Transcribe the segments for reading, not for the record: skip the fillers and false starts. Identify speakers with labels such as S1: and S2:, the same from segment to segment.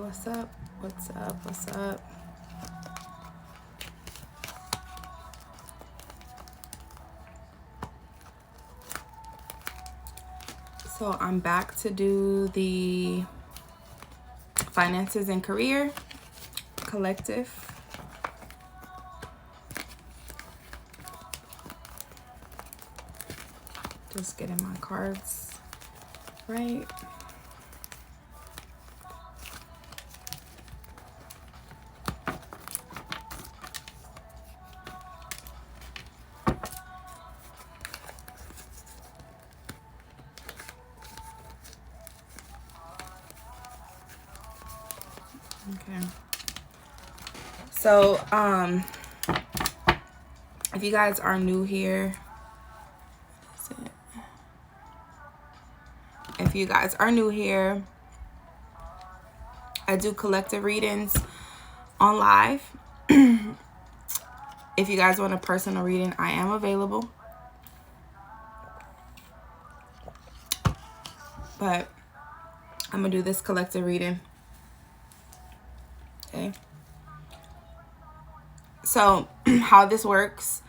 S1: What's up? What's up? What's up? So I'm back to do the finances and career collective. Just getting my cards right. Okay. So, if you guys are new here, if you guys are new here, I do collective readings on live. If you guys want a personal reading, I am available. But I'm gonna do this collective reading. Okay. So how this works,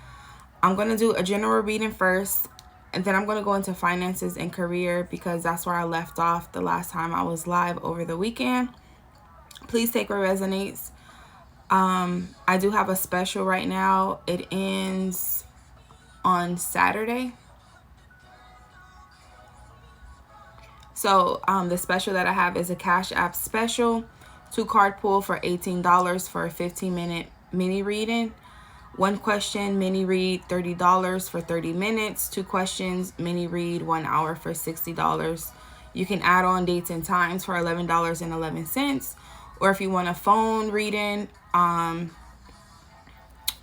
S1: I'm gonna do a general reading first, and then I'm gonna go into finances and career because that's where I left off the last time I was live over the weekend. Please take what resonates. I do have a special right now. It ends on Saturday. So the special that I have is a Cash App special. 2-card pull for $18 for a 15-minute mini reading. 1 question mini read, $30 for 30 minutes. 2 questions mini read, 1 hour for $60. You can add on dates and times for $11.11. Or if you want a phone reading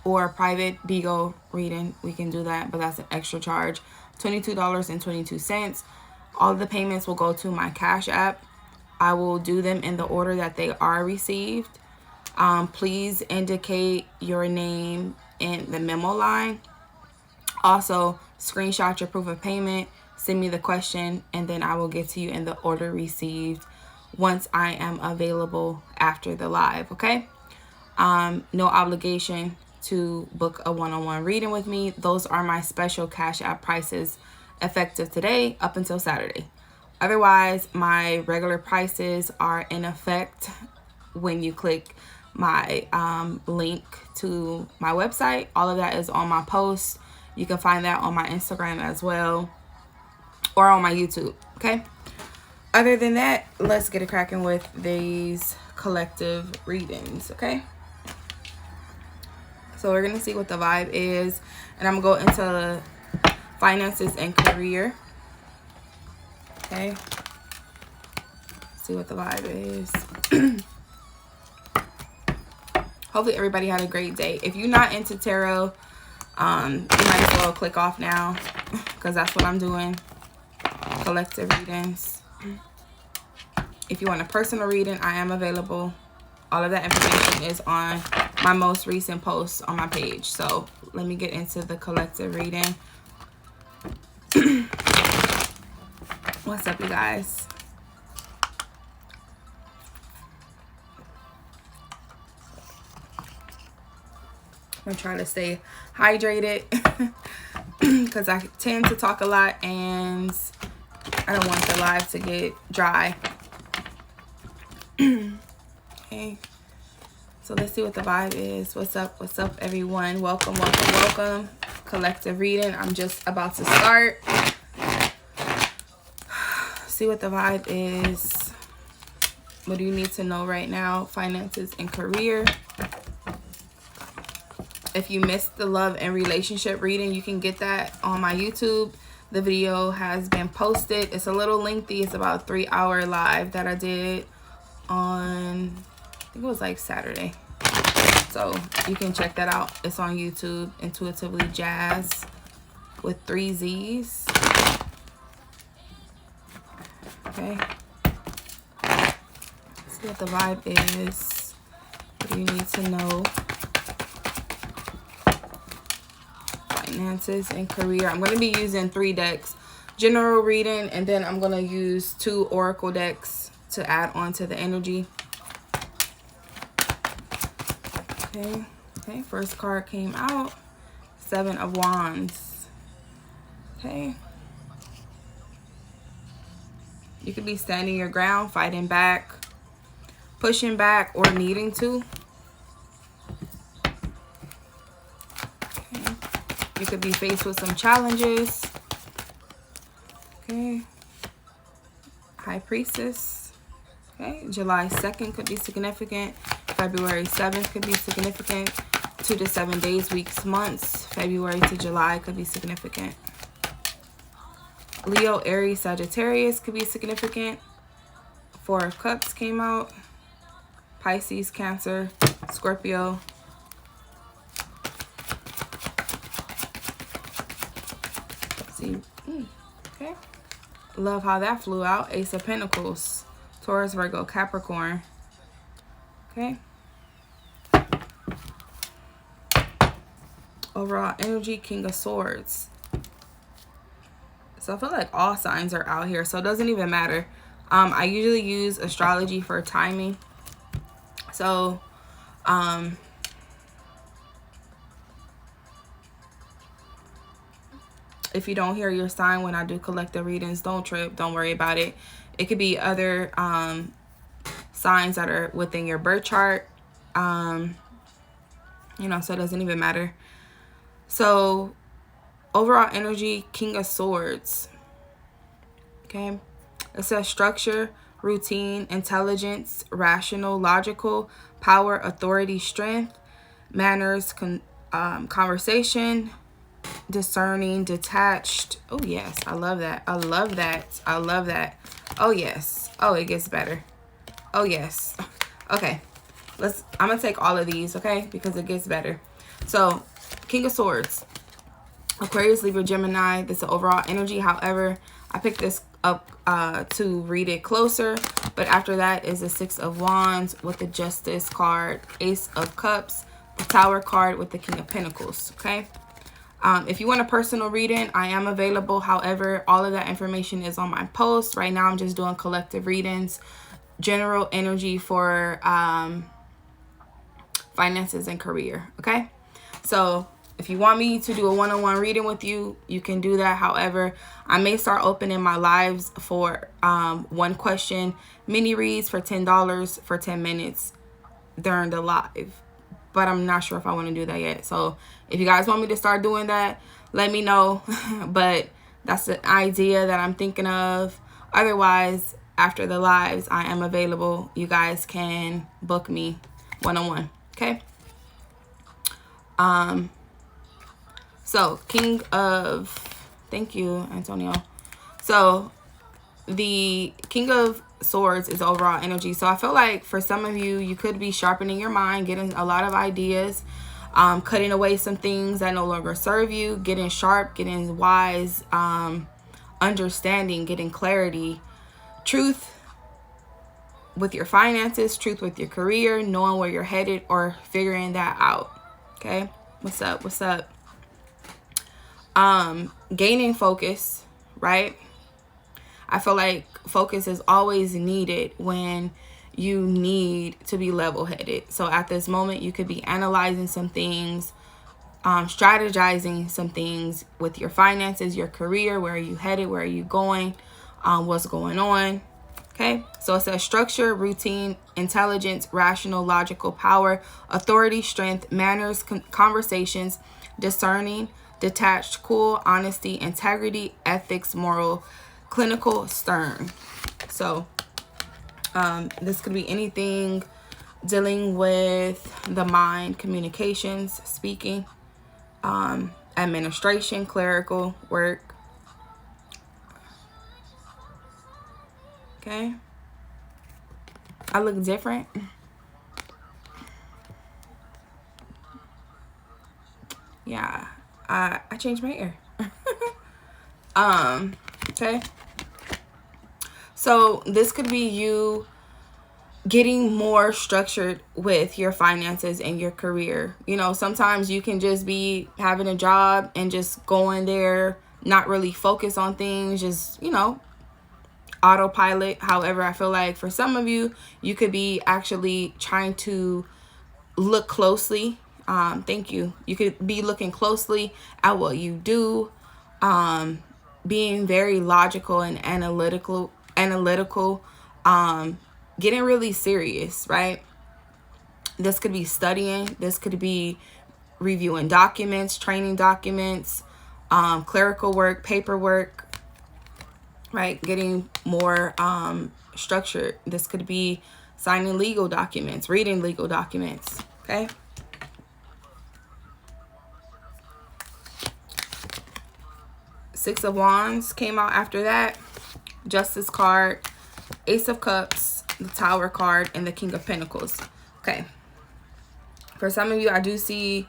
S1: or a private Bigo reading, we can do that, but that's an extra charge. $22.22. All the payments will go to my Cash App. I will do them in the order that they are received. Please indicate your name in the memo line. Also, screenshot your proof of payment, send me the question, and then I will get to you in the order received once I am available after the live, okay? No obligation to book a one-on-one reading with me. Those are my special Cash App prices effective today up until Saturday. Otherwise, my regular prices are in effect when you click my link to my website. All of that is on my post. You can find that on my Instagram as well, or on my YouTube, okay? Other than that, let's get it cracking with these collective readings, okay? So we're gonna see what the vibe is, and I'm gonna go into finances and career. Okay. See what the vibe is. Hopefully everybody had a great day. If you're not into tarot, you might as well click off now because that's what I'm doing. Collective readings. If you want a personal reading, I am available. All of that information is on my most recent post on my page. So let me get into the collective reading. What's up, you guys? I'm gonna try to stay hydrated because I tend to talk a lot and I don't want the live to get dry. Okay, so let's see what the vibe is. What's up, everyone? Welcome. Collective reading. I'm just about to start. See what the vibe is. What do you need to know right now? Finances and career. If you missed the love and relationship reading, you can get that on my YouTube. The video has been posted. It's a little lengthy. It's about a 3-hour live that I did on, I think it was like Saturday. So you can check that out. It's on YouTube. Intuitively Jazz with 3 Z's. Okay. See what the vibe is. What do you need to know? Finances and career. I'm going to be using 3 decks. General reading, and then I'm going to use 2 oracle decks to add on to the energy. Okay, first card came out. 7 of Wands. Okay. You could be standing your ground, fighting back, pushing back, or needing to. Okay. You could be faced with some challenges. Okay. High Priestess. Okay. July 2nd could be significant. February 7th could be significant. 2 to 7 days, weeks, months. February to July could be significant. Leo, Aries, Sagittarius could be significant. 4 of Cups came out. Pisces, Cancer, Scorpio. Let's see. Okay. Love how that flew out. Ace of Pentacles. Taurus, Virgo, Capricorn. Okay. Overall energy, King of Swords. So I feel like all signs are out here, so it doesn't even matter. I usually use astrology for timing. So, if you don't hear your sign when I do collective readings, don't trip. Don't worry about it. It could be other signs that are within your birth chart. You know, so it doesn't even matter. So, overall energy, King of Swords. Okay. It says structure, routine, intelligence, rational, logical, power, authority, strength, manners, conversation, discerning, detached. Oh, yes. I love that. I love that. I love that. Oh, yes. Oh, it gets better. Oh, yes. Okay. I'm going to take all of these, okay? Because it gets better. So, King of Swords. Aquarius, Libra, Gemini. This is the overall energy. However, I picked this up to read it closer. But after that is the 6 of Wands with the Justice card. Ace of Cups. The Tower card with the King of Pentacles, okay? If you want a personal reading, I am available. However, all of that information is on my post. Right now, I'm just doing collective readings. General energy for finances and career, okay? So if you want me to do a one-on-one reading with you, you can do that. However, I may start opening my lives for one question mini reads for $10 for 10 minutes during the live. But I'm not sure if I want to do that yet. So if you guys want me to start doing that, let me know. But that's the idea that I'm thinking of. Otherwise, after the lives, I am available. You guys can book me one-on-one. Okay? So, King of... Thank you, Antonio. So, the King of Swords is overall energy. So, I feel like for some of you, you could be sharpening your mind, getting a lot of ideas, cutting away some things that no longer serve you, getting sharp, getting wise, understanding, getting clarity, truth with your finances, truth with your career, knowing where you're headed, or figuring that out. Okay? What's up? What's up? Gaining focus, right? I feel like focus is always needed when you need to be level-headed. So at this moment, you could be analyzing some things, strategizing some things with your finances, your career, where are you headed, where are you going, what's going on. Okay, so it says structure, routine, intelligence, rational, logical, power, authority, strength, manners, conversations, discerning, detached, cool, honesty, integrity, ethics, moral, clinical, stern. So this could be anything dealing with the mind, communications, speaking, administration, clerical work. Okay. I look different. Yeah. I changed my hair. Okay. So this could be you getting more structured with your finances and your career. You know, sometimes you can just be having a job and just going there, not really focus on things, just, you know, autopilot. However, I feel like for some of you, you could be actually trying to look closely. Thank you. You could be looking closely at what you do, being very logical and analytical, getting really serious, right? This could be studying. This could be reviewing documents, training documents, clerical work, paperwork, right? Getting more structured. This could be signing legal documents, reading legal documents, okay? Six of Wands came out after that. Justice card, Ace of Cups, the Tower card, and the King of Pentacles. Okay. For some of you, I do see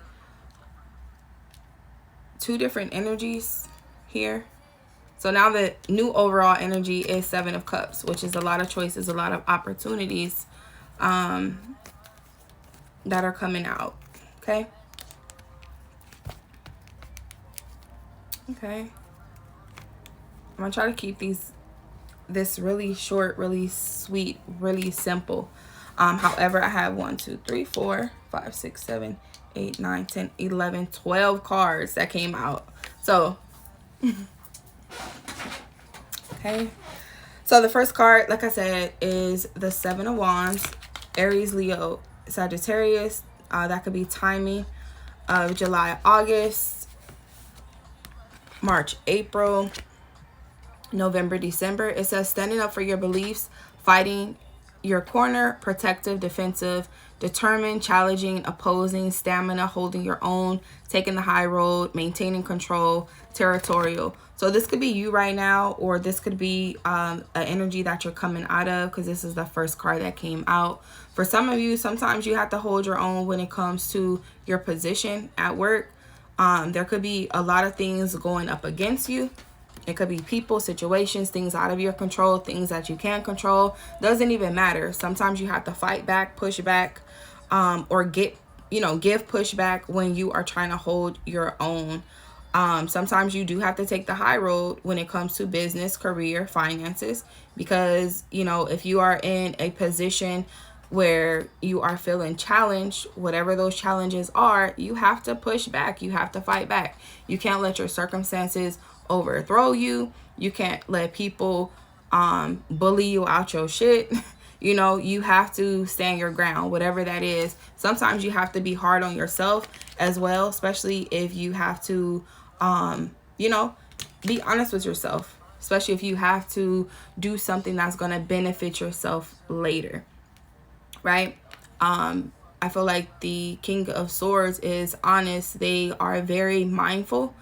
S1: two different energies here. So now the new overall energy is Seven of Cups, which is a lot of choices, a lot of opportunities that are coming out. Okay. Okay. I'm going to try to keep this really short, really sweet, really simple. However, I have 1, 2, 3, 4, 5, 6, 7, 8, 9, 10, 11, 12 cards that came out. So, okay. So the first card, like I said, is the Seven of Wands, Aries, Leo, Sagittarius. That could be timing of July, August, March, April, November, December. It says standing up for your beliefs, fighting your corner, protective, defensive, determined, challenging, opposing, stamina, holding your own, taking the high road, maintaining control, territorial. So this could be you right now, or this could be an energy that you're coming out of, because this is the first card that came out. For some of you, sometimes you have to hold your own when it comes to your position at work. There could be a lot of things going up against you. It could be people, situations, things out of your control, things that you can't control. Doesn't even matter. Sometimes you have to fight back, push back, or give pushback when you are trying to hold your own. Sometimes you do have to take the high road when it comes to business, career, finances, because, if you are in a position where you are feeling challenged, whatever those challenges are, you have to push back. You have to fight back. You can't let your circumstances overthrow you. You can't let people bully you out your shit. You have to stand your ground, whatever that is. Sometimes you have to be hard on yourself as well, especially if you have to be honest with yourself, especially if you have to do something that's going to benefit yourself later, right? I feel like the King of Swords is honest. They are very mindful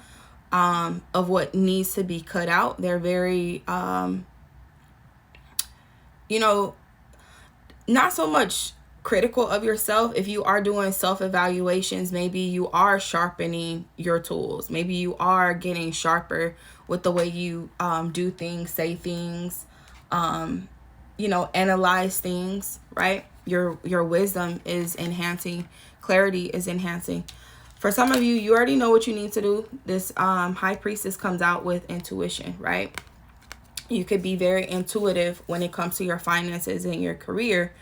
S1: of what needs to be cut out. They're very, not so much critical of yourself. If you are doing self-evaluations, maybe you are sharpening your tools. Maybe you are getting sharper with the way you do things, say things, analyze things, right? Your wisdom is enhancing. Clarity is enhancing. For some of you, you already know what you need to do. This High Priestess comes out with intuition, right? You could be very intuitive when it comes to your finances and your career,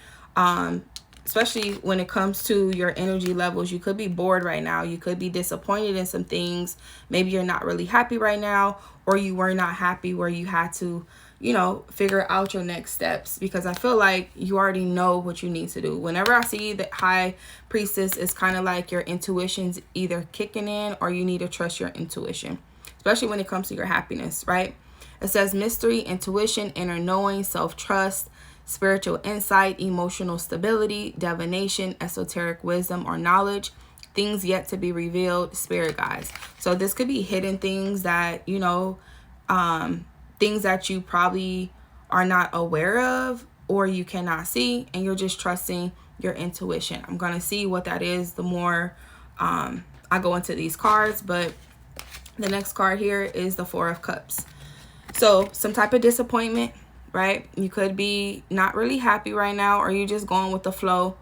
S1: especially when it comes to your energy levels. You could be bored right now. You could be disappointed in some things. Maybe you're not really happy right now, or you were not happy where you had to, figure out your next steps, because I feel like you already know what you need to do. Whenever I see the High Priestess, it's kind of like your intuition's either kicking in, or you need to trust your intuition, especially when it comes to your happiness, right? It says mystery, intuition, inner knowing, self-trust, spiritual insight, emotional stability, divination, esoteric wisdom or knowledge, things yet to be revealed, spirit guides. So this could be hidden things that, things that you probably are not aware of, or you cannot see, and you're just trusting your intuition. I'm going to see what that is the more I go into these cards, but the next card here is the Four of Cups. So some type of disappointment, right? You could be not really happy right now, or you're just going with the flow.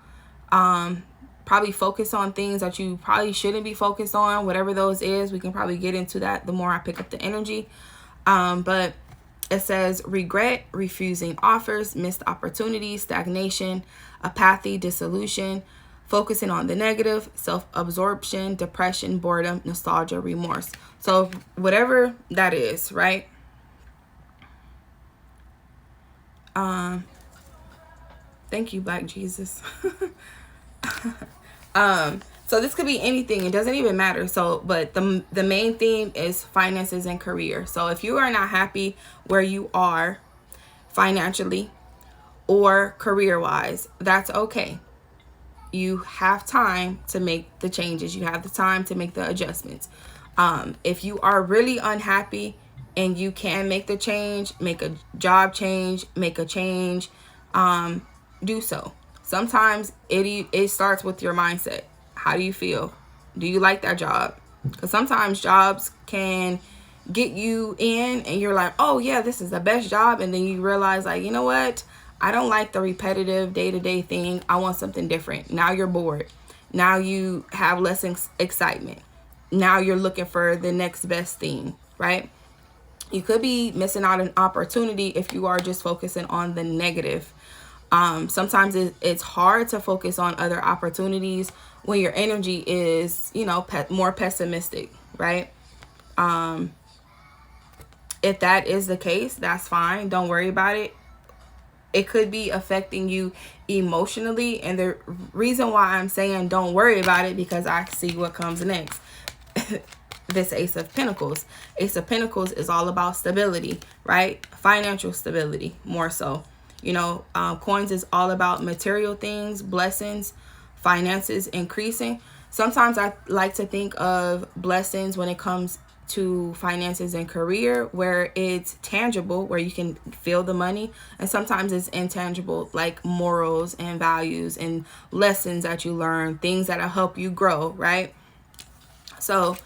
S1: Probably focus on things that you probably shouldn't be focused on, whatever those is. We can probably get into that the more I pick up the energy. But it says regret, refusing offers, missed opportunities, stagnation, apathy, dissolution, focusing on the negative, self-absorption, depression, boredom, nostalgia, remorse. So whatever that is, right? Thank you, Black Jesus. So this could be anything. It doesn't even matter. So, but the main theme is finances and career. So if you are not happy where you are financially or career-wise, that's okay. You have time to make the changes. You have the time to make the adjustments. If you are really unhappy and you can make the change, make a job change, make a change, do so. Sometimes it starts with your mindset. How do you feel? Do you like that job? Because sometimes jobs can get you in and you're like, oh yeah, this is the best job. And then you realize, like, you know what? I don't like the repetitive day-to-day thing. I want something different. Now you're bored. Now you have less excitement. Now you're looking for the next best thing, right? You could be missing out on opportunity if you are just focusing on the negative. Sometimes it's hard to focus on other opportunities when your energy is, more pessimistic, right? If that is the case, that's fine. Don't worry about it. It could be affecting you emotionally. And the reason why I'm saying don't worry about it, because I see what comes next. This Ace of Pentacles. Ace of Pentacles is all about stability, right? Financial stability, more so. Coins is all about material things, blessings, finances increasing. Sometimes I like to think of blessings when it comes to finances and career, where it's tangible, where you can feel the money, and sometimes it's intangible, like morals and values and lessons that you learn, things that'll help you grow, right? So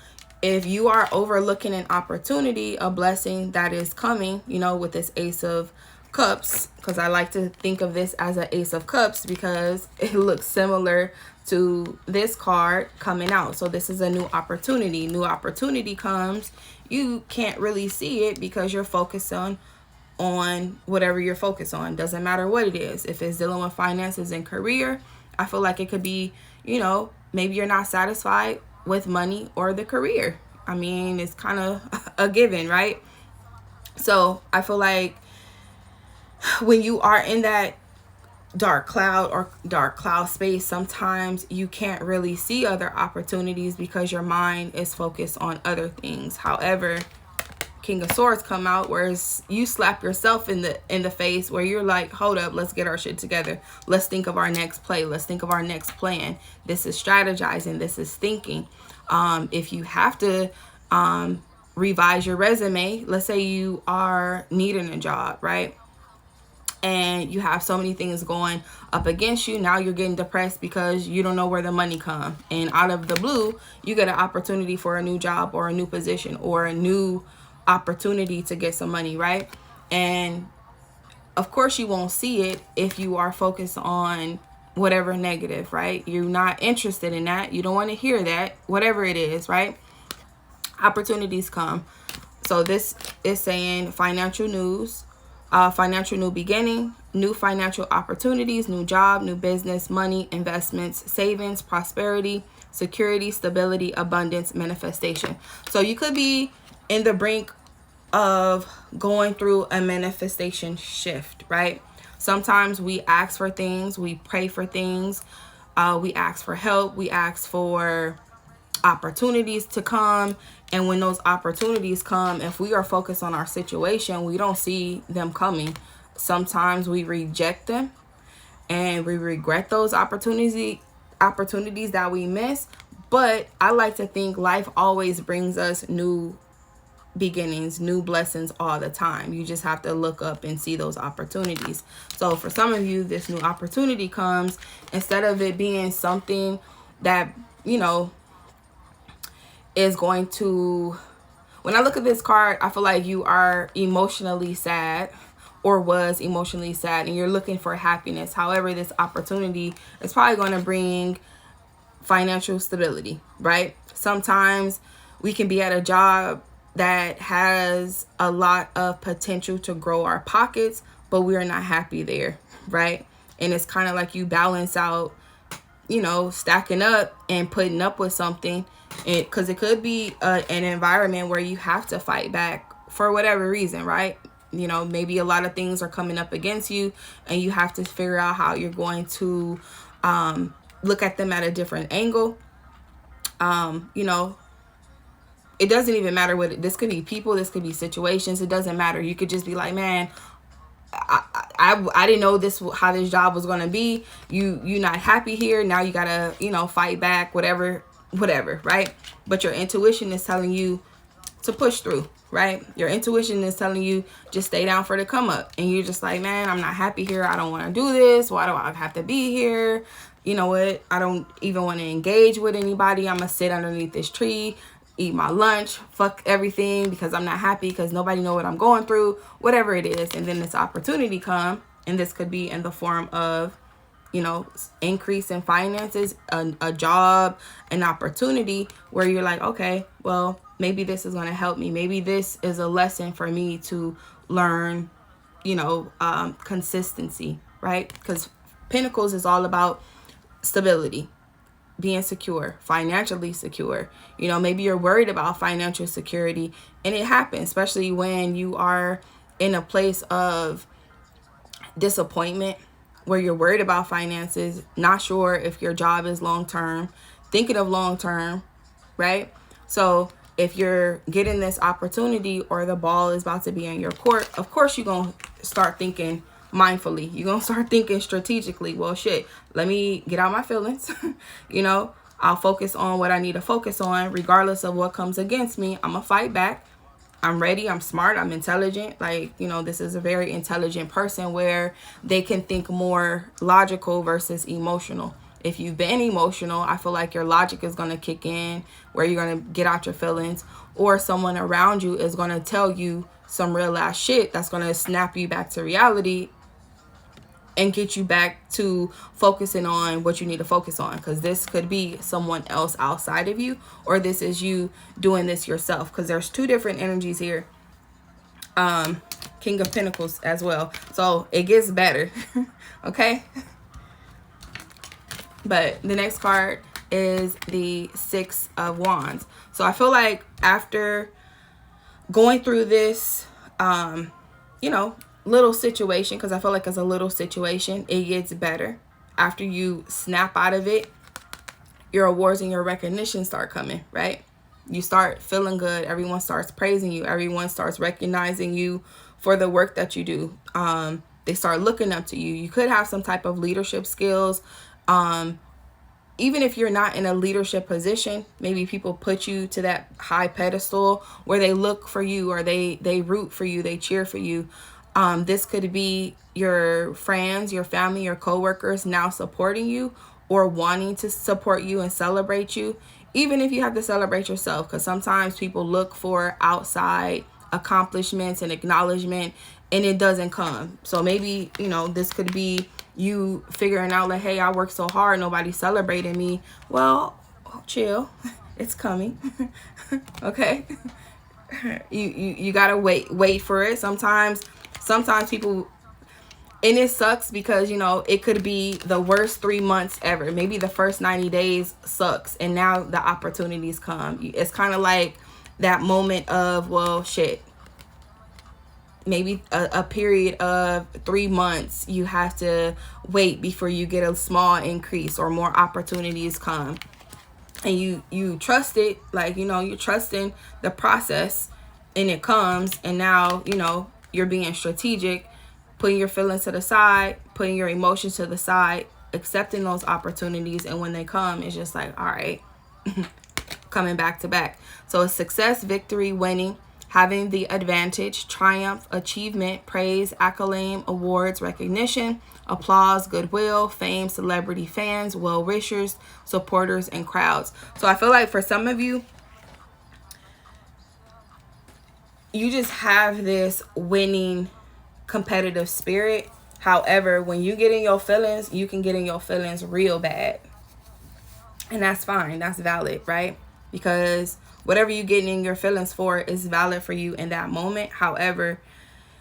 S1: if you are overlooking an opportunity, a blessing that is coming, with this Ace of Cups, because I like to think of this as an Ace of Cups because it looks similar to this card coming out. So this is a new opportunity. New opportunity comes. You can't really see it because you're focused on whatever you're focused on. Doesn't matter what it is. If it's dealing with finances and career, I feel like it could be, maybe you're not satisfied with money or the career. I mean, it's kind of a given, right? So I feel like when you are in that dark cloud space, sometimes you can't really see other opportunities because your mind is focused on other things. However, King of Swords come out, whereas you slap yourself in the face, where you're like, hold up, let's get our shit together. Let's think of our next play. Let's think of our next plan. This is strategizing. This is thinking. If you have to revise your resume, let's say you are needing a job, right? And you have so many things going up against you. Now you're getting depressed because you don't know where the money comes. And out of the blue, you get an opportunity for a new job or a new position or a new opportunity to get some money, right? And of course you won't see it if you are focused on whatever negative, right? You're not interested in that. You don't want to hear that, whatever it is, right? Opportunities come. So this is saying financial news, financial new beginning, new financial opportunities, new job, new business, money, investments, savings, prosperity, security, stability, abundance, manifestation. So you could be in the brink of going through a manifestation shift, right? Sometimes we ask for things, we pray for things, we ask for help, we ask for opportunities to come. And when those opportunities come, if we are focused on our situation, we don't see them coming. Sometimes we reject them and we regret those opportunities that we miss. But I like to think life always brings us new beginnings, new blessings all the time. You just have to look up and see those opportunities. So for some of you, this new opportunity comes, instead of it being something that, is going to, when I look at this card, I feel like you are emotionally sad or was emotionally sad and you're looking for happiness. However, this opportunity is probably going to bring financial stability, right? Sometimes we can be at a job that has a lot of potential to grow our pockets, but we are not happy there, right? And it's kind of like you balance out stacking up and putting up with something, because it could be an environment where you have to fight back for whatever reason, right? Maybe a lot of things are coming up against you, and you have to figure out how you're going to look at them at a different angle. It doesn't even matter this could be people, this could be situations. It doesn't matter. You could just be like, man, I didn't know how this job was going to be. You not happy here. Now you got to, fight back, whatever, right? But your intuition is telling you to push through, right? Your intuition is telling you just stay down for the come up. And you're just like, man, I'm not happy here. I don't want to do this. Why do I have to be here? You know what? I don't even want to engage with anybody. I'm going to sit underneath this tree, eat my lunch, fuck everything, because I'm not happy, because nobody know what I'm going through, whatever it is. And then this opportunity come, and this could be in the form of, increase in finances, a job, an opportunity where you're like, okay, well, maybe this is going to help me. Maybe this is a lesson for me to learn, consistency, right? Because Pentacles is all about stability, being secure, financially secure. Maybe you're worried about financial security, and it happens, especially when you are in a place of disappointment where you're worried about finances, not sure if your job is long-term, thinking of long-term, right? So if you're getting this opportunity or the ball is about to be in your court, of course you're going to start thinking mindfully. You're going to start thinking strategically. Well, shit, let me get out my feelings. I'll focus on what I need to focus on, regardless of what comes against me. I'm going to fight back. I'm ready. I'm smart. I'm intelligent. This is a very intelligent person where they can think more logical versus emotional. If you've been emotional, I feel like your logic is going to kick in, where you're going to get out your feelings, or someone around you is going to tell you some real ass shit that's going to snap you back to reality and get you back to focusing on what you need to focus on. Because this could be someone else outside of you, or this is you doing this yourself, because there's two different energies here. King of Pentacles as well. So it gets better. Okay. But the next card is the Six of Wands. So I feel like after going through this, little situation, because I feel like it's a little situation, it gets better. After you snap out of it, your awards and your recognition start coming, right? You start feeling good. Everyone starts praising you. Everyone starts recognizing you for the work that you do. They start looking up to you. You could have some type of leadership skills. Even if you're not in a leadership position, maybe people put you to that high pedestal where they look for you, or they root for you, they cheer for you. This could be your friends, your family, your coworkers now supporting you or wanting to support you and celebrate you, even if you have to celebrate yourself, because sometimes people look for outside accomplishments and acknowledgement and it doesn't come. So maybe, this could be you figuring out like, hey, I worked so hard, nobody's celebrating me. Well, chill. It's coming. Okay. You gotta wait for it. Sometimes people, and it sucks because, it could be the worst 3 months ever. Maybe the first 90 days sucks, and now the opportunities come. It's kind of like that moment of, well, shit, maybe a period of 3 months you have to wait before you get a small increase or more opportunities come. And you trust it, like, you're trusting the process, and it comes, and now, you're being strategic, putting your feelings to the side, putting your emotions to the side, accepting those opportunities, and when they come, it's just like, all right, coming back to back. So it's success, victory, winning, having the advantage, triumph, achievement, praise, accolade, awards, recognition, applause, goodwill, fame, celebrity fans, well-wishers, supporters, and crowds. So I feel like for some of you, you just have this winning competitive spirit. However, when you get in your feelings, you can get in your feelings real bad. And that's fine. That's valid, right? Because whatever you're getting in your feelings for is valid for you in that moment. However,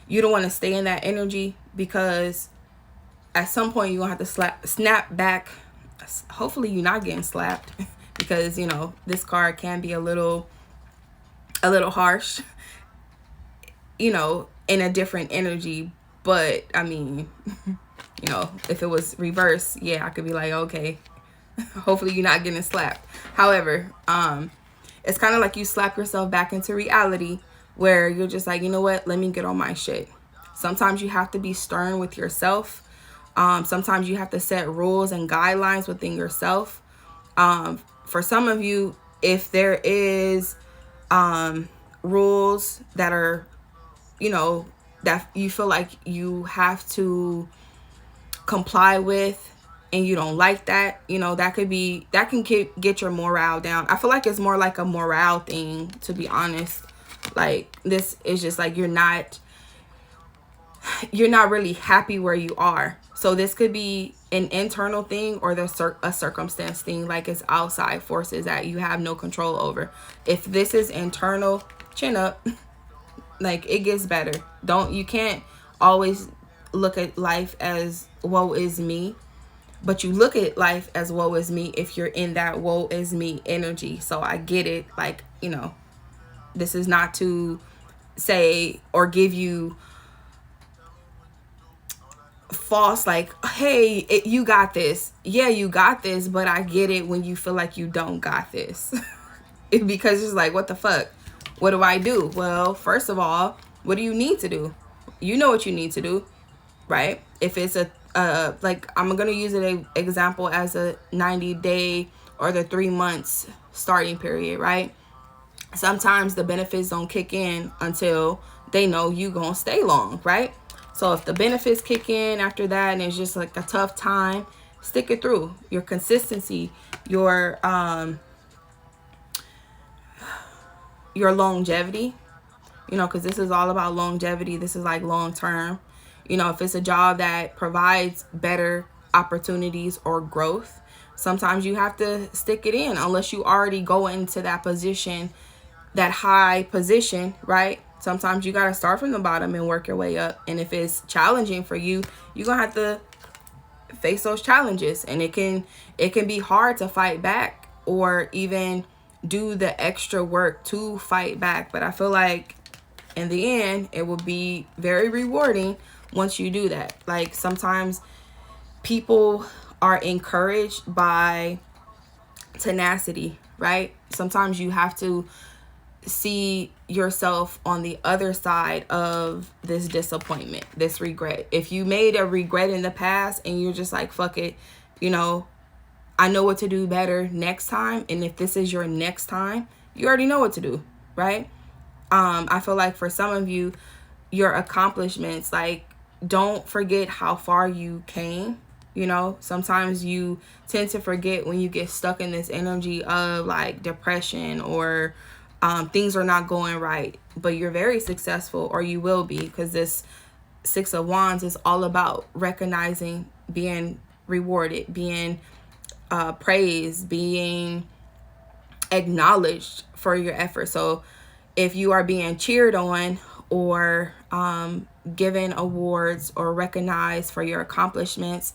S1: you don't want to stay in that energy, because at some point you're going to have to snap back hopefully you're not getting slapped because, you know, this card can be a little harsh, you know, in a different energy. But I mean, you know, if it was reverse, yeah, I could be like, okay, hopefully you're not getting slapped. However, it's kind of like you slap yourself back into reality where you're just like, you know what, let me get on my shit. Sometimes you have to be stern with yourself. Sometimes you have to set rules and guidelines within yourself. For some of you, if there is rules that are, you know, that you feel like you have to comply with and you don't like that, you know, that can get your morale down. I feel like it's more like a morale thing, to be honest. Like, this is just like you're not really happy where you are. So this could be an internal thing or a circumstance thing, like it's outside forces that you have no control over. If this is internal, chin up. Like, it gets better. You can't always look at life as woe is me, but you look at life as woe is me if you're in that woe is me energy. So I get it. Like, you know, this is not to say or give you false, like, hey, you got this. Yeah, you got this, but I get it when you feel like you don't got this. Because it's like, what the fuck? What do I do? Well, first of all, what do you need to do? You know what you need to do, right? If it's like, I'm going to use an example as a 90-day or the 3 months starting period, right? Sometimes the benefits don't kick in until they know you going to stay long, right? So if the benefits kick in after that and it's just like a tough time, stick it through. Your consistency, your longevity, you know, because this is all about longevity. This is like long term. You know, if it's a job that provides better opportunities or growth, sometimes you have to stick it in unless you already go into that position, that high position, right? Sometimes you got to start from the bottom and work your way up. And if it's challenging for you, you're going to have to face those challenges. And it can be hard to fight back or even do the extra work to fight back. But I feel like in the end, it will be very rewarding once you do that. Like, sometimes people are encouraged by tenacity, right? Sometimes you have to see yourself on the other side of this disappointment, this regret. If you made a regret in the past and you're just like, fuck it, you know, I know what to do better next time. And if this is your next time, you already know what to do, right? I feel like for some of you, your accomplishments, like, don't forget how far you came. You know, sometimes you tend to forget when you get stuck in this energy of like depression or things are not going right, but you're very successful, or you will be, because this 6 of Wands is all about recognizing, being rewarded, being praised, being acknowledged for your effort. So if you are being cheered on or given awards or recognized for your accomplishments,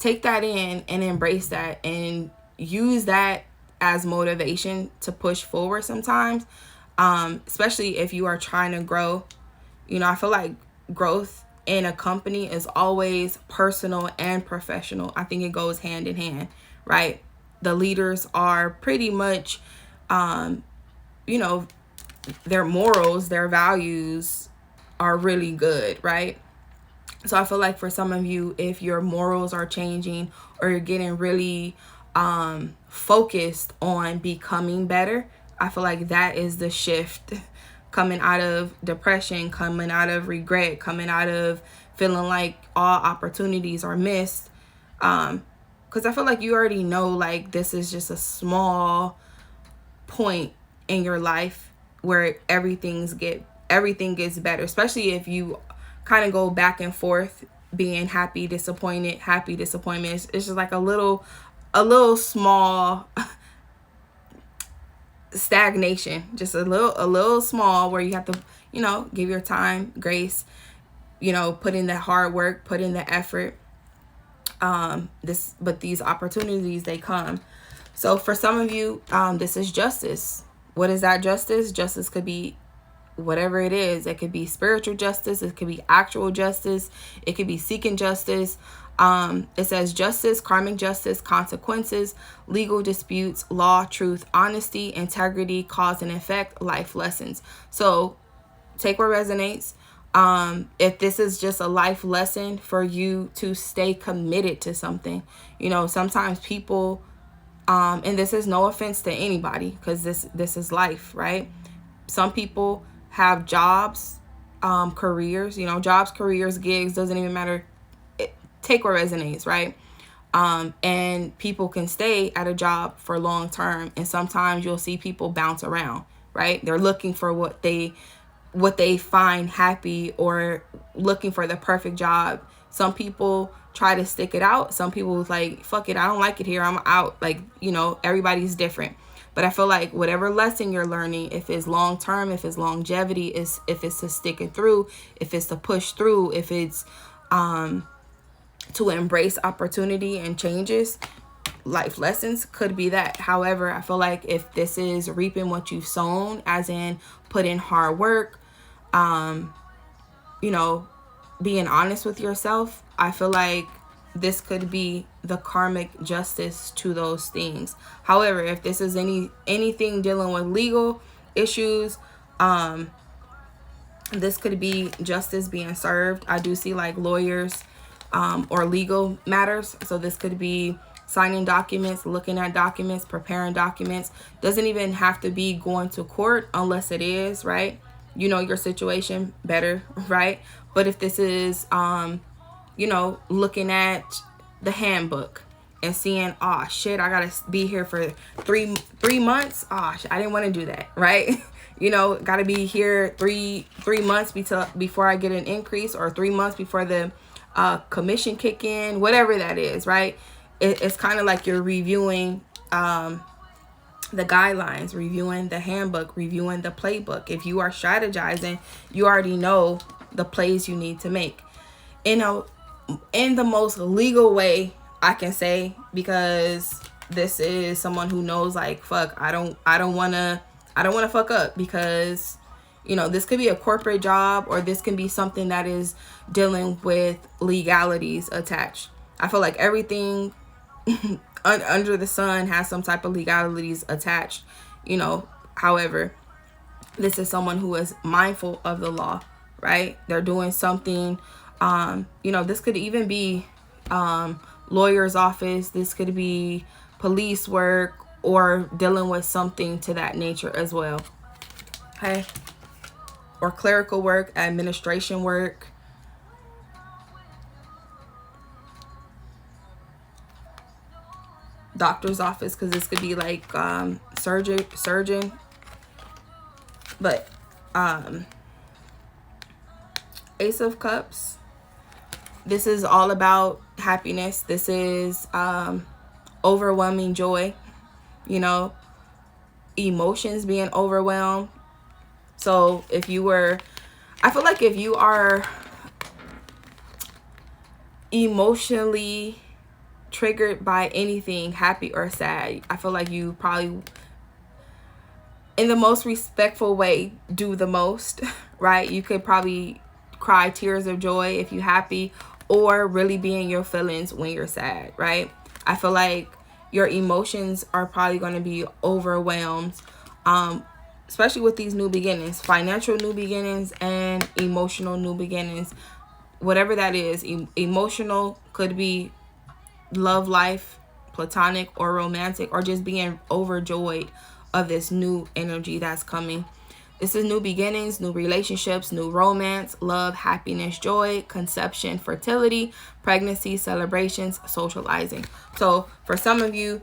S1: take that in and embrace that and use that as motivation to push forward sometimes, especially if you are trying to grow. You know, I feel like growth in a company is always personal and professional. I think it goes hand in hand, right? The leaders are pretty much, you know, their morals, their values are really good, right? So I feel like for some of you, if your morals are changing or you're getting really focused on becoming better, I feel like that is the shift, coming out of depression, coming out of regret, coming out of feeling like all opportunities are missed. Because I feel like you already know, like, this is just a small point in your life where everything gets better, especially if you kind of go back and forth being happy, disappointed, happy, disappointment. It's just like a little small stagnation, just a little small, where you have to, you know, give your time, grace, you know, put in the hard work, put in the effort. But these opportunities, they come. So for some of you, this is justice. What is that justice? Justice could be whatever it is. It could be spiritual justice. It could be actual justice. It could be seeking justice. It says justice, karmic justice, consequences, legal disputes, law, truth, honesty, integrity, cause and effect, life lessons. So take what resonates. If this is just a life lesson for you to stay committed to something, sometimes people, and this is no offense to anybody, because this is life, right? Some people have jobs, careers, jobs, careers, gigs, doesn't even matter. Take what resonates, right? And people can stay at a job for long term, and sometimes you'll see people bounce around, right? They're looking for what they find happy, or looking for the perfect job. Some people try to stick it out. Some people like, fuck it, I don't like it here, I'm out. Like, everybody's different. But I feel like whatever lesson you're learning, if it's long term, if it's longevity, if it's to stick it through, if it's to push through, if it's to embrace opportunity and changes, life lessons could be that. However, I feel like if this is reaping what you've sown, as in put in hard work, being honest with yourself, I feel like this could be the karmic justice to those things. However, if this is anything dealing with legal issues, this could be justice being served. I do see like lawyers, or legal matters. So this could be signing documents, looking at documents, preparing documents. Doesn't even have to be going to court unless it is, right? You know your situation better, right? But if this is, looking at the handbook and seeing, oh shit, I gotta be here for three months. Oh, I didn't want to do that, right? Gotta be here three months before I get an increase, or 3 months before the commission kick in, whatever that is, right? It's kind of like you're reviewing the guidelines, reviewing the handbook, reviewing the playbook. If you are strategizing, you already know the plays you need to make, in the most legal way I can say, because this is someone who knows, like, fuck, I don't want to fuck up, because this could be a corporate job, or this can be something that is dealing with legalities attached. I feel like everything under the sun has some type of legalities attached, However, this is someone who is mindful of the law, right? They're doing something, this could even be lawyer's office. This could be police work, or dealing with something to that nature as well. Okay. Or clerical work, administration work. Doctor's office, because this could be like surgeon. But Ace of Cups, this is all about happiness. This is overwhelming joy, emotions being overwhelmed. So I feel like if you are emotionally triggered by anything, happy or sad, I feel like you probably, in the most respectful way, do the most, right? You could probably cry tears of joy if you're happy, or really be in your feelings when you're sad, right? I feel like your emotions are probably going to be overwhelmed, especially with these new beginnings, financial new beginnings and emotional new beginnings. Whatever that is, emotional could be love life, platonic or romantic, or just being overjoyed of this new energy that's coming. This is new beginnings, new relationships, new romance, love, happiness, joy, conception, fertility, pregnancy, celebrations, socializing. So for some of you,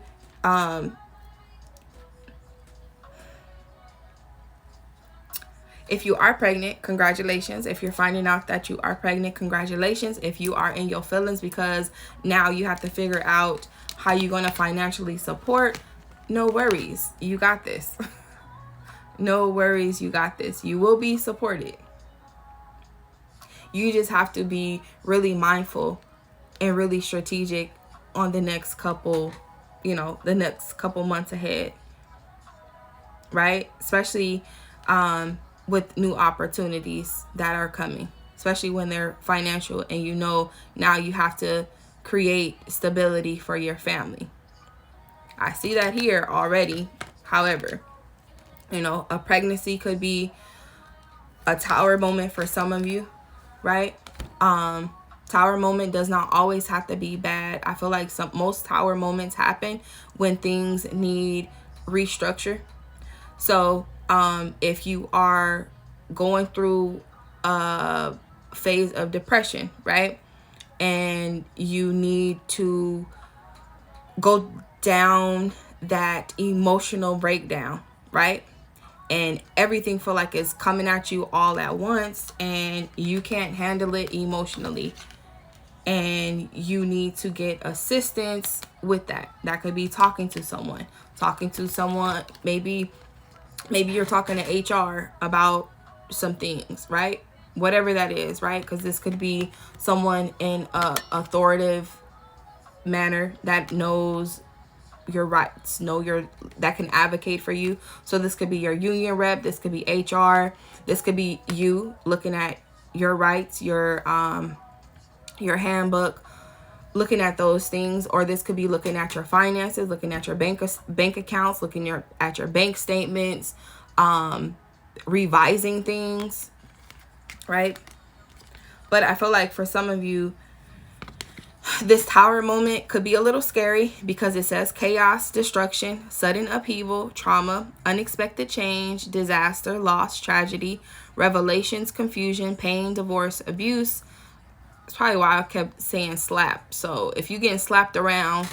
S1: if you are pregnant, congratulations. If you're finding out that you are pregnant, congratulations. If you are in your feelings because now you have to figure out how you're going to financially support, no worries. You got this. No worries. You got this. You will be supported. You just have to be really mindful and really strategic on the next couple, the next couple months ahead, right? Especially with new opportunities that are coming, especially when they're financial and now you have to create stability for your family. I see that here already. However, a pregnancy could be a tower moment for some of you, right? Tower moment does not always have to be bad. I feel like most tower moments happen when things need restructure. So if you are going through a phase of depression, right, and you need to go down that emotional breakdown, right, and everything feel like it's coming at you all at once and you can't handle it emotionally, and you need to get assistance with that. That could be talking to someone, maybe you're talking to HR about some things, right? Whatever that is, right? Because this could be someone in a authoritative manner that knows your rights, that can advocate for you. So this could be your union rep, this could be HR, this could be you looking at your rights, your handbook, looking at those things. Or this could be looking at your finances, looking at your bank accounts, looking at your bank statements, revising things, right? But I feel like for some of you, this tower moment could be a little scary because it says chaos, destruction, sudden upheaval, trauma, unexpected change, disaster, loss, tragedy, revelations, confusion, pain, divorce, abuse. That's probably why I kept saying slap. So if you're getting slapped around,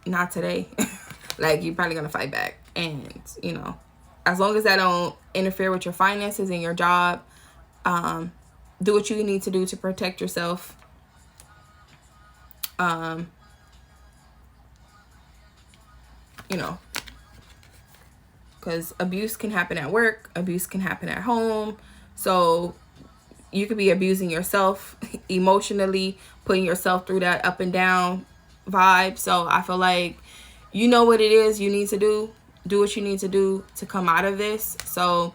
S1: not today. Like, you're probably going to fight back. And, as long as that don't interfere with your finances and your job, do what you need to do to protect yourself. Because abuse can happen at work, abuse can happen at home. So you could be abusing yourself emotionally, putting yourself through that up and down vibe. So I feel like what it is you need to do what you need to do to come out of this. So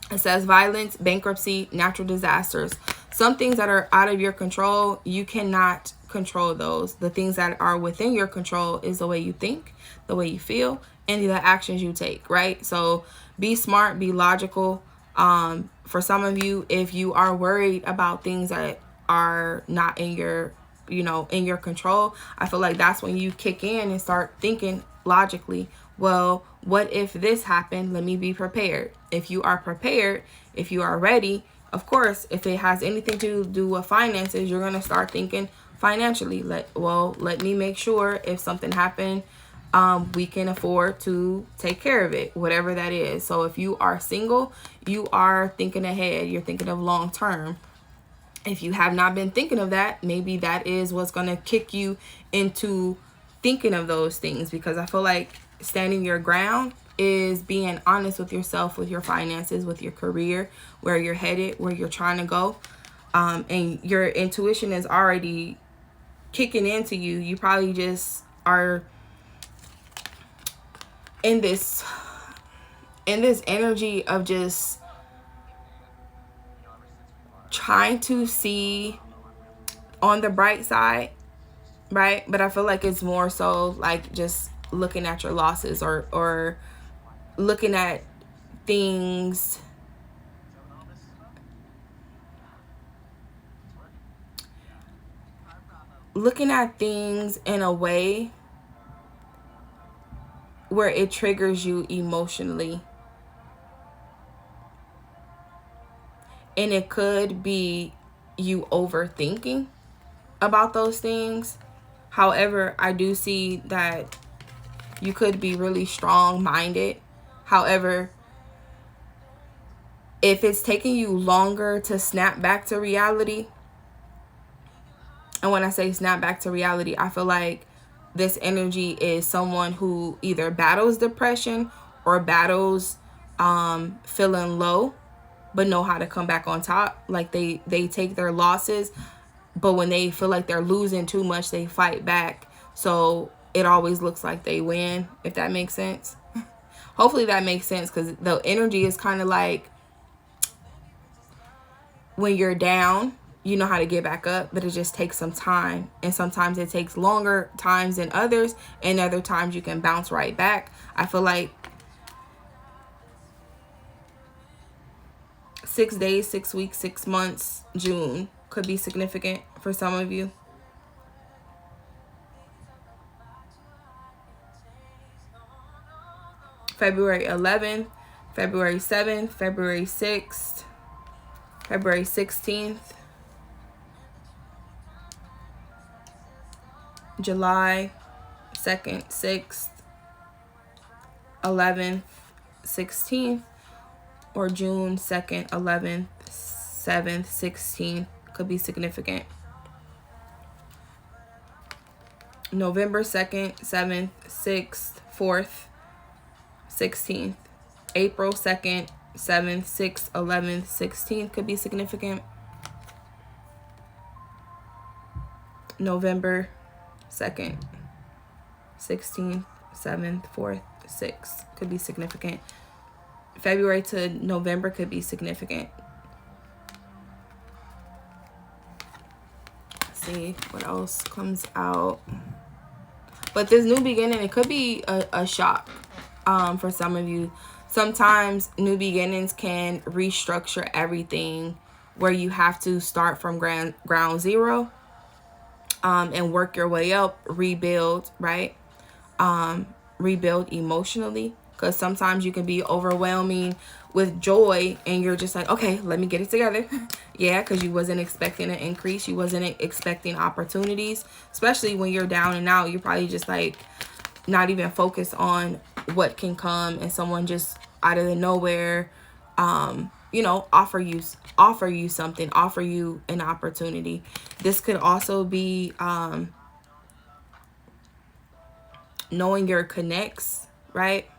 S1: it says violence, bankruptcy, natural disasters. Some things that are out of your control, you cannot control those. The things that are within your control is the way you think, the way you feel, and the actions you take, right? So be smart, be logical. For some of you, if you are worried about things that are not in your, in your control, I feel like that's when you kick in and start thinking logically. Well, what if this happened? Let me be prepared. If you are prepared, if you are ready, of course, if it has anything to do with finances, you're going to start thinking financially. Let me make sure if something happened, we can afford to take care of it, whatever that is. So if you are single, you are thinking ahead. You're thinking of long term. If you have not been thinking of that, maybe that is what's going to kick you into thinking of those things, because I feel like standing your ground is being honest with yourself, with your finances, with your career, where you're headed, where you're trying to go. And your intuition is already kicking into you. You probably just are in this energy of just trying to see on the bright side, right? But I feel like it's more so like just looking at your losses, or looking at things in a way where it triggers you emotionally. And it could be you overthinking about those things. However, I do see that you could be really strong-minded. However, if it's taking you longer to snap back to reality, and when I say snap back to reality, I feel like this energy is someone who either battles depression or battles feeling low, but know how to come back on top. Like they take their losses, but when they feel like they're losing too much, they fight back. So it always looks like they win, if that makes sense. Hopefully that makes sense, because the energy is kind of like when you're down, you know how to get back up, but it just takes some time. And sometimes it takes longer times than others, and other times you can bounce right back. I feel like 6 days, 6 weeks, 6 months, June could be significant for some of you. February 11th, February 7th, February 6th, February 16th, July 2nd, 6th, 11th, 16th, or June 2nd, 11th, 7th, 16th could be significant. November 2nd, 7th, 6th, 4th, 16th. April 2nd, 7th, 6th, 11th, 16th could be significant. November 2nd, 16th, 7th, 4th, 6th could be significant. February to November could be significant. Let's see what else comes out. But this new beginning, it could be a shock for some of you. Sometimes new beginnings can restructure everything, where you have to start from ground zero and work your way up, rebuild, right? Rebuild emotionally, because sometimes you can be overwhelming with joy and you're just like, okay, let me get it together. Yeah, because you wasn't expecting an increase, you wasn't expecting opportunities, especially when you're down and out. You're probably just like not even focused on what can come, and someone just out of the nowhere you know, offer you something, offer you an opportunity. This could also be knowing your connects, right?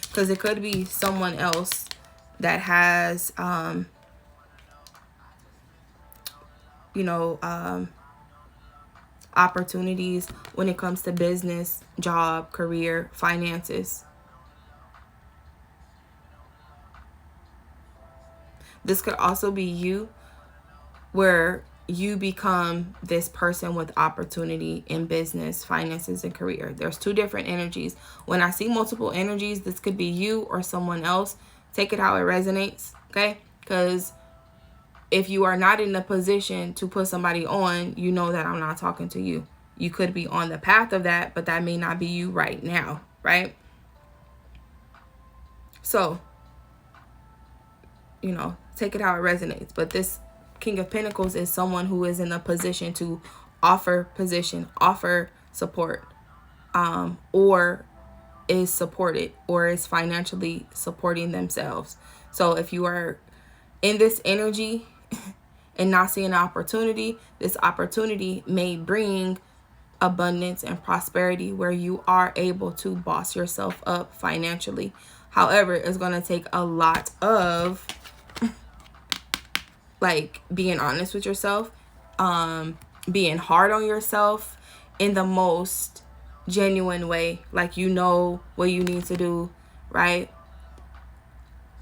S1: Because it could be someone else that has you know, opportunities when it comes to business, job, career, finances. This could also be you, where you become this person with opportunity in business, finances, and career. There's two different energies. When I see multiple energies, this could be you or someone else. Take it how it resonates, okay? Because if you are not in a position to put somebody on, you know that I'm not talking to you. You could be on the path of that, but that may not be you right now, right? So, you know, take it how it resonates. But this King of Pentacles is someone who is in a position to offer support, or is supported, or is financially supporting themselves. So if you are in this energy and not seeing an opportunity, this opportunity may bring abundance and prosperity, where you are able to boss yourself up financially. However, it's going to take a lot of like being honest with yourself, being hard on yourself in the most genuine way. Like, you know what you need to do, right?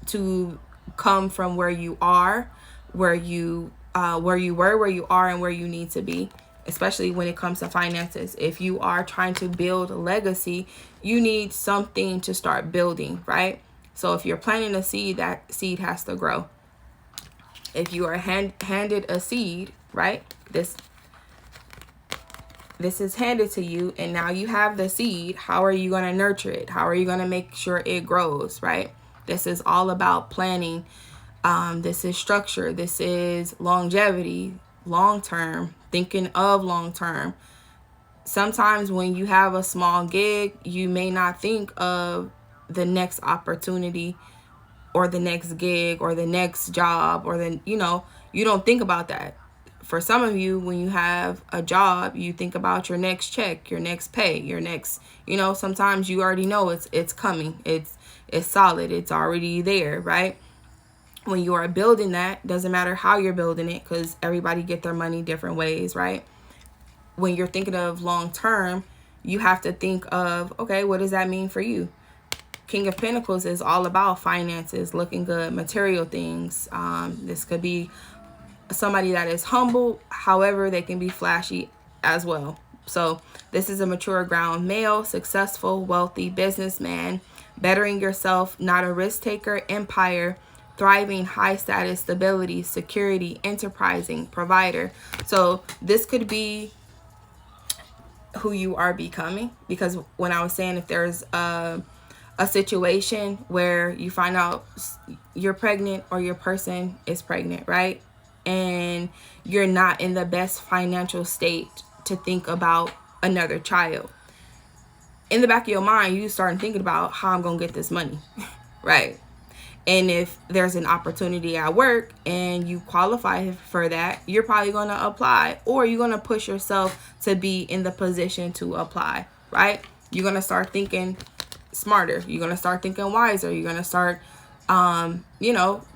S1: To come from where you are, where you were, where you are, and where you need to be, especially when it comes to finances. If you are trying to build a legacy, you need something to start building, right? So if you're planting a seed, that seed has to grow. If you are handed a seed, right? This is handed to you, and now you have the seed. How are you going to nurture it? How are you going to make sure it grows, right? This is all about planning. This is structure. This is longevity, long term, thinking of long term. Sometimes when you have a small gig, you may not think of the next opportunity, or the next gig, or the next job, or then, you know, you don't think about that. For some of you, when you have a job, you think about your next check, your next pay, your next, you know, sometimes you already know it's coming. It's solid. It's already there, right? when you are building that, doesn't matter how you're building it, because everybody get their money different ways, right? When you're thinking of long term, you have to think of, okay, what does that mean for you? King of Pentacles is all about finances, looking good, material things. This could be somebody that is humble. However, they can be flashy as well. So this is a mature ground male, successful, wealthy businessman, bettering yourself, not a risk taker, empire, thriving, high status, stability, security, enterprising, provider. So this could be who you are becoming, because when I was saying, if there's a situation where you find out you're pregnant or your person is pregnant, right? And you're not in the best financial state to think about another child. In the back of your mind, you start thinking about how I'm going to get this money, right? And if there's an opportunity at work and you qualify for that, you're probably going to apply, or you're going to push yourself to be in the position to apply, right? You're going to start thinking smarter. You're going to start thinking wiser. You're going to start,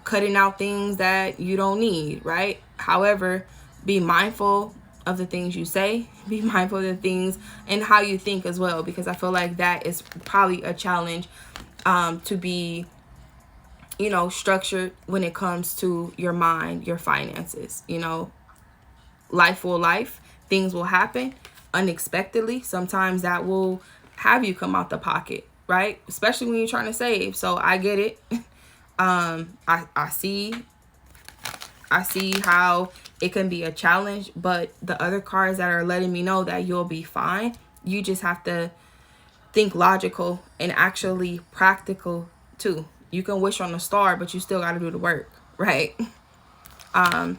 S1: cutting out things that you don't need, right? However, be mindful of the things you say, be mindful of the things and how you think as well, because I feel like that is probably a challenge to be structured when it comes to your mind, your finances. Life will life. Things will happen unexpectedly. Sometimes that will have you come out the pocket, right? Especially when you're trying to save. So I get it. I see how it can be a challenge, but the other cards that are letting me know that you'll be fine. You just have to think logical and actually practical too. You can wish on a star, but you still got to do the work, right? It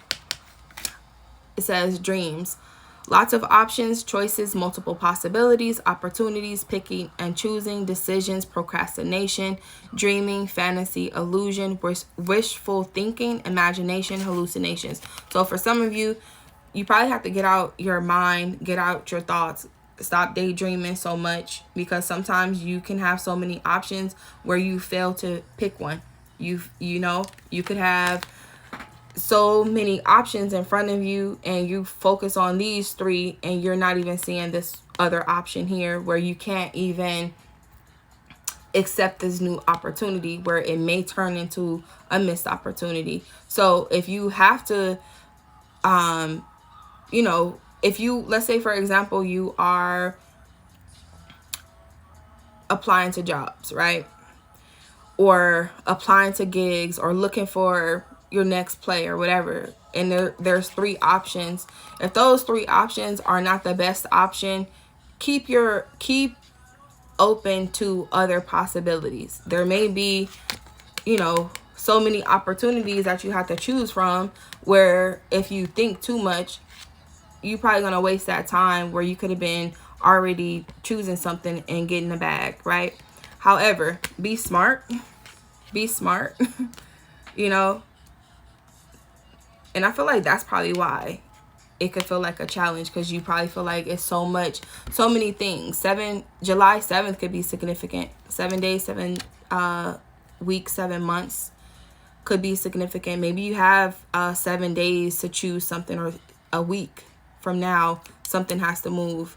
S1: says dreams. Lots of options, choices, multiple possibilities, opportunities, picking and choosing, decisions, procrastination, dreaming, fantasy, illusion, wishful thinking, imagination, hallucinations. So for some of you, you probably have to get out your mind, get out your thoughts, stop daydreaming so much, because sometimes you can have so many options where you fail to pick one. You could have so many options in front of you and you focus on these three and you're not even seeing this other option here, where you can't even accept this new opportunity, where it may turn into a missed opportunity. So if you have to if you, let's say for example, you are applying to jobs, right? Or applying to gigs, or looking for your next play or whatever, and there's three options. If those three options are not the best option, keep open to other possibilities. There may be so many opportunities that you have to choose from, where if you think too much, you're probably going to waste that time where you could have been already choosing something and getting the bag, right? However, be smart. Be smart. And I feel like that's probably why it could feel like a challenge, because you probably feel like it's so many things. July 7th could be significant. 7 days, 7 weeks, 7 months could be significant. Maybe you have 7 days to choose something, or a week from now something has to move.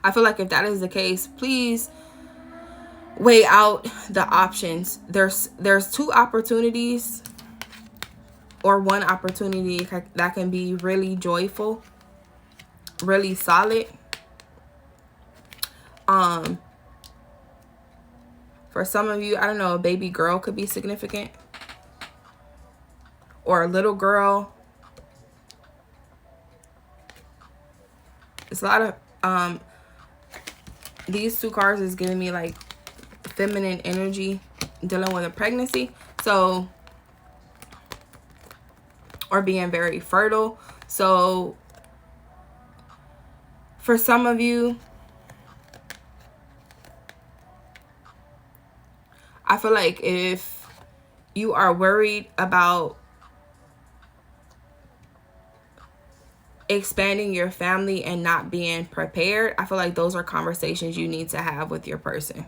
S1: I feel like if that is the case, please weigh out the options. There's 2 opportunities, or 1 opportunity that can be really joyful, really solid. For some of you, I don't know, a baby girl could be significant, or a little girl. It's a lot of these 2 cards is giving me like feminine energy dealing with a pregnancy, so, or being very fertile. So for some of you, I feel like if you are worried about expanding your family and not being prepared, I feel like those are conversations you need to have with your person.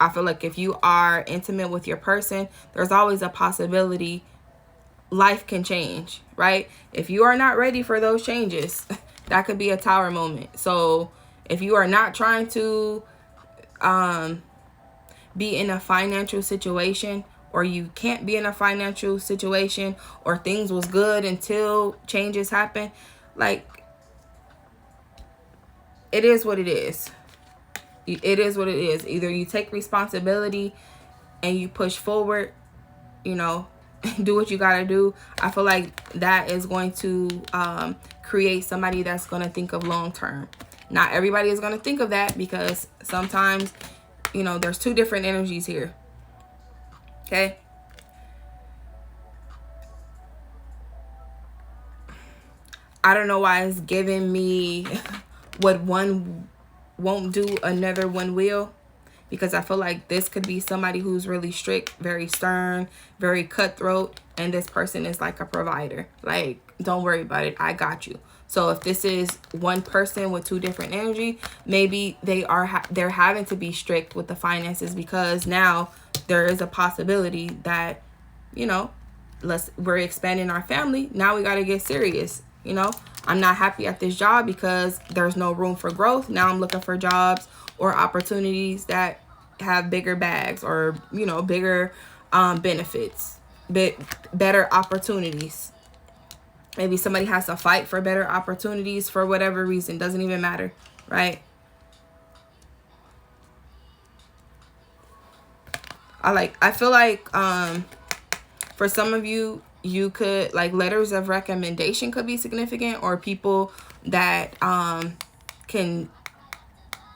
S1: I feel like if you are intimate with your person, there's always a possibility life can change, right? If you are not ready for those changes, that could be a tower moment. So if you are not trying to be in a financial situation, or you can't be in a financial situation, or things was good until changes happen, like, it is what it is. It is what it is. Either you take responsibility and you push forward, you know, do what you gotta do. I feel like that is going to create somebody that's going to think of long term. Not everybody is going to think of that, because sometimes, you know, there's two different energies here. Okay. I don't know why it's giving me what one won't do, another one will. Because I feel like this could be somebody who's really strict, very stern, very cutthroat. And this person is like a provider. Like, don't worry about it, I got you. So if this is one person with two different energy, maybe they're having to be strict with the finances, because now there is a possibility that, you know, we're expanding our family. Now we got to get serious. You know, I'm not happy at this job because there's no room for growth. Now I'm looking for jobs or opportunities that have bigger bags, or, you know, bigger benefits, better opportunities. Maybe somebody has to fight for better opportunities for whatever reason. Doesn't even matter, right? I feel like for some of you, you could, like, letters of recommendation could be significant, or people that can,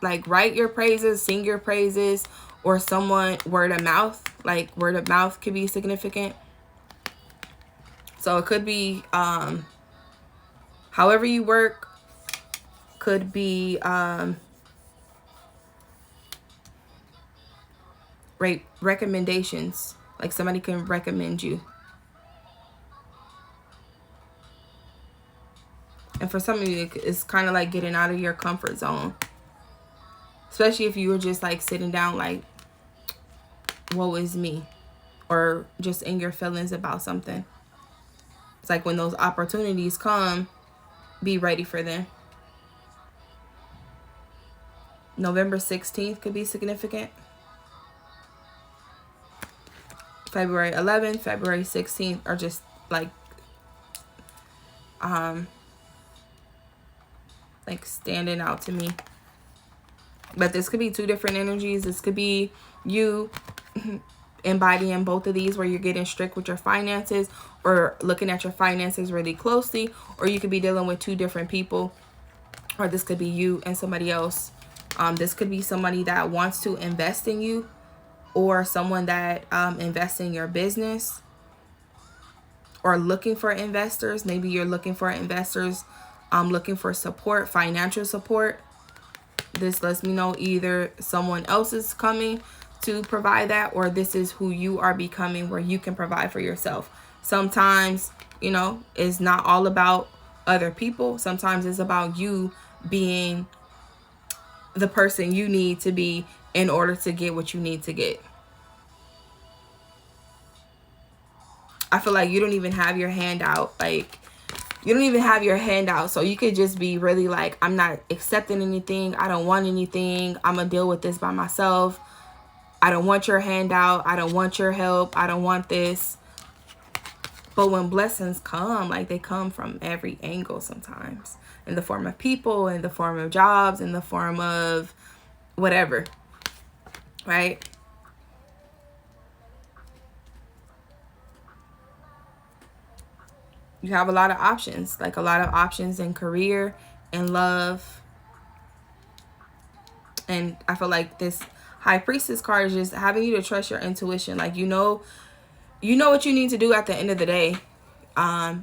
S1: like, write your praises, sing your praises, or someone word of mouth. Like, word of mouth could be significant. So it could be however you work, could be recommendations. Like, somebody can recommend you. And for some of you, it's kind of like getting out of your comfort zone. Especially if you were just, like, sitting down like, woe is me. Or just in your feelings about something. It's like, when those opportunities come, be ready for them. November 16th could be significant. February 11th, February 16th are just like standing out to me. But this could be two different energies. This could be you embodying both of these, where you're getting strict with your finances, or looking at your finances really closely, or you could be dealing with two different people, or this could be you and somebody else. This could be somebody that wants to invest in you, or someone that invests in your business, or looking for investors. Maybe you're looking for investors, looking for support, financial support. This lets me know either someone else is coming to provide that, or this is who you are becoming, where you can provide for yourself. Sometimes, you know, it's not all about other people. Sometimes it's about you being the person you need to be in order to get what you need to get. I feel like you don't even have your hand out. Like, you don't even have your hand out. So you could just be really like, I'm not accepting anything. I don't want anything. I'm going to deal with this by myself. I don't want your handout. I don't want your help. I don't want this. But when blessings come, like, they come from every angle sometimes. In the form of people, in the form of jobs, in the form of whatever. Right? You have a lot of options. Like, a lot of options in career, in love. And I feel like this High Priestess card is just having you to trust your intuition. Like, you know what you need to do at the end of the day.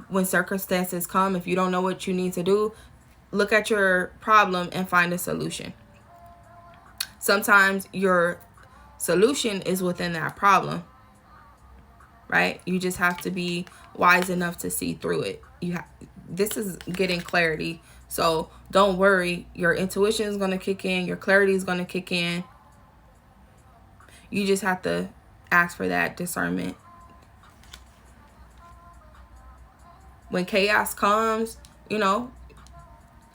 S1: When circumstances come, if you don't know what you need to do, look at your problem and find a solution. Sometimes your solution is within that problem, right? You just have to be wise enough to see through it. This is getting clarity. So don't worry. Your intuition is going to kick in. Your clarity is going to kick in. You just have to ask for that discernment. When chaos comes, you know,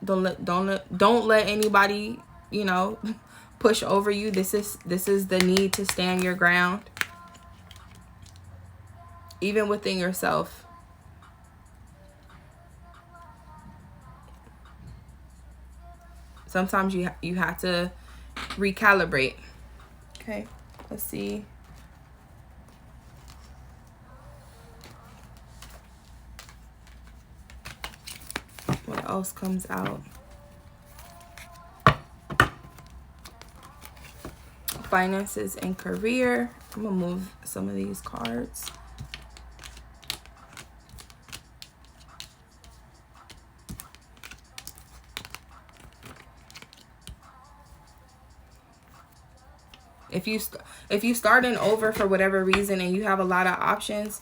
S1: don't let anybody, you know, push over you. This is the need to stand your ground, even within yourself. Sometimes you have to recalibrate. Okay, let's see. What else comes out? Finances and career. I'm gonna move some of these cards. If you starting over for whatever reason and you have a lot of options,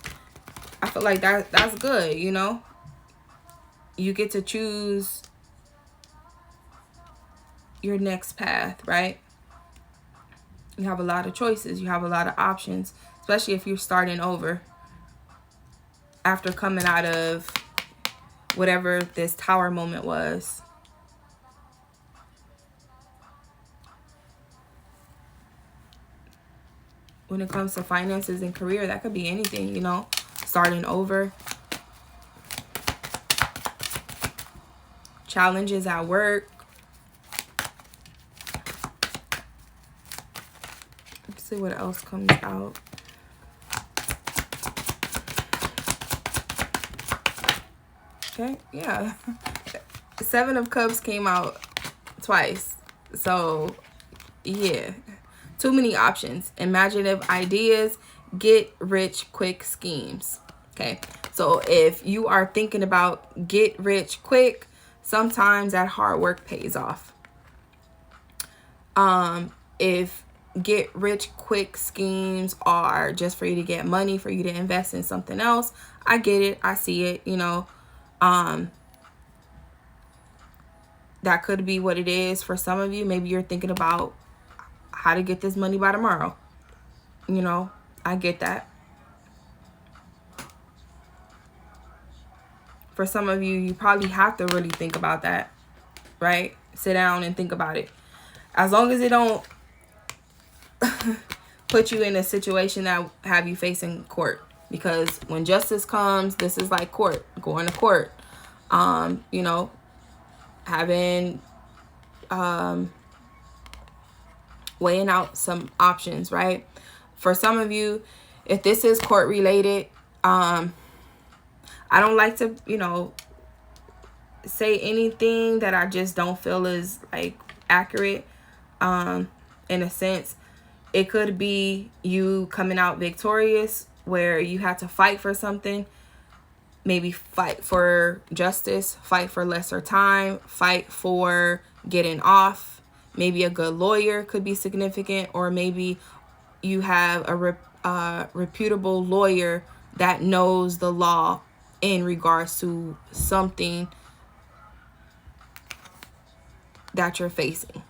S1: I feel like that's good, you know? You get to choose your next path, right? You have a lot of choices. You have a lot of options, especially if you're starting over after coming out of whatever this tower moment was. When it comes to finances and career, that could be anything, you know, starting over. Challenges at work. Let's see what else comes out. Okay, yeah. 7 of Cups came out twice. So, yeah. Too many options. Imaginative ideas. Get rich quick schemes. Okay, so if you are thinking about get rich quick, sometimes that hard work pays off. If get rich quick schemes are just for you to get money, for you to invest in something else, I get it. I see it, you know. That could be what it is for some of you. Maybe you're thinking about how to get this money by tomorrow. You know, I get that. For some of you, you probably have to really think about that, right? Sit down and think about it. As long as it don't put you in a situation that have you facing court. Because when justice comes, this is like court, going to court. You know, having weighing out some options, right? For some of you, if this is court related, I don't like to, you know, say anything that I just don't feel is like accurate. In a sense, it could be you coming out victorious where you had to fight for something. Maybe fight for justice, fight for lesser time, fight for getting off. Maybe a good lawyer could be significant, or maybe you have a reputable lawyer that knows the law in regards to something that you're facing.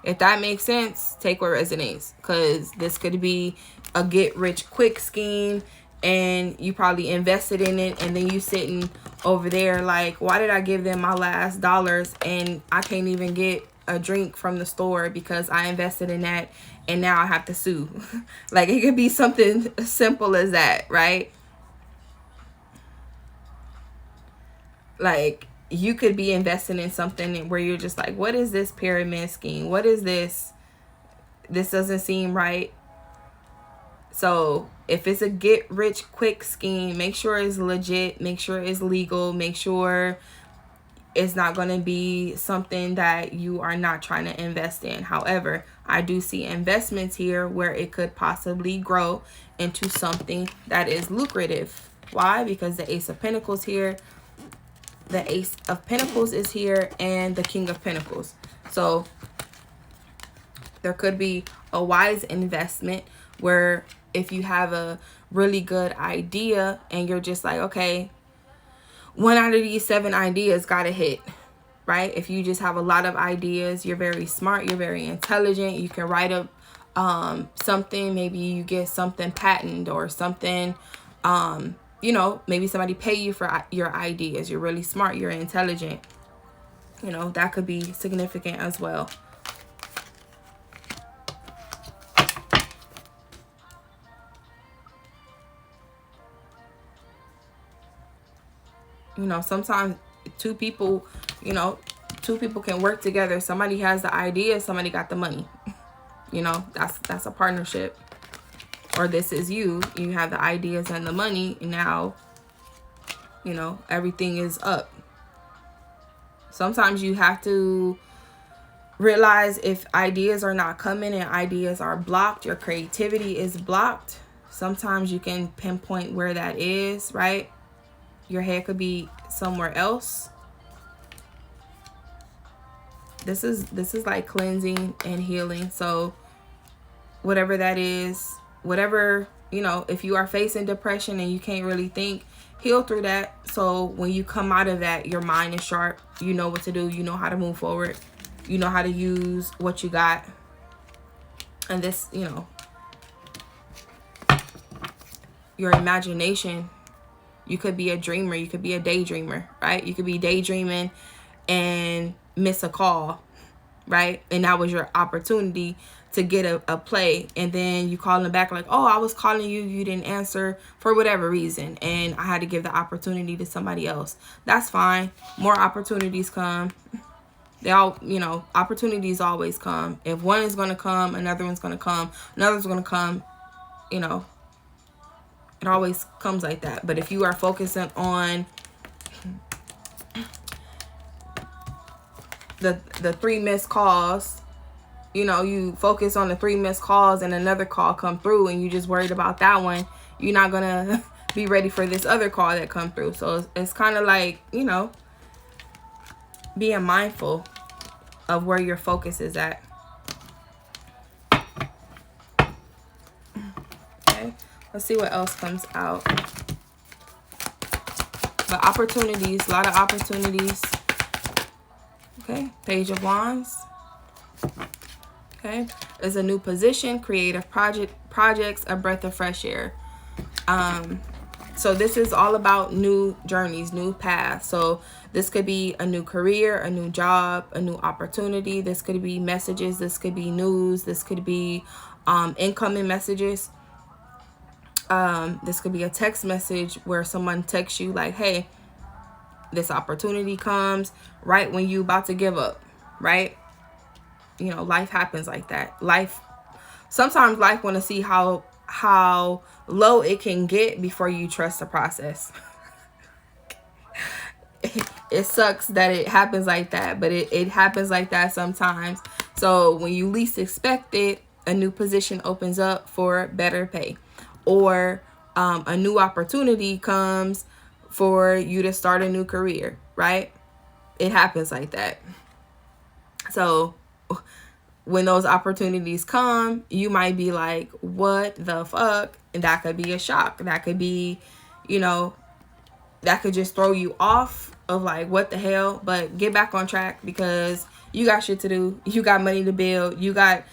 S1: If that makes sense, take what resonates, because this could be a get rich quick scheme and you probably invested in it, and then you sitting over there like, why did I give them my last dollars and I can't even get a drink from the store because I invested in that and now I have to sue. Like, it could be something as simple as that, right? Like, you could be investing in something where you're just like, what is this pyramid scheme? What is this? This doesn't seem right. So if it's a get rich quick scheme, make sure it's legit, make sure it's legal, make sure it's not going to be something that you are not trying to invest in. However, I do see investments here where it could possibly grow into something that is lucrative. Why? Because the Ace of Pentacles here, the Ace of Pentacles is here, and the King of Pentacles. So there could be a wise investment where if you have a really good idea and you're just like, okay, 1 out of these 7 ideas got to hit, right? If you just have a lot of ideas, you're very smart, you're very intelligent, you can write up something, maybe you get something patented or something, you know, maybe somebody pay you for your ideas. You're really smart, you're intelligent. You know, that could be significant as well. You know, sometimes two people can work together. Somebody has the idea, somebody got the money. You know, that's a partnership. Or this is you have the ideas and the money, and now, you know, everything is up. Sometimes you have to realize if ideas are not coming and ideas are blocked, your creativity is blocked. Sometimes you can pinpoint where that is, right? Your head could be somewhere else. This is like cleansing and healing. So whatever that is, whatever, you know, if you are facing depression and you can't really think, heal through that. So when you come out of that, your mind is sharp. You know what to do. You know how to move forward. You know how to use what you got. And this, you know, your imagination. You could be a dreamer. You could be a daydreamer, right? You could be daydreaming and miss a call, right? And that was your opportunity to get a play. And then you call them back like, oh, I was calling you. You didn't answer for whatever reason. And I had to give the opportunity to somebody else. That's fine. More opportunities come. They all, you know, opportunities always come. If one is going to come, another one's going to come. Another's going to come, you know. It always comes like that. But if you are focusing on the 3 missed calls, you know, you focus on the 3 missed calls and another call come through and you just worried about that one, you're not going to be ready for this other call that come through. So it's kind of like, you know, being mindful of where your focus is at. Okay. Let's see what else comes out. The opportunities, a lot of opportunities. Okay, Page of Wands. Okay, there's a new position, creative projects, a breath of fresh air. So this is all about new journeys, new paths. So this could be a new career, a new job, a new opportunity. This could be messages. This could be news. This could be incoming messages. This could be a text message where someone texts you like, hey, this opportunity comes right when you about to give up, right? You know, life happens like that. Sometimes life want to see how low it can get before you trust the process. It sucks that it happens like that, but it happens like that sometimes. So when you least expect it, a new position opens up for better pay, or a new opportunity comes for you to start a new career, right? It happens like that. So when those opportunities come, you might be like, what the fuck? And that could be a shock. That could be, you know, that could just throw you off of like, what the hell? But get back on track, because you got shit to do. You got money to build. You got,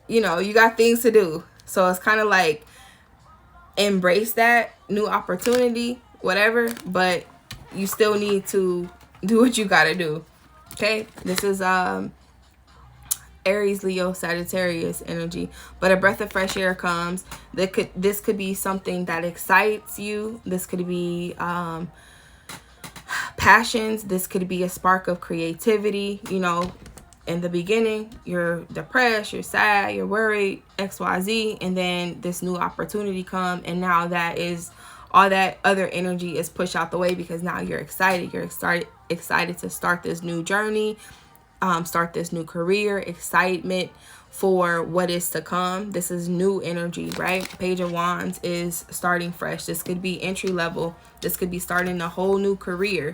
S1: you know, you got things to do. So it's kind of like, embrace that new opportunity, whatever, but you still need to do what you got to do. Okay, this is Aries, Leo, Sagittarius energy. But a breath of fresh air comes. This could be something that excites you. This could be passions. This could be a spark of creativity. You know, in the beginning, you're depressed, you're sad, you're worried, XYZ, and then this new opportunity come, and now that is all that other energy is pushed out the way, because now you're excited. You're excited to start this new journey, start this new career, excitement for what is to come. This is new energy, right? Page of Wands is starting fresh. This could be entry level. This could be starting a whole new career.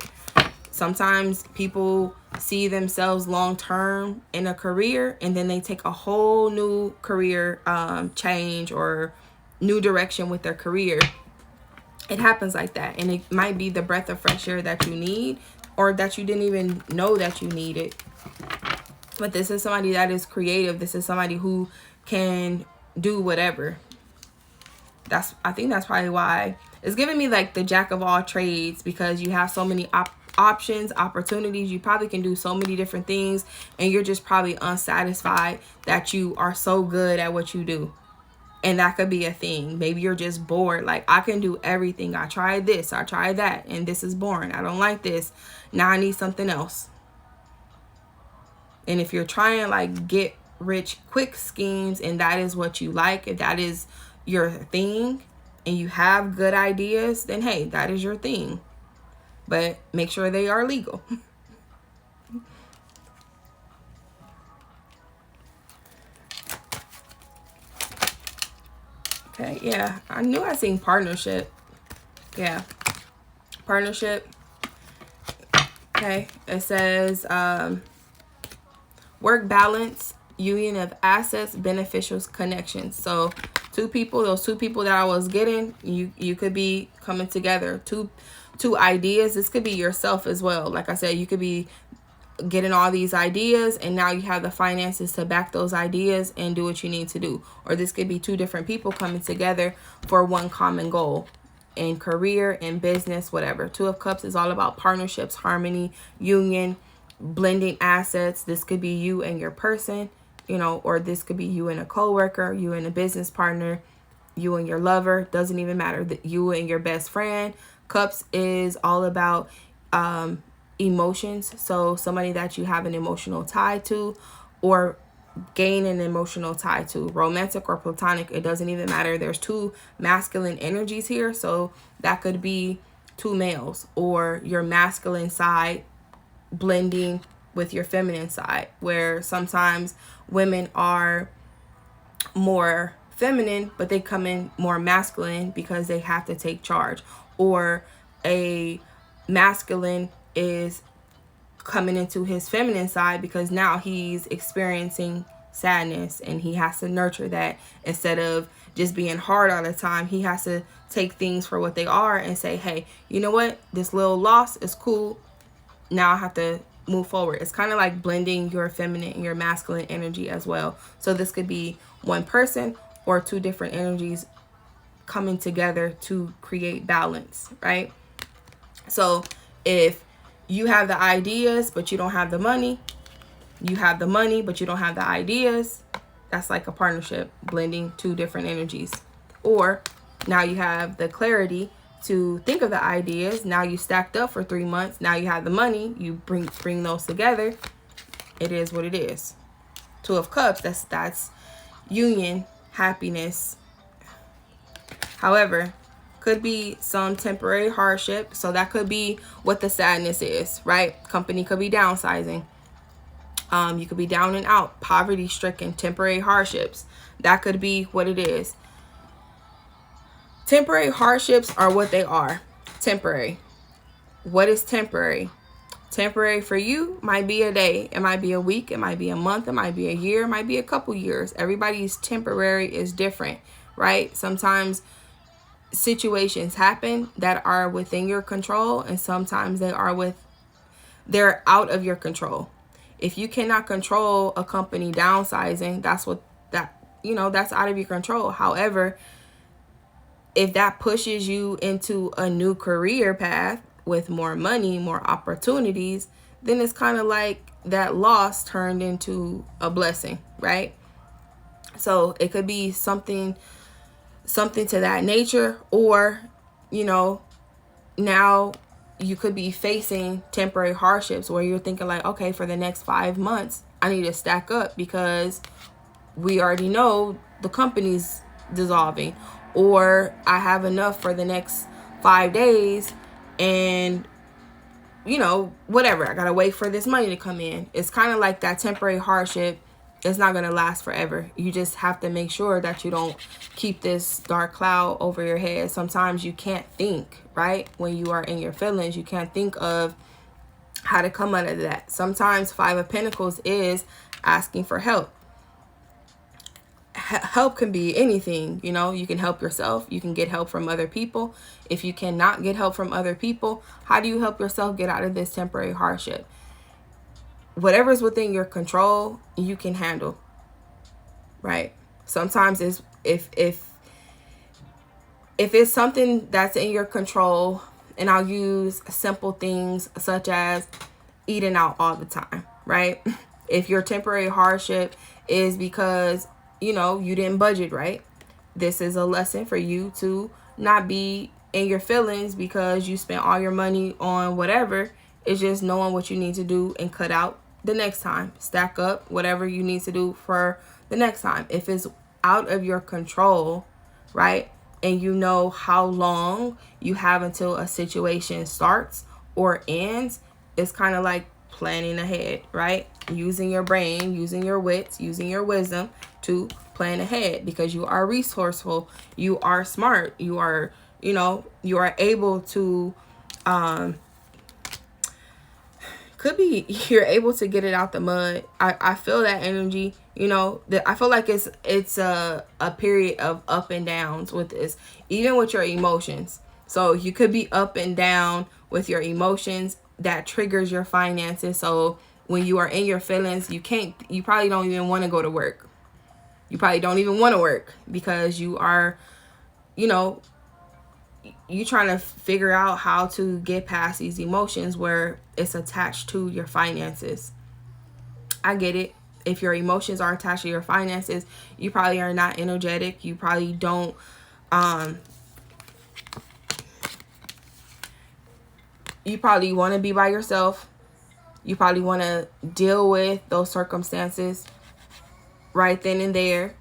S1: Sometimes people see themselves long term in a career, and then they take a whole new career change or new direction with their career. It happens like that, and it might be the breath of fresh air that you need or that you didn't even know that you needed. But this is somebody that is creative. This is somebody who can do whatever. I think that's probably why it's giving me like the jack of all trades, because you have so many options, opportunities. You probably can do so many different things, and you're just probably unsatisfied that you are so good at what you do. And that could be a thing. Maybe you're just bored. Like, I can do everything. I tried this, I tried that, and this is boring. I don't like this. Now I need something else. And if you're trying like get rich quick schemes, and that is what you like, if that is your thing and you have good ideas, then hey, that is your thing. But make sure they are legal. Okay, yeah, I knew I seen partnership. Yeah, partnership. Okay, it says work balance, union of assets, beneficial connections. So two people, those two people that I was getting, you could be coming together. Two ideas. This could be yourself as well. Like I said, you could be getting all these ideas, and now you have the finances to back those ideas and do what you need to do. Or this could be two different people coming together for one common goal in career, in business, whatever. Two of Cups is all about partnerships, harmony, union, blending assets. This could be you and your person, you know, or this could be you and a coworker, you and a business partner, you and your lover. Doesn't even matter. That you and your best friend. Cups is all about emotions. So somebody that you have an emotional tie to, or gain an emotional tie to, romantic or platonic, it doesn't even matter. There's two masculine energies here, so that could be two males, or your masculine side blending with your feminine side, where sometimes women are more feminine but they come in more masculine because they have to take charge, or a masculine is coming into his feminine side because now he's experiencing sadness and he has to nurture that. Instead of just being hard all the time, he has to take things for what they are and say, hey, you know what, this little loss is cool, now I have to move forward. It's kind of like blending your feminine and your masculine energy as well. So this could be one person or two different energies coming together to create balance, right? So if you have the ideas but you don't have the money, you have the money but you don't have the ideas, that's like a partnership, blending two different energies. Or now you have the clarity to think of the ideas. Now you stacked up for 3 months. Now you have the money. You bring those together. It is what it is. Two of Cups, that's union, happiness. However, could be some temporary hardship. So that could be what the sadness is, right? Company could be downsizing. You could be down and out, poverty stricken, temporary hardships. That could be what it is. Temporary hardships are what they are. Temporary. What is temporary? Temporary for you might be a day. It might be a week. It might be a month. It might be a year. It might be a couple years. Everybody's temporary is different, right? Sometimes situations happen that are within your control, and sometimes they're out of your control. If you cannot control a company downsizing, that's out of your control. However, if that pushes you into a new career path with more money, more opportunities, then it's kind of like that loss turned into a blessing, right? So it could be something to that nature. Or, now you could be facing temporary hardships where you're thinking like, okay, for the next 5 months, I need to stack up because we already know the company's dissolving, or I have enough for the next 5 days, and whatever, I gotta wait for this money to come in. It's kind of like that temporary hardship. It's not gonna last forever. You just have to make sure that you don't keep this dark cloud over your head. Sometimes you can't think, right? When you are in your feelings, you can't think of how to come out of that. Sometimes 5 of Pentacles is asking for help. help can be anything. You know, you can help yourself. You can get help from other people. If you cannot get help from other people, how do you help yourself get out of this temporary hardship? Whatever's within your control, you can handle, right? Sometimes it's if it's something that's in your control, and I'll use simple things such as eating out all the time, right? If your temporary hardship is because, you know, you didn't budget right, this is a lesson for you to not be in your feelings because you spent all your money on whatever. It's just knowing what you need to do and cut out the next time. Stack up whatever you need to do for the next time. If it's out of your control, right, and you know how long you have until a situation starts or ends, it's kind of like planning ahead, right? Using your brain, using your wits, using your wisdom to plan ahead, because you are resourceful, you are smart, you are, you know, you are able to you're able to get it out the mud. I feel that energy, you know, that I feel like it's a period of up and downs with this, even with your emotions. So you could be up and down with your emotions. That triggers your finances. So when you are in your feelings, you probably don't even want to go to work. You probably don't even want to work because you are, you know, you trying to figure out how to get past these emotions where it's attached to your finances. I get it. If your emotions are attached to your finances, you probably are not energetic. You probably don't, you probably want to be by yourself. You probably want to deal with those circumstances right then and there.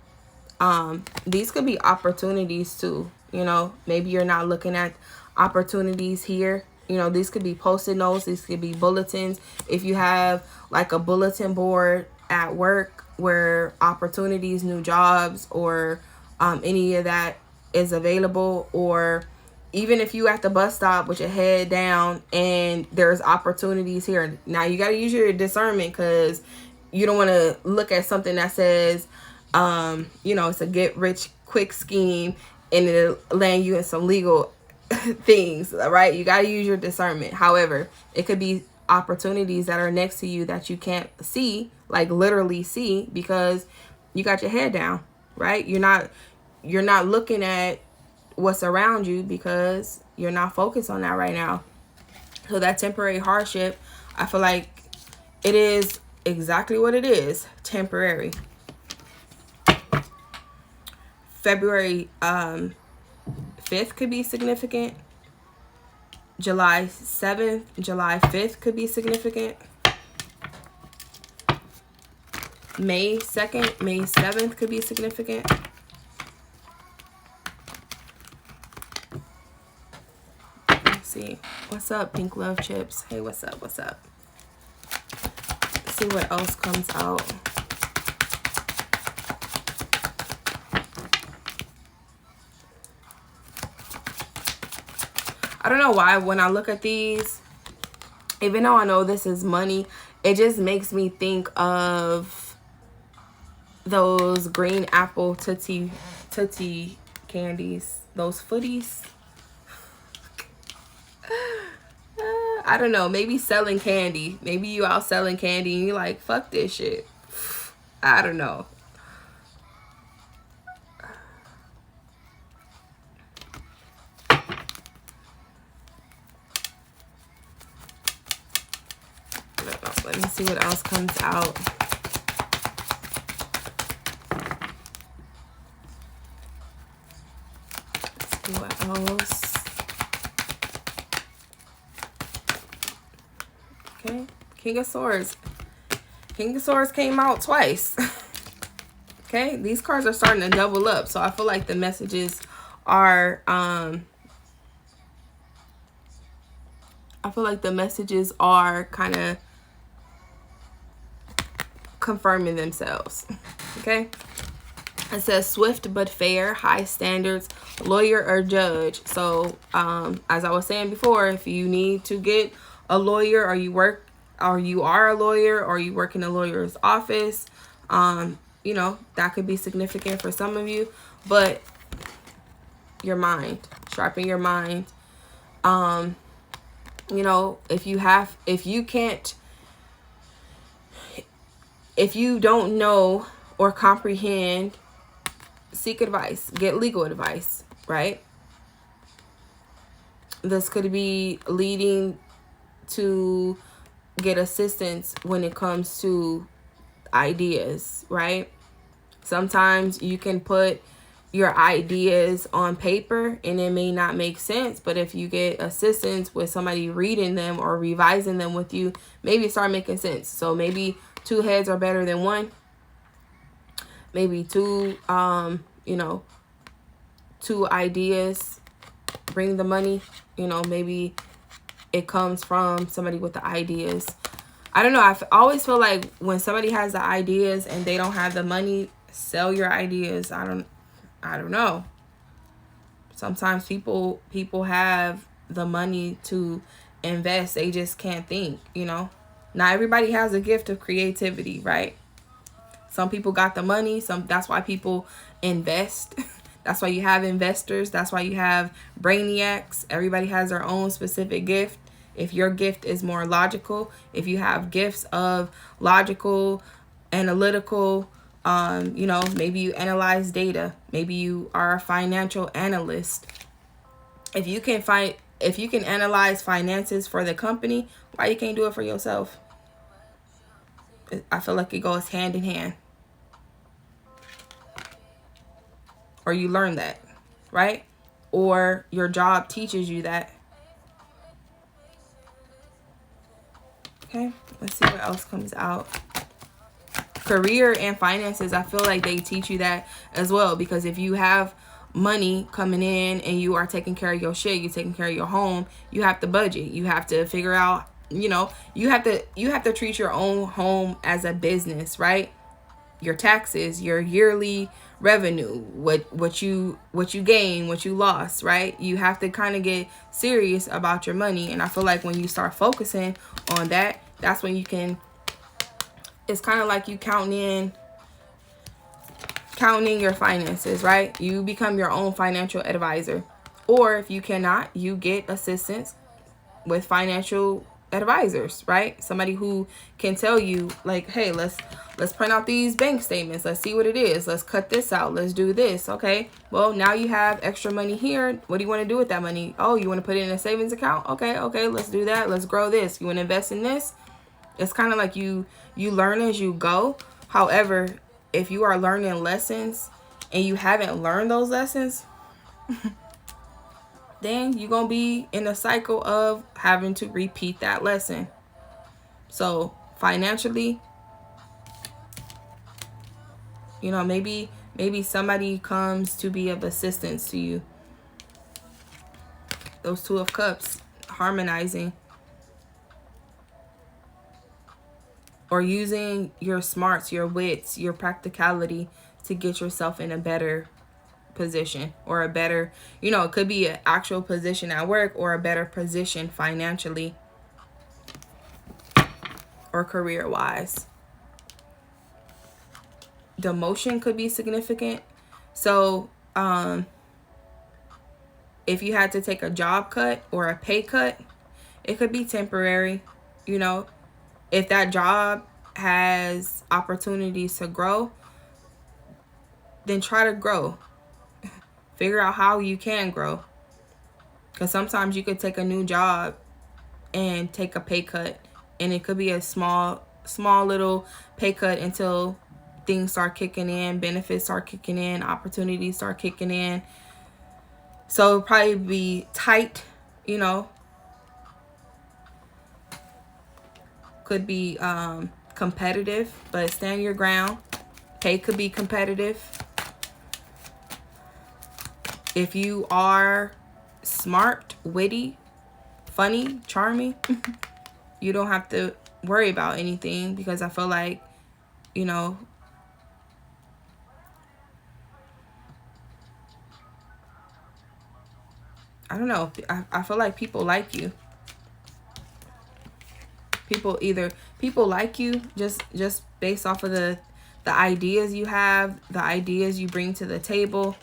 S1: These could be opportunities too. You know, maybe you're not looking at opportunities here. You know, these could be post-it notes. These could be bulletins. If you have like a bulletin board at work where opportunities, new jobs, or any of that is available, or even if you at the bus stop with your head down and there's opportunities here. Now you got to use your discernment, because you don't want to look at something that says, you know, it's a get rich quick scheme and it'll land you in some legal things, right? You got to use your discernment. However, it could be opportunities that are next to you that you can't see, like literally see, because you got your head down, right? You're not looking at what's around you because you're not focused on that right now. So that temporary hardship, I feel like it is exactly what it is, temporary. February 5th could be significant. July 7th, July 5th could be significant. May 2nd, May 7th could be significant. Let's see. What's up, Pink Love Chips? Hey, what's up? What's up? Let's see what else comes out. I don't know why when I look at these, even though I know this is money, it just makes me think of those green apple Tootsie candies, those footies. I don't know, maybe selling candy. Maybe you out selling candy and you're like, fuck this shit. I don't know. Let me see what else comes out. Let's see what else. Okay, King of Swords. King of Swords came out twice. Okay, these cards are starting to double up. So I feel like the messages are, I feel like the messages are kind of confirming themselves. Okay, it says swift but fair, high standards, lawyer or judge. So as I was saying before, if you need to get a lawyer, or you are a lawyer, or you work in a lawyer's office, you know, that could be significant for some of you. But your mind, sharpen your mind. You know, if you don't know or comprehend, seek advice, get legal advice, right? This could be leading to get assistance when it comes to ideas, right? Sometimes you can put your ideas on paper and it may not make sense, but if you get assistance with somebody reading them or revising them with you, maybe it start making sense. So maybe two heads are better than one. Maybe two ideas bring the money. You know, maybe it comes from somebody with the ideas. I don't know. I always feel like when somebody has the ideas and they don't have the money, sell your ideas. I don't know. Sometimes people have the money to invest. They just can't think, you know. Not everybody has a gift of creativity, right? Some people got the money. That's why people invest. That's why you have investors. That's why you have brainiacs. Everybody has their own specific gift. If your gift is more logical, if you have gifts of logical, analytical, you know, maybe you analyze data. Maybe you are a financial analyst. If you can analyze finances for the company, why you can't do it for yourself? I feel like it goes hand in hand. Or you learn that, right? Or your job teaches you that. Okay, let's see what else comes out. Career and finances, I feel like they teach you that as well, because if you have money coming in and you are taking care of your shit, you're taking care of your home, you have to budget. You have to figure out, you know, you have to treat your own home as a business, right? Your taxes, your yearly revenue, what you gain, what you lost, right? You have to kind of get serious about your money. And I feel like when you start focusing on that, that's when you can, it's kind of like you counting your finances, right? You become your own financial advisor. Or if you cannot, you get assistance with financial advisors, right? Somebody who can tell you, like, hey, let's print out these bank statements. Let's see what it is. Let's cut this out. Let's do this. Okay, well, now you have extra money here. What do you want to do with that money? Oh, you want to put it in a savings account? Okay, let's do that. Let's grow this. You want to invest in this? It's kind of like you learn as you go. However, if you are learning lessons and you haven't learned those lessons, then you're going to be in a cycle of having to repeat that lesson. So financially, you know, maybe somebody comes to be of assistance to you. Those Two of Cups, harmonizing. Or using your smarts, your wits, your practicality to get yourself in a better position, or a better, you know, it could be an actual position at work or a better position financially or career wise. Demotion could be significant. So if you had to take a job cut or a pay cut, it could be temporary. You know, if that job has opportunities to grow, then try to grow. Figure out how you can grow. Because sometimes you could take a new job and take a pay cut. And it could be a small little pay cut until things start kicking in, benefits start kicking in, opportunities start kicking in. So it'll probably be tight, you know. Could be competitive, but stand your ground. Pay could be competitive. If you are smart, witty, funny, charming, you don't have to worry about anything, because I feel like, you know, I don't know. I feel like people like you. People like you just based off of the the ideas you have, the ideas you bring to the table,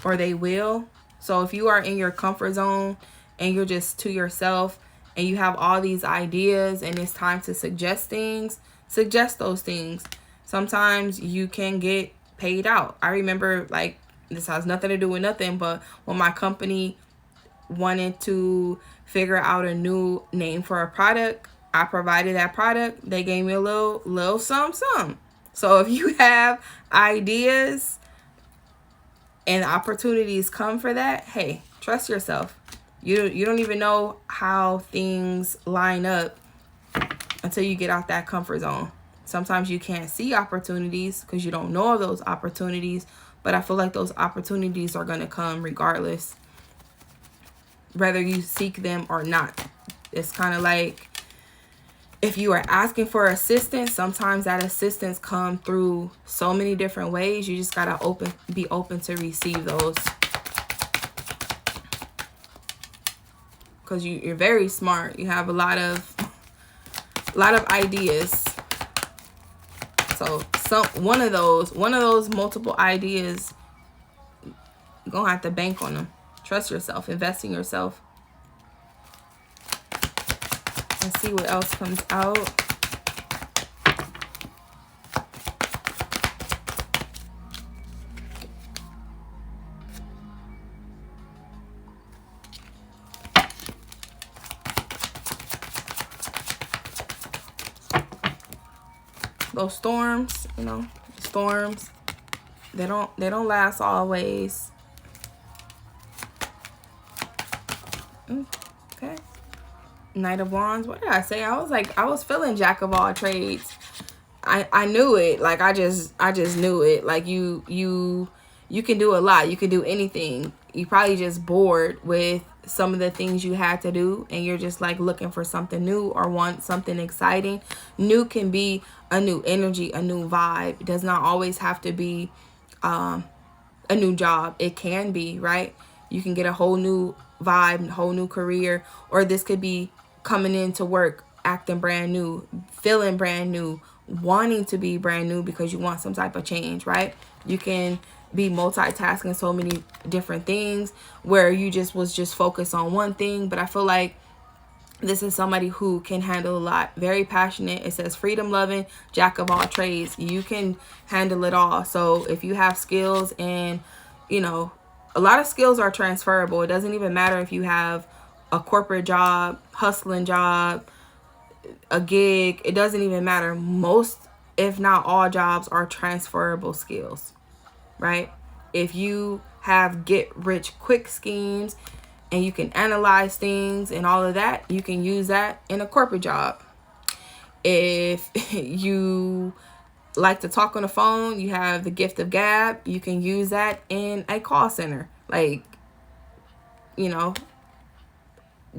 S1: or they will. So if you are in your comfort zone and you're just to yourself and you have all these ideas and it's time to suggest things, suggest those things. Sometimes you can get paid out. I remember, like, this has nothing to do with nothing, but when my company wanted to figure out a new name for a product, I provided that product. They gave me a little some. So if you have ideas and opportunities come for that, hey, trust yourself. You don't even know how things line up until you get out that comfort zone. Sometimes you can't see opportunities because you don't know of those opportunities, but I feel like those opportunities are going to come regardless, whether you seek them or not. It's kind of like if you are asking for assistance, sometimes that assistance come through so many different ways. You just got to be open to receive those. Because you're very smart. You have a lot of ideas. So one of those multiple ideas, you're going to have to bank on them. Trust yourself. Invest in yourself. Let's see what else comes out. Those storms, they don't last always. Okay. Knight of Wands. What did I say? I was feeling Jack of all trades. I knew it. Like I just knew it. Like you can do a lot. You can do anything. You probably just bored with some of the things you had to do and you're just like looking for something new or want something exciting. New can be a new energy, a new vibe. It does not always have to be a new job. It can be, right? You can get a whole new vibe, whole new career, or this could be coming into work, acting brand new, feeling brand new, wanting to be brand new because you want some type of change, right? You can be multitasking so many different things where you was focused on one thing. But I feel like this is somebody who can handle a lot. Very passionate. It says freedom loving, Jack of all trades. You can handle it all. So if you have skills, and a lot of skills are transferable. It doesn't even matter if you have a corporate job, hustling job, a gig. It doesn't even matter. Most, if not all, jobs are transferable skills, right? If you have get rich quick schemes and you can analyze things and all of that, you can use that in a corporate job. If you like to talk on the phone, you have the gift of gab, you can use that in a call center. Like,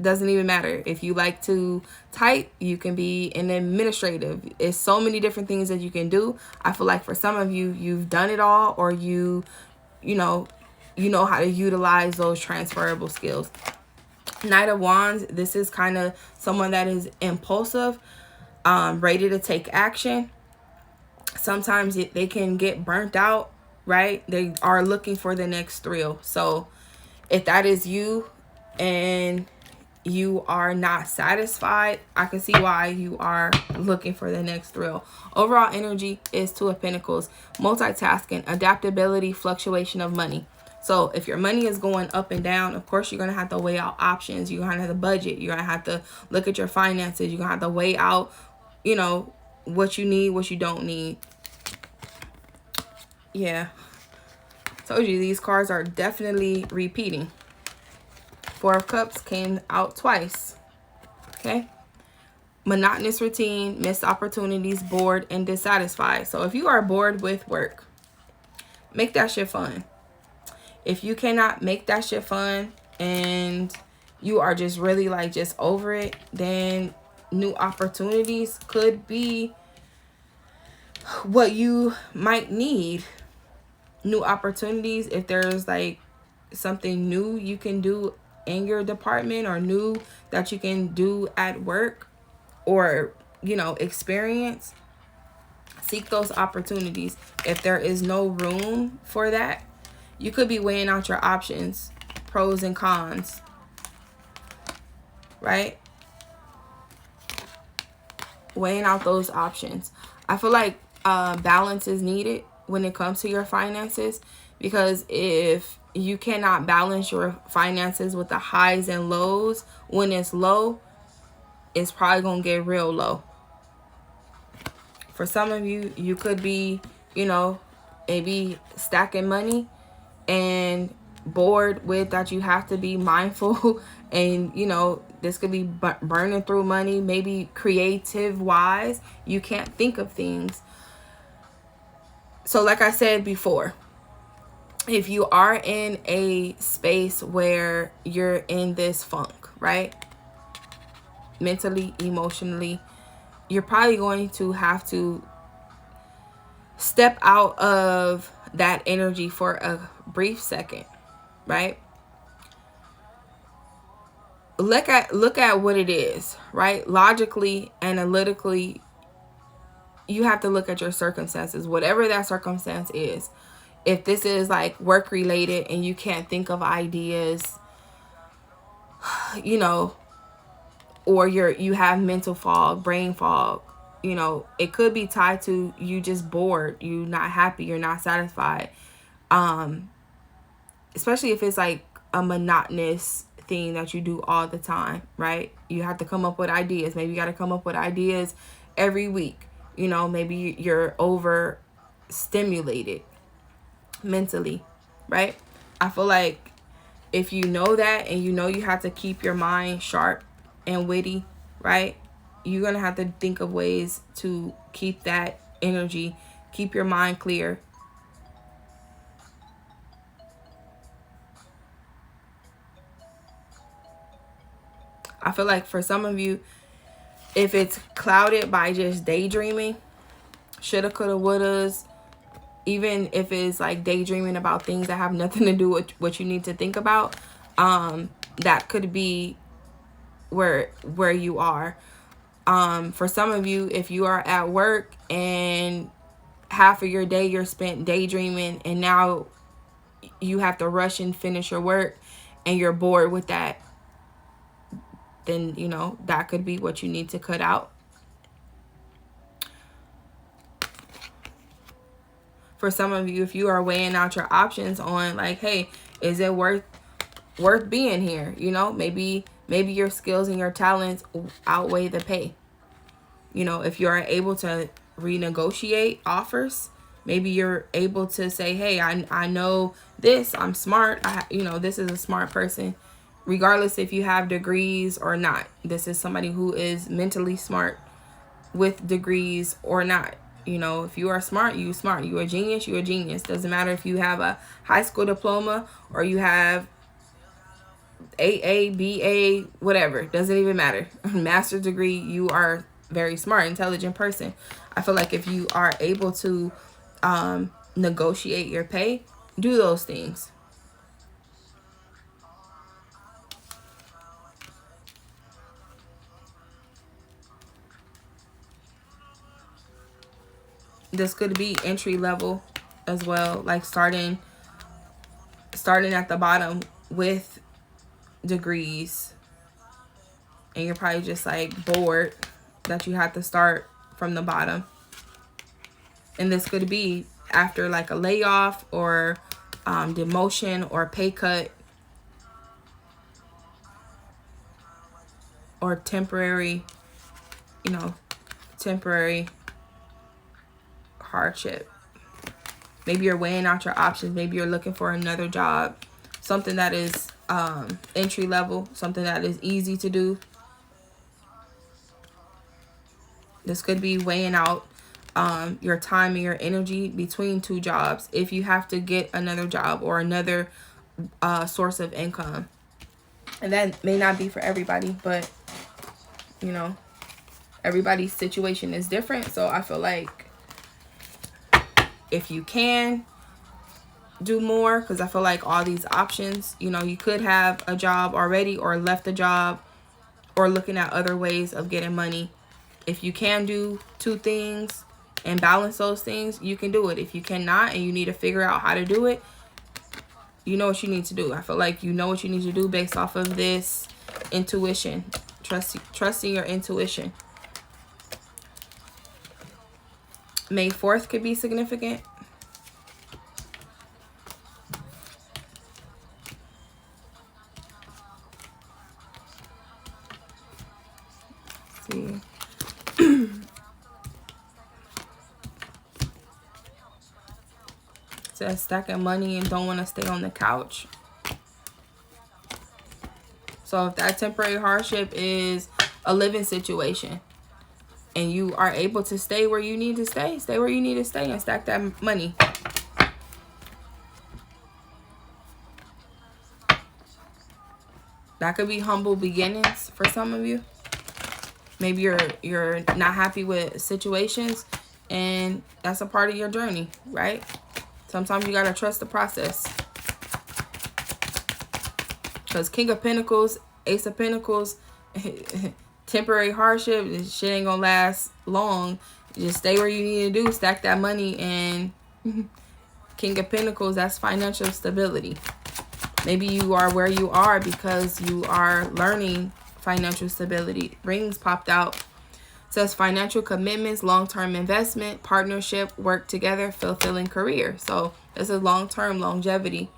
S1: doesn't even matter. If you like to type, you can be an administrative. It's so many different things that you can do. I feel like for some of you, you've done it all, or you know how to utilize those transferable skills. Knight of Wands, this is kind of someone that is impulsive, ready to take action. Sometimes they can get burnt out, right? They are looking for the next thrill. So if that is you and you are not satisfied, I can see why you are looking for the next thrill. Overall energy is Two of Pentacles, multitasking, adaptability, fluctuation of money. So if your money is going up and down, of course, you're going to have to weigh out options. You're going to have to budget. You're going to have to look at your finances. You're going to have to weigh out, what you need, what you don't need. Yeah. Told you these cards are definitely repeating. Four of Cups came out twice. Okay. Monotonous routine, missed opportunities, bored, and dissatisfied. So if you are bored with work, make that shit fun. If you cannot make that shit fun and you are just really just over it, then new opportunities could be what you might need. New opportunities, if there's something new you can do in your department or new that you can do at work, or experience, seek those opportunities. If there is no room for that, you could be weighing out your options, pros and cons, right? Weighing out those options. I feel like balance is needed when it comes to your finances, because if you cannot balance your finances with the highs and lows, when it's low, it's probably going to get real low. For some of you, you could be, maybe stacking money and bored with that you have to be mindful and this could be burning through money. Maybe creative wise, you can't think of things. So like I said before, if you are in a space where you're in this funk, right, mentally, emotionally, you're probably going to have to step out of that energy for a brief second, right? Look at what it is, right? Logically, analytically, you have to look at your circumstances, whatever that circumstance is. If this is like work related and you can't think of ideas, or you have mental fog, brain fog, it could be tied to you just bored, you not happy, you're not satisfied. Especially if it's like a monotonous thing that you do all the time, right? You have to come up with ideas. Maybe you got to come up with ideas every week. Maybe you're overstimulated mentally, right? I feel like if you know that and you have to keep your mind sharp and witty, right? You're going to have to think of ways to keep that energy, keep your mind clear. I feel like for some of you, if it's clouded by just daydreaming, shoulda, coulda, wouldas, even if it's like daydreaming about things that have nothing to do with what you need to think about, that could be where you are. For some of you, if you are at work and half of your day you're spent daydreaming and now you have to rush and finish your work and you're bored with that, then that could be what you need to cut out. For some of you, if you are weighing out your options on like, hey, is it worth being here? Maybe your skills and your talents outweigh the pay. If you are able to renegotiate offers, maybe you're able to say, hey, I know this, I'm smart, this is a smart person. Regardless if you have degrees or not, this is somebody who is mentally smart with degrees or not. If you are smart, you smart. You a genius, you a genius. Doesn't matter if you have a high school diploma or you have AA, BA, whatever. Doesn't even matter. Master's degree, you are very smart, intelligent person. I feel like if you are able to negotiate your pay, do those things. This could be entry level as well, like starting at the bottom with degrees, and you're probably just like bored that you have to start from the bottom. And this could be after like a layoff or demotion or pay cut or temporary hardship. Maybe you're weighing out your options. Maybe you're looking for another job, something that is entry level, something that is easy to do. This could be weighing out your time and your energy between two jobs if you have to get another job or another source of income. And that may not be for everybody, but everybody's situation is different. So I feel like if you can do more, because I feel like all these options, you could have a job already or left a job or looking at other ways of getting money. If you can do two things and balance those things, you can do it. If you cannot and you need to figure out how to do it, you know what you need to do. I feel like you know what you need to do based off of this intuition. Trusting your intuition. May 4th could be significant. Let's see. Says stacking money and don't want to stay on the couch. So if that temporary hardship is a living situation and you are able to stay where you need to stay where you need to stay and stack that money. That could be humble beginnings for some of you. Maybe you're not happy with situations and that's a part of your journey, right? Sometimes you got to trust the process. Because King of Pentacles, Ace of Pentacles, temporary hardship, this shit ain't going to last long. Just stay where you need to do. Stack that money. And King of Pentacles, that's financial stability. Maybe you are where you are because you are learning financial stability. Rings popped out. Says financial commitments, long-term investment, partnership, work together, fulfilling career. So this is long-term longevity.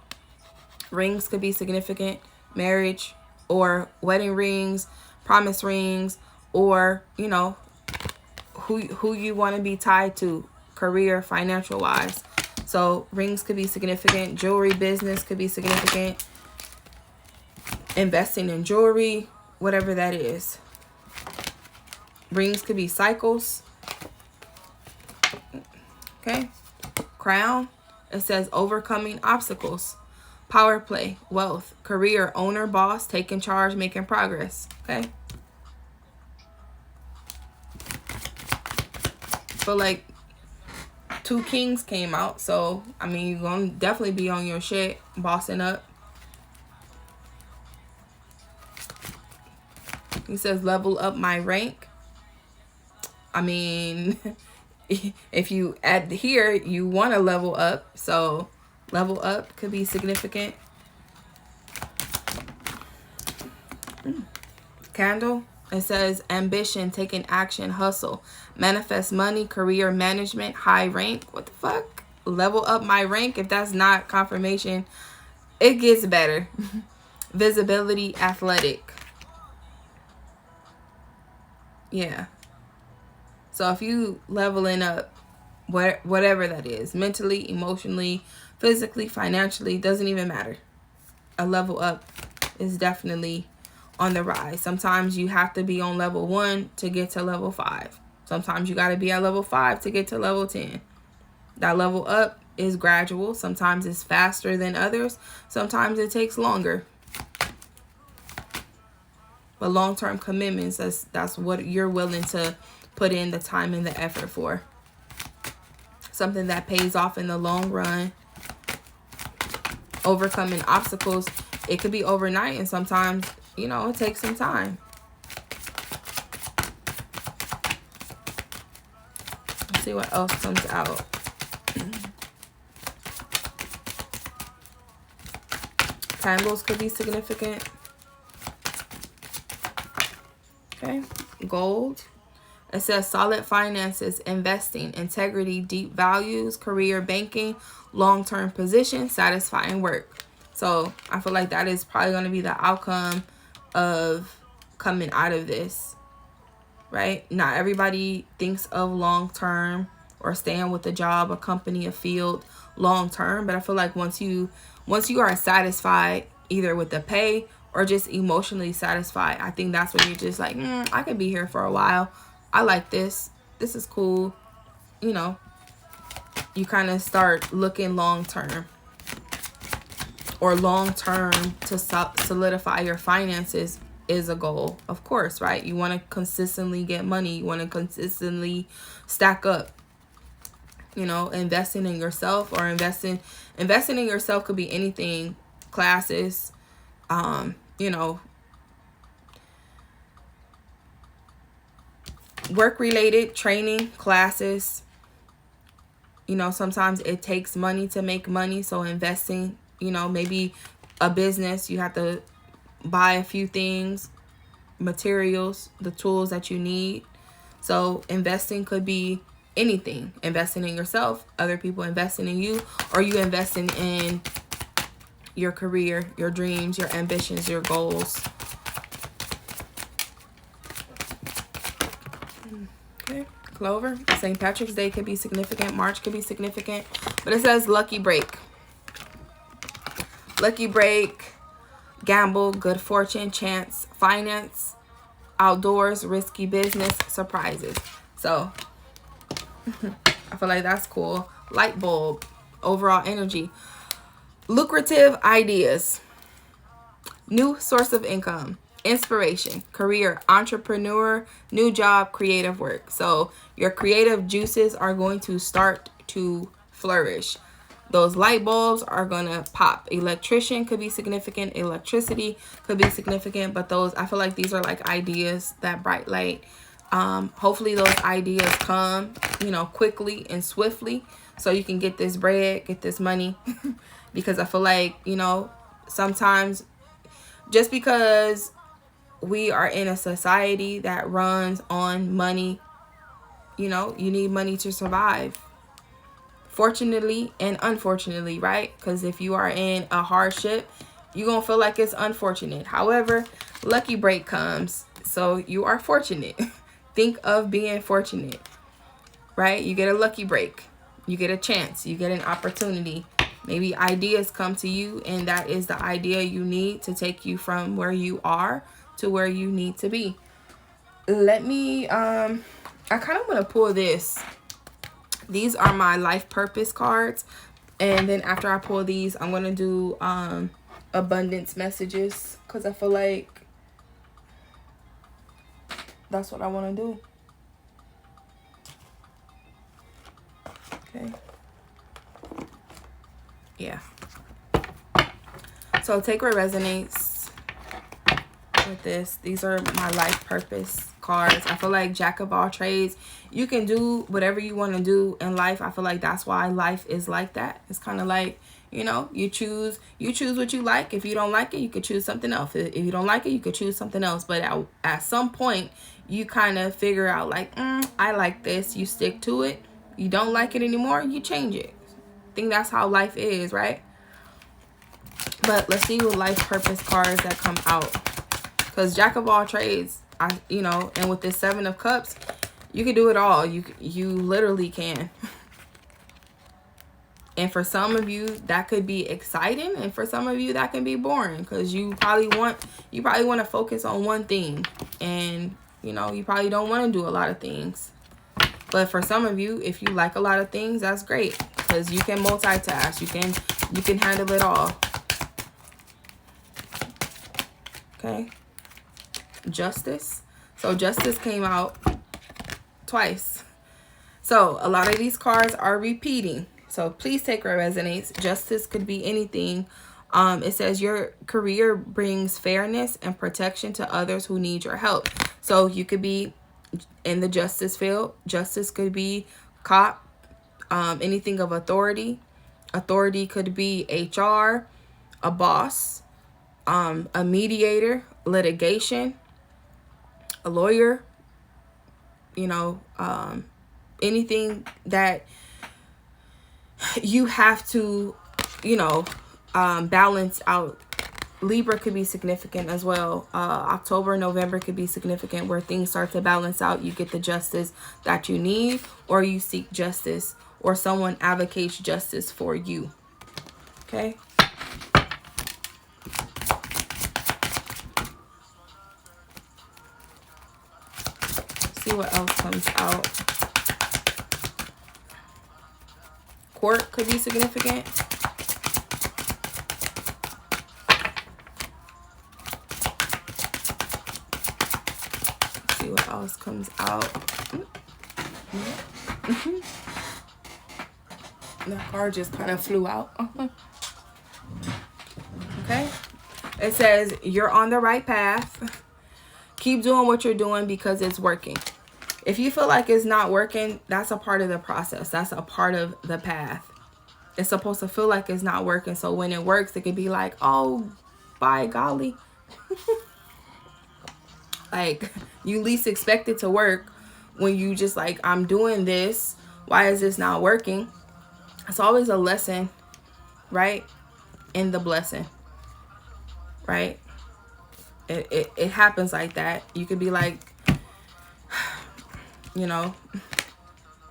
S1: Rings could be significant. Marriage or wedding rings, promise rings, or, you know, who you want to be tied to, career, financial wise. So rings could be significant. Jewelry business could be significant. Investing in jewelry, whatever that is. Rings could be cycles. Okay. Crown. It says overcoming obstacles. Power play. Wealth. Career. Owner. Boss. Taking charge. Making progress. Okay. But like 2 kings came out. So, I mean, you're going to definitely be on your shit. Bossing up. He says level up my rank. I mean, if you add here, you want to level up. So level up could be significant. Candle. It says ambition, taking action, hustle, manifest money, career management, high rank. What the fuck? Level up my rank. If that's not confirmation, it gets better. Visibility, athletic. Yeah. So if you leveling up, whatever that is, mentally, emotionally, physically, financially, doesn't even matter. A level up is definitely on the rise. Sometimes you have to be on level 1 to get to level 5. Sometimes you got to be at level 5 to get to level 10. That level up is gradual. Sometimes it's faster than others. Sometimes it takes longer. But long-term commitments, that's what you're willing to put in the time and the effort for. Something that pays off in the long run. Overcoming obstacles. It could be overnight, and sometimes, you know, it takes some time. Let's see what else comes out. Candles could be significant. Okay. Gold. It says solid finances, investing, integrity, deep values, career, banking, long-term position, satisfying work. So I feel like that is probably going to be the outcome of coming out of this, right? Not everybody thinks of long-term or staying with a job, a company, a field long-term. But I feel like once you are satisfied either with the pay or just emotionally satisfied, I think that's when you're just like, I could be here for a while. I like this. This is cool. You know, you kind of start looking long-term. Or long-term to solidify your finances is a goal, of course, right? You want to consistently get money. You want to consistently stack up. You know, investing in yourself or investing in yourself could be anything. Classes, you know, Work-related training, classes. You know, sometimes it takes money to make money. So investing, you know, maybe a business, you have to buy a few things, materials, the tools that you need. So investing could be anything. Investing in yourself, other people investing in you, or you investing in your career, your dreams, your ambitions, your goals. Okay. Clover, St. Patrick's Day could be significant. March could be significant. But it says lucky break. Lucky break, gamble, good fortune, chance, finance, outdoors, risky business, surprises. So I feel like that's cool. Light bulb, overall energy. Lucrative ideas, new source of income, inspiration, career, entrepreneur, new job, creative work. So your creative juices are going to start to flourish. Those light bulbs are going to pop. Electrician could be significant. Electricity could be significant. But those, I feel like these are like ideas, that bright light. Hopefully those ideas come, you know, quickly and swiftly, so you can get this bread, get this money. Because I feel like, you know, sometimes just because we are in a society that runs on money, you know, you need money to survive. Fortunately and unfortunately, right? Because if you are in a hardship, you're going to feel like it's unfortunate. However, lucky break comes, so you are fortunate. Think of being fortunate, right? You get a lucky break. You get a chance. You get an opportunity. Maybe ideas come to you, and that is the idea you need to take you from where you are to where you need to be. Let me, I kind of want to pull this. These are my life purpose cards. And then after I pull these, I'm going to do abundance messages, because I feel like that's what I want to do. Okay. Yeah. So take what resonates with this. These are my life purpose cards. I feel like jack of all trades. You can do whatever you want to do in life. I feel like that's why life is like that. It's kind of like, you know, you choose what you like. If you don't like it, you could choose something else. If you don't like it, you could choose something else. But at some point, you kind of figure out like, I like this. You stick to it. You don't like it anymore, you change it. I think that's how life is, right? But let's see what life purpose cards that come out. Because jack of all trades, you know, and with this 7 of Cups, you can do it all. You literally can. And for some of you, that could be exciting, and for some of you, that can be boring, because you probably want to focus on one thing, and you know, you probably don't want to do a lot of things. But for some of you, if you like a lot of things, that's great, because you can multitask. You can handle it all. Okay. Justice. So justice came out twice. So a lot of these cards are repeating. So please take what resonates. Justice could be anything. It says your career brings fairness and protection to others who need your help. So you could be in the justice field. Justice could be cop, anything of authority. Authority could be HR, a boss, a mediator, litigation, a lawyer, you know, anything that you have to, you know, balance out. Libra could be significant as well. October, November could be significant, where things start to balance out. You get the justice that you need, or you seek justice, or someone advocates justice for you. Okay. See what else comes out. Court could be significant. Let's see what else comes out. That card just kind of flew out. Okay. It says you're on the right path. Keep doing what you're doing because it's working. If you feel like it's not working, that's a part of the process. That's a part of the path. It's supposed to feel like it's not working. So when it works, it could be like, oh, by golly. Like, you least expect it to work when you just like, I'm doing this. Why is this not working? It's always a lesson, right? In the blessing, right? It happens like that. You could be like, you know,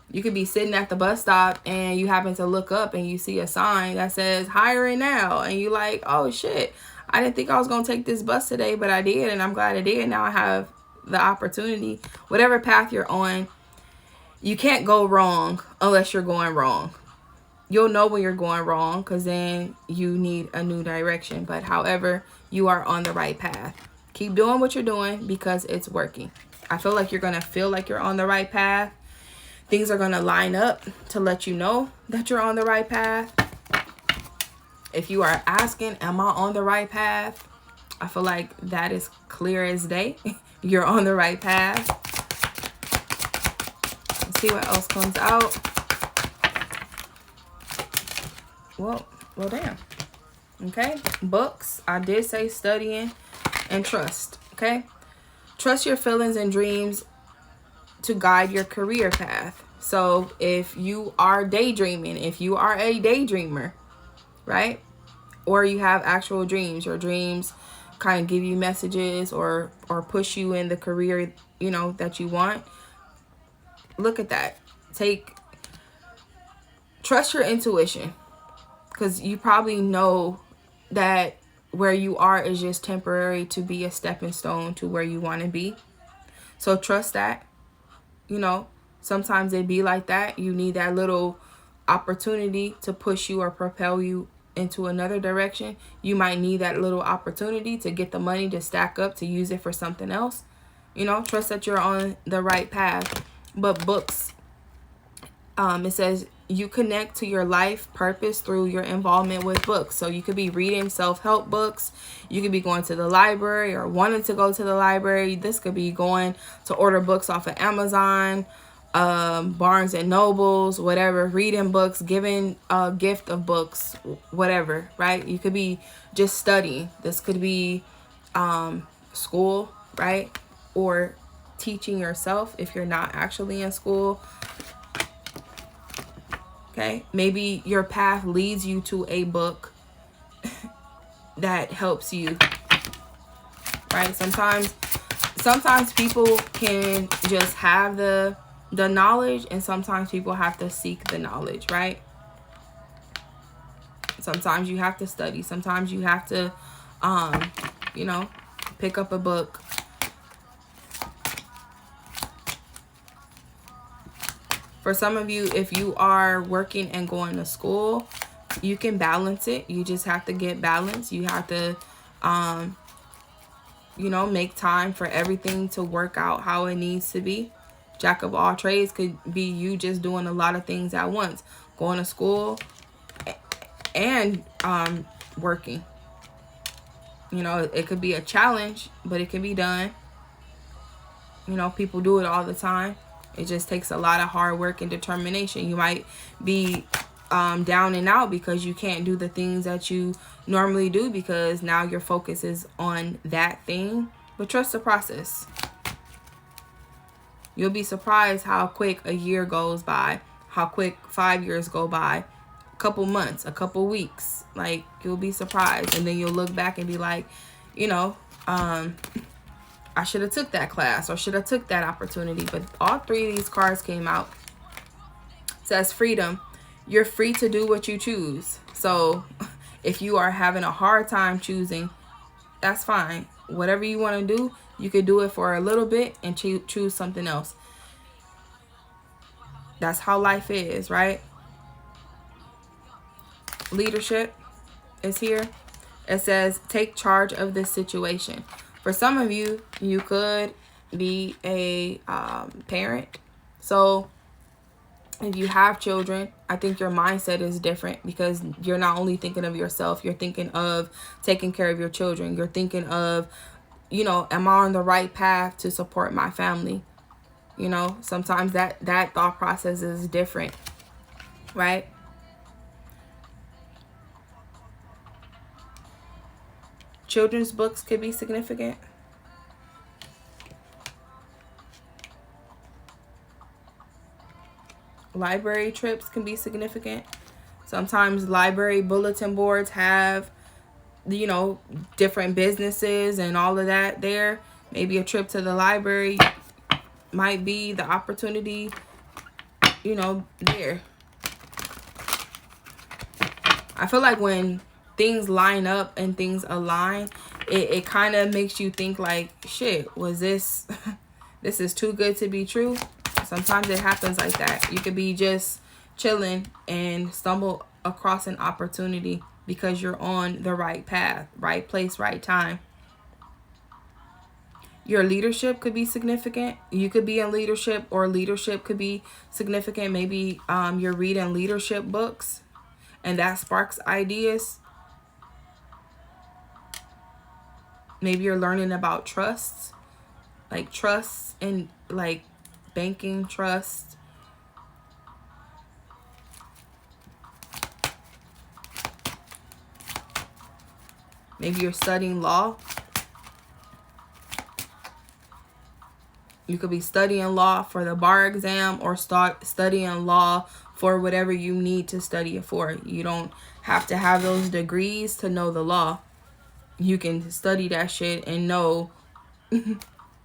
S1: you could be sitting at the bus stop and you happen to look up and you see a sign that says hiring now. And you like, oh shit, I didn't think I was going to take this bus today, but I did. And I'm glad I did. Now I have the opportunity. Whatever path you're on, you can't go wrong unless you're going wrong. You'll know when you're going wrong because then you need a new direction. But however, you are on the right path. Keep doing what you're doing because it's working. I feel like you're going to feel like you're on the right path. Things are going to line up to let you know that you're on the right path. If you are asking, am I on the right path? I feel like that is clear as day. You're on the right path. Let's see what else comes out. Well, damn. Okay. Books. I did say studying and trust. Okay. Trust your feelings and dreams to guide your career path. So if you are daydreaming, if you are a daydreamer, right? Or you have actual dreams, your dreams kind of give you messages or push you in the career, you know, that you want. Look at that. Trust your intuition, because you probably know that where you are is just temporary to be a stepping stone to where you want to be. So trust that. You know, sometimes it be like that. You need that little opportunity to push you or propel you into another direction. You might need that little opportunity to get the money to stack up to use it for something else. You know, trust that you're on the right path. But books, it says you connect to your life purpose through your involvement with books. So you could be reading self-help books. You could be going to the library or wanting to go to the library. This could be going to order books off of Amazon, Barnes and Nobles, whatever, reading books, giving a gift of books, whatever, right? You could be just studying. This could be school, right? Or teaching yourself if you're not actually in school. Okay, maybe your path leads you to a book that helps you, right? Sometimes people can just have the knowledge, and sometimes people have to seek the knowledge, right? Sometimes you have to study. Sometimes you have to, you know, pick up a book. For some of you, if you are working and going to school, you can balance it. You just have to get balance. You have to, you know, make time for everything to work out how it needs to be. Jack of all trades could be you just doing a lot of things at once. Going to school and working. You know, it could be a challenge, but it can be done. You know, people do it all the time. It just takes a lot of hard work and determination. You might be down and out because you can't do the things that you normally do because now your focus is on that thing. But trust the process. You'll be surprised how quick a year goes by, how quick 5 years go by, a couple months, a couple weeks. Like, you'll be surprised. And then you'll look back and be like, you know, I should have took that class or should have took that opportunity. But all three of these cards came out. It says freedom. You're free to do what you choose. So if you are having a hard time choosing, that's fine. Whatever you want to do, you could do it for a little bit and choose something else. That's how life is, right? Leadership is here. It says take charge of this situation. For some of you, you could be a parent. So if you have children, I think your mindset is different because you're not only thinking of yourself, you're thinking of taking care of your children. You're thinking of, you know, am I on the right path to support my family? You know, sometimes that thought process is different, right? Children's books could be significant. Library trips can be significant. Sometimes library bulletin boards have, you know, different businesses and all of that there. Maybe a trip to the library might be the opportunity, you know, there. I feel like when things line up and things align, it kind of makes you think like, shit, was this this is too good to be true. Sometimes it happens like that. You could be just chilling and stumble across an opportunity because you're on the right path, right place, right time. Your leadership could be significant. You could be in leadership, or leadership could be significant. Maybe you're reading leadership books and that sparks ideas. Maybe you're learning about trusts, like trusts and like banking trust. Maybe you're studying law. You could be studying law for the bar exam, or start studying law for whatever you need to study it for. You don't have to have those degrees to know the law. You can study that shit and know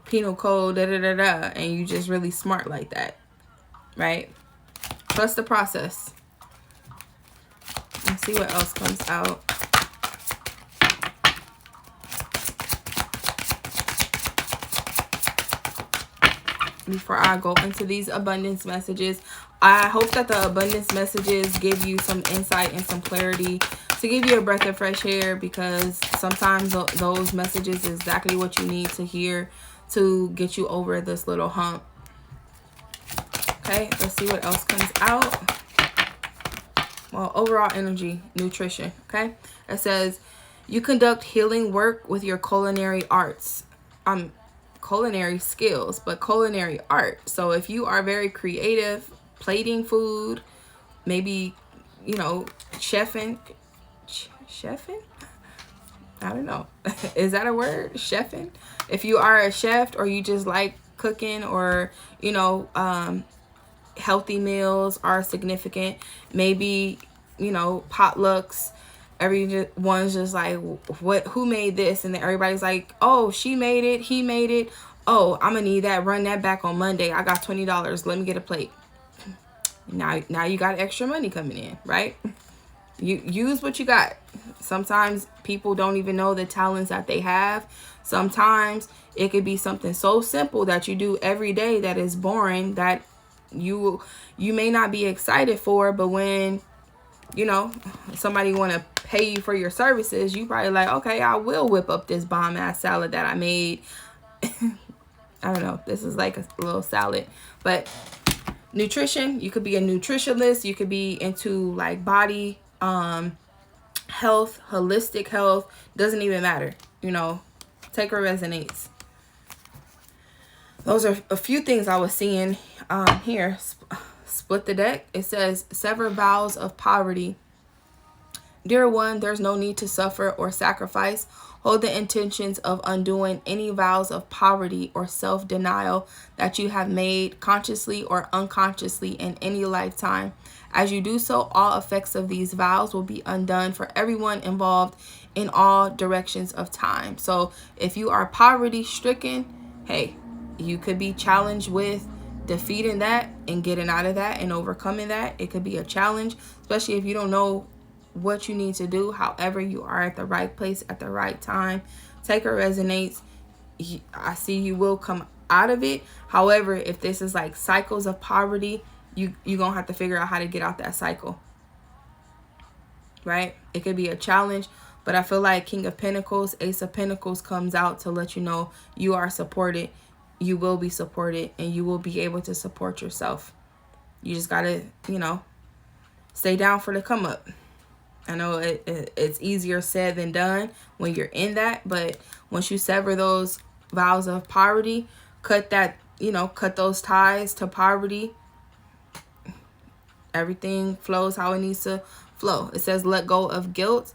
S1: penal code, da da da da, and you just really smart like that, right? Trust the process. Let's see what else comes out. Before I go into these abundance messages, I hope that the abundance messages give you some insight and some clarity, to give you a breath of fresh air, because sometimes those messages is exactly what you need to hear to get you over this little hump. Okay, let's see what else comes out. Well, overall energy, nutrition. Okay, it says you conduct healing work with your culinary arts. Culinary skills, but culinary art. So if you are very creative, plating food, maybe, you know, chefing, I don't know. Is that a word? Chefing? If you are a chef, or you just like cooking, or, you know, healthy meals are significant. Maybe, you know, potlucks. Everyone's just like, what? Who made this? And then everybody's like, oh, she made it. He made it. Oh, I'm gonna need that. Run that back on Monday. I got $20. Let me get a plate. Now you got extra money coming in, right? You use what you got. Sometimes people don't even know the talents that they have. Sometimes it could be something so simple that you do every day that is boring, that you may not be excited for, but when, you know, somebody want to pay you for your services, you probably like, okay, I will whip up this bomb ass salad that I made. I don't know, this is like a little salad. But nutrition, you could be a nutritionist, you could be into like body health, holistic health, doesn't even matter, you know, take or resonates. Those are a few things I was seeing here. Split the deck. It says sever vows of poverty. Dear one, there's no need to suffer or sacrifice. Hold the intentions of undoing any vows of poverty or self-denial that you have made consciously or unconsciously in any lifetime. As you do so, all effects of these vows will be undone for everyone involved in all directions of time. So if you are poverty stricken, hey, you could be challenged with defeating that and getting out of that and overcoming that. It could be a challenge, especially if you don't know what you need to do. However, you are at the right place at the right time. Take or resonates. I see you will come out of it. However, if this is like cycles of poverty, you're gonna have to figure out how to get out that cycle, right? It could be a challenge, but I feel like King of Pentacles, Ace of Pentacles comes out to let you know you are supported, you will be supported, and you will be able to support yourself. You just gotta, you know, stay down for the come up. I know it's easier said than done when you're in that, but once you sever those vows of poverty, cut that, you know, cut those ties to poverty. Everything flows how it needs to flow. It says let go of guilt.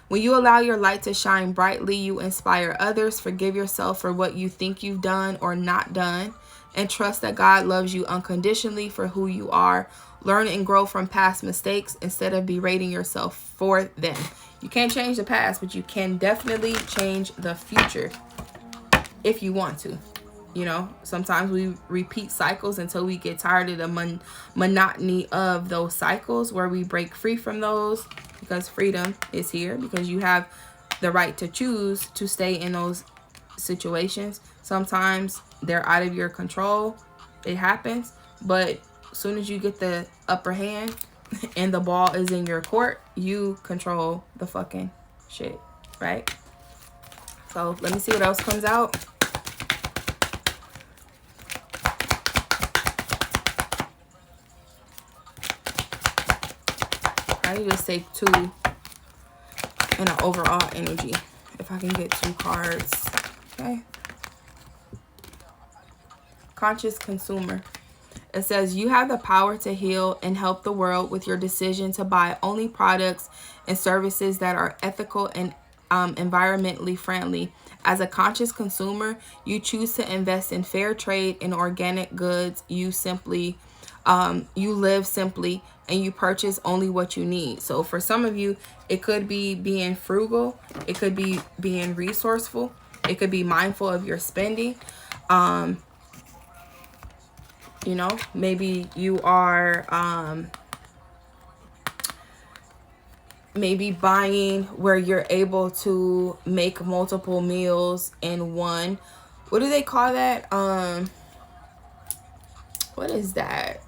S1: When you allow your light to shine brightly, you inspire others. Forgive yourself for what you think you've done or not done, and trust that God loves you unconditionally for who you are. Learn and grow from past mistakes instead of berating yourself for them. You can't change the past, but you can definitely change the future if you want to. You know, sometimes we repeat cycles until we get tired of the monotony of those cycles, where we break free from those, because freedom is here, because you have the right to choose to stay in those situations. Sometimes they're out of your control. It happens. But as soon as you get the upper hand and the ball is in your court, you control the fucking shit, right? So let me see what else comes out. I just take 2 in an overall energy. If I can get 2 cards. Okay. Conscious consumer. It says you have the power to heal and help the world with your decision to buy only products and services that are ethical and environmentally friendly. As a conscious consumer, you choose to invest in fair trade and organic goods. You live simply, and you purchase only what you need. So for some of you, it could be being frugal. It could be being resourceful. It could be mindful of your spending. You know, maybe you are maybe buying where you're able to make multiple meals in one. What do they call that? What is that?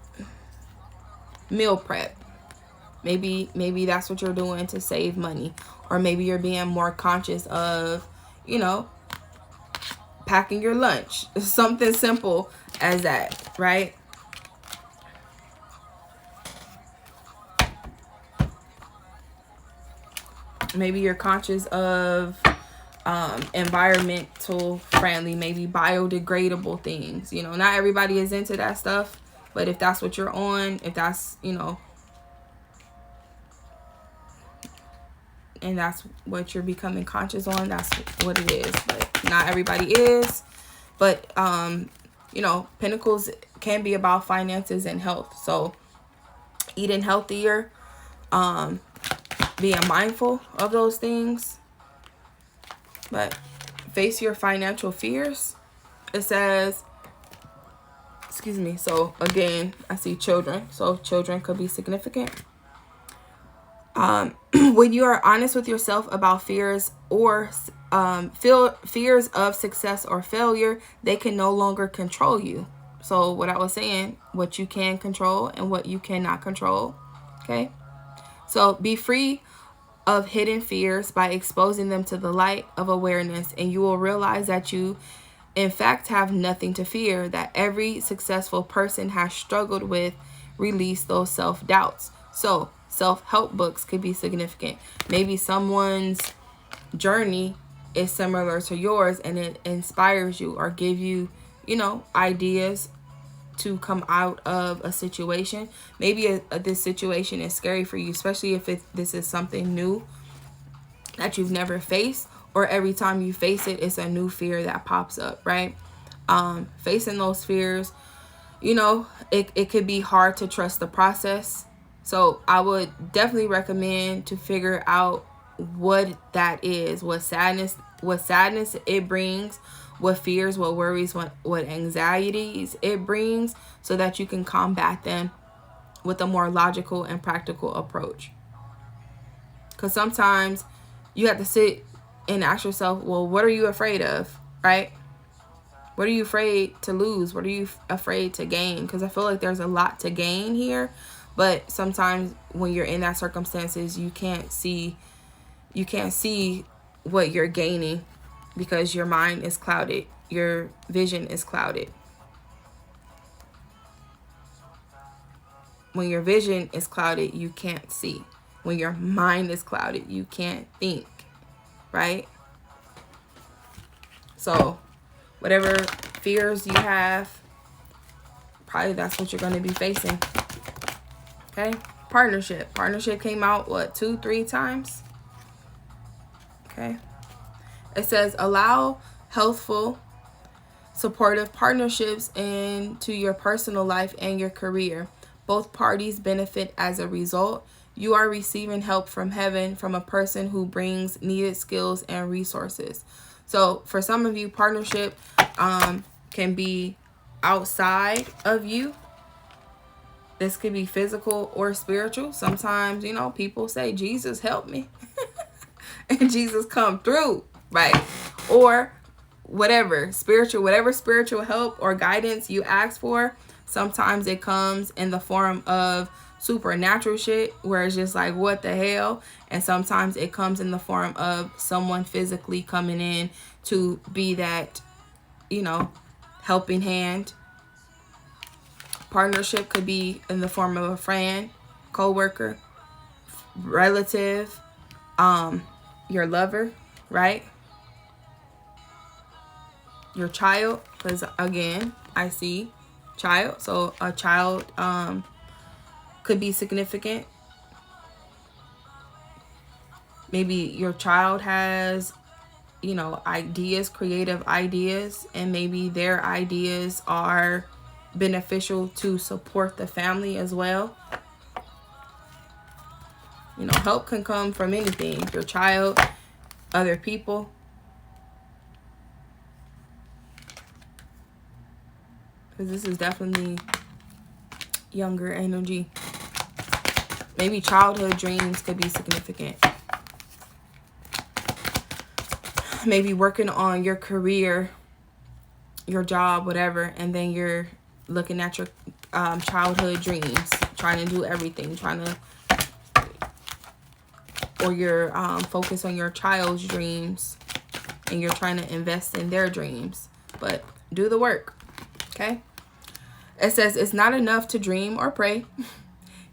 S1: Meal prep. Maybe that's what you're doing to save money. Or maybe you're being more conscious of, you know, packing your lunch. Something simple as that, right? Maybe you're conscious of environmental friendly, maybe biodegradable things. You know, not everybody is into that stuff, but if that's what you're on, if that's, you know, and that's what you're becoming conscious on, that's what it is. But not everybody is. But you know, Pentacles can be about finances and health. So eating healthier, being mindful of those things. But face your financial fears. It says, excuse me, so again, I see children. So children could be significant. When you are honest with yourself about fears or fears of success or failure, they can no longer control you. So what I was saying, what you can control and what you cannot control. Okay. So be free of hidden fears by exposing them to the light of awareness, and you will realize that you in fact have nothing to fear, that every successful person has struggled with. Release those self-doubts. So self-help books could be significant. Maybe someone's journey is similar to yours and it inspires you or give you, you know, ideas to come out of a situation. Maybe this situation is scary for you, especially if this is something new that you've never faced, or every time you face it, it's a new fear that pops up, right? Facing those fears, you know, it could be hard to trust the process. So I would definitely recommend to figure out what that is, what sadness it brings, what fears, what worries, what anxieties it brings, so that you can combat them with a more logical and practical approach. Because sometimes you have to sit and ask yourself, well, what are you afraid of, right? What are you afraid to lose? What are you afraid to gain? Because I feel like there's a lot to gain here. But sometimes when you're in that circumstances, you can't see what you're gaining because your mind is clouded. Your vision is clouded. When your vision is clouded, you can't see. When your mind is clouded, you can't think, right? So whatever fears you have, probably that's what you're going to be facing. Okay. Partnership came out, what, 2-3 times? Okay. It says allow healthful, supportive partnerships into your personal life and your career. Both parties benefit as a result. You are receiving help from heaven from a person who brings needed skills and resources. So for some of you, partnership can be outside of you. This could be physical or spiritual. Sometimes, you know, people say, Jesus, help me. And Jesus come through, right? Or whatever spiritual help or guidance you ask for, sometimes it comes in the form of supernatural shit where it's just like, what the hell? And sometimes it comes in the form of someone physically coming in to be that, you know, helping hand. Partnership could be in the form of a friend, co-worker, relative, your lover, right? Your child, because again, I see child. So a child could be significant. Maybe your child has, you know, ideas, creative ideas, and maybe their ideas are beneficial to support the family as well. You know, help can come from anything. Your child, other people. Because this is definitely younger energy. Maybe childhood dreams could be significant. Maybe working on your career, your job, whatever, and then you're looking at your childhood dreams, trying to do everything, or you're focused on your child's dreams and you're trying to invest in their dreams. But do the work, okay? It says it's not enough to dream or pray.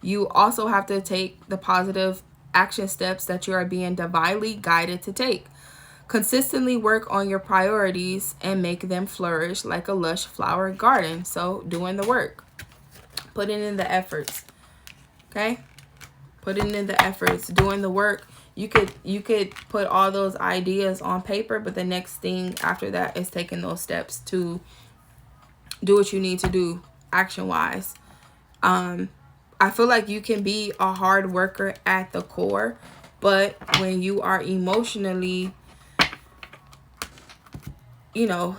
S1: You also have to take the positive action steps that you are being divinely guided to take. Consistently work on your priorities and make them flourish like a lush flower garden. So doing the work, putting in the efforts, okay? Putting in the efforts, doing the work. You could put all those ideas on paper, but the next thing after that is taking those steps to do what you need to do action-wise. I feel like you can be a hard worker at the core, but when you are emotionally, you know,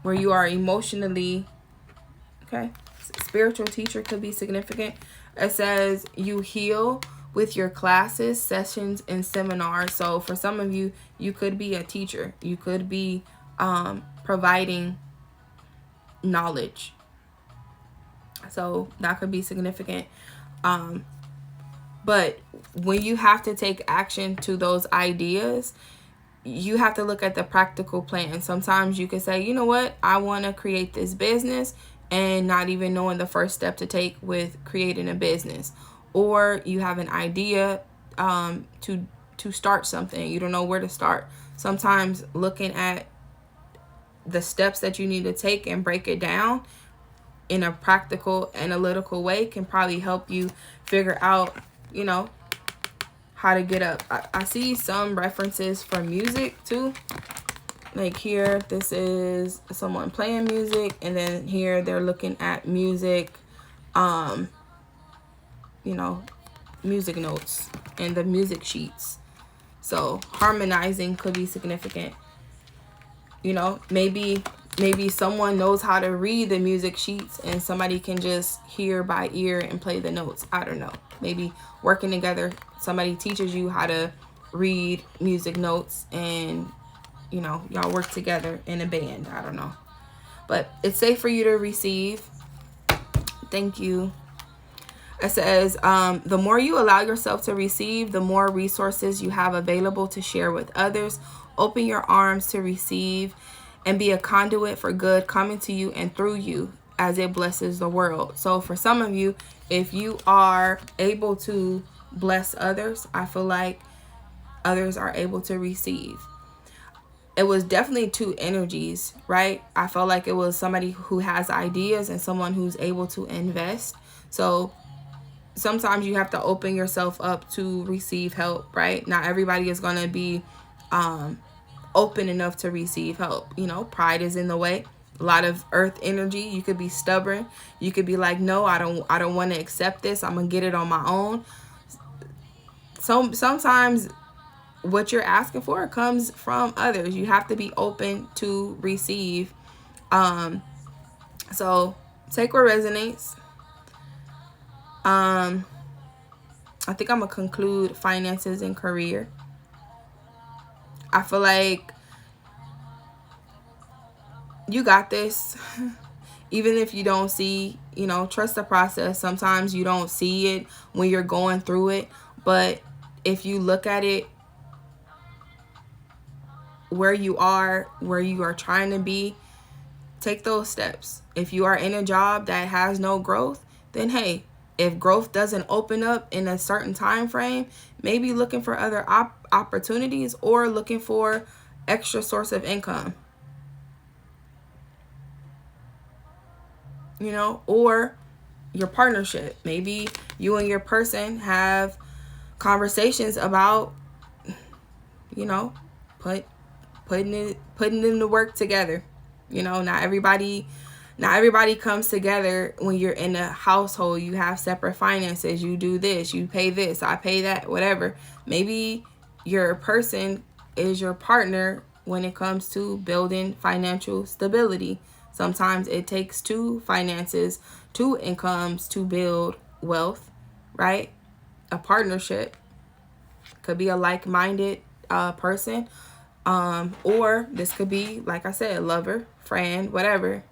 S1: where you are emotionally, okay, spiritual teacher could be significant. It says you heal with your classes, sessions, and seminars. So for some of you, you could be a teacher. You could be providing knowledge. So that could be significant. But when you have to take action to those ideas, you have to look at the practical plan. Sometimes you can say, you know what, I want to create this business, and not even knowing the first step to take with creating a business. Or you have an idea to start something. You don't know where to start. Sometimes looking at the steps that you need to take and break it down in a practical, analytical way can probably help you figure out, you know, how to get up. I see some references for music too. Like here, this is someone playing music, and then here they're looking at music, you know, music notes and the music sheets. So harmonizing could be significant. You know, maybe someone knows how to read the music sheets and somebody can just hear by ear and play the notes. I don't know. Maybe working together, somebody teaches you how to read music notes and, you know, y'all work together in a band. I don't know. But it's safe for you to receive. Thank you. It says, the more you allow yourself to receive, the more resources you have available to share with others. Open your arms to receive and be a conduit for good coming to you and through you as it blesses the world. So for some of you, if you are able to bless others, I feel like others are able to receive. it was definitely two energies, right? I felt like it was somebody who has ideas and someone who's able to invest. So sometimes you have to open yourself up to receive help, right? Not everybody is going to be open enough to receive help. You know, pride is in the way. A lot of earth energy. You could be stubborn. You could be like, no, I don't want to accept this. I'm gonna get it on my own. So sometimes what you're asking for comes from others. You have to be open to receive. So take what resonates. I think I'm gonna conclude finances and career. I feel like you got this. Even if you don't see, you know, trust the process. Sometimes you don't see it when you're going through it, but if you look at it where you are trying to be, take those steps. If you are in a job that has no growth, then hey, if growth doesn't open up in a certain time frame, maybe looking for other opportunities or looking for extra source of income. You know, or your partnership. Maybe you and your person have conversations about, you know, putting in the work together. You know, not everybody comes together when you're in a household. You have separate finances. You do this, you pay this, I pay that, whatever. Maybe your person is your partner when it comes to building financial stability. Sometimes it takes two finances, two incomes to build wealth, right? A partnership could be a like-minded person, or this could be, like I said, lover, friend, whatever,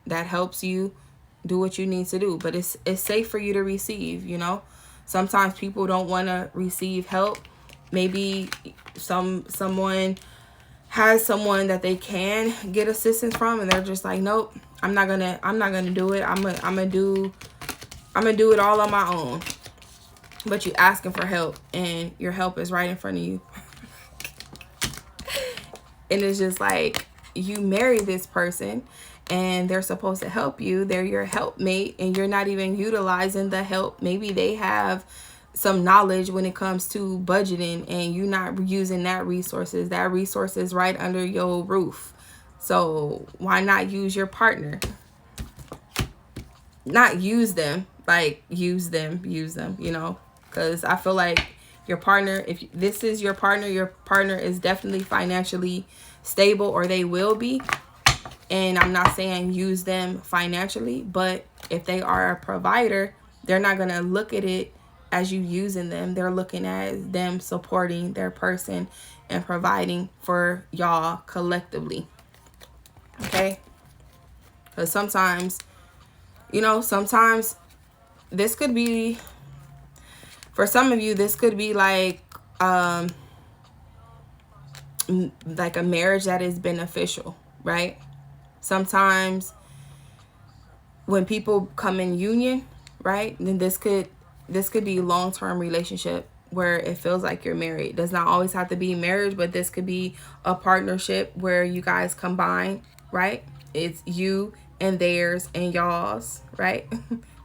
S1: that helps you do what you need to do. But it's safe for you to receive, you know. Sometimes people don't want to receive help. Maybe someone has someone that they can get assistance from, and they're just like, nope, I'm not gonna do it. I'm gonna do it all on my own. But you asking for help, and your help is right in front of you. And it's just like, you marry this person and they're supposed to help you. They're your helpmate, and you're not even utilizing the help. Maybe they have some knowledge when it comes to budgeting, and you're not using that resources. That resource is right under your roof. So why not use your partner? Not use them, like use them, you know, because I feel like your partner, if this is your partner is definitely financially stable, or they will be. And I'm not saying use them financially, but if they are a provider, they're not going to look at it as you using them. They're looking at them supporting their person and providing for y'all collectively. Okay? Because sometimes, you know, sometimes this could be, for some of you, this could be like a marriage that is beneficial, right? Sometimes when people come in union, right, then this could be long-term relationship where it feels like you're married. It does not always have to be marriage, but this could be a partnership where you guys combine, right? It's you and theirs and y'all's, right?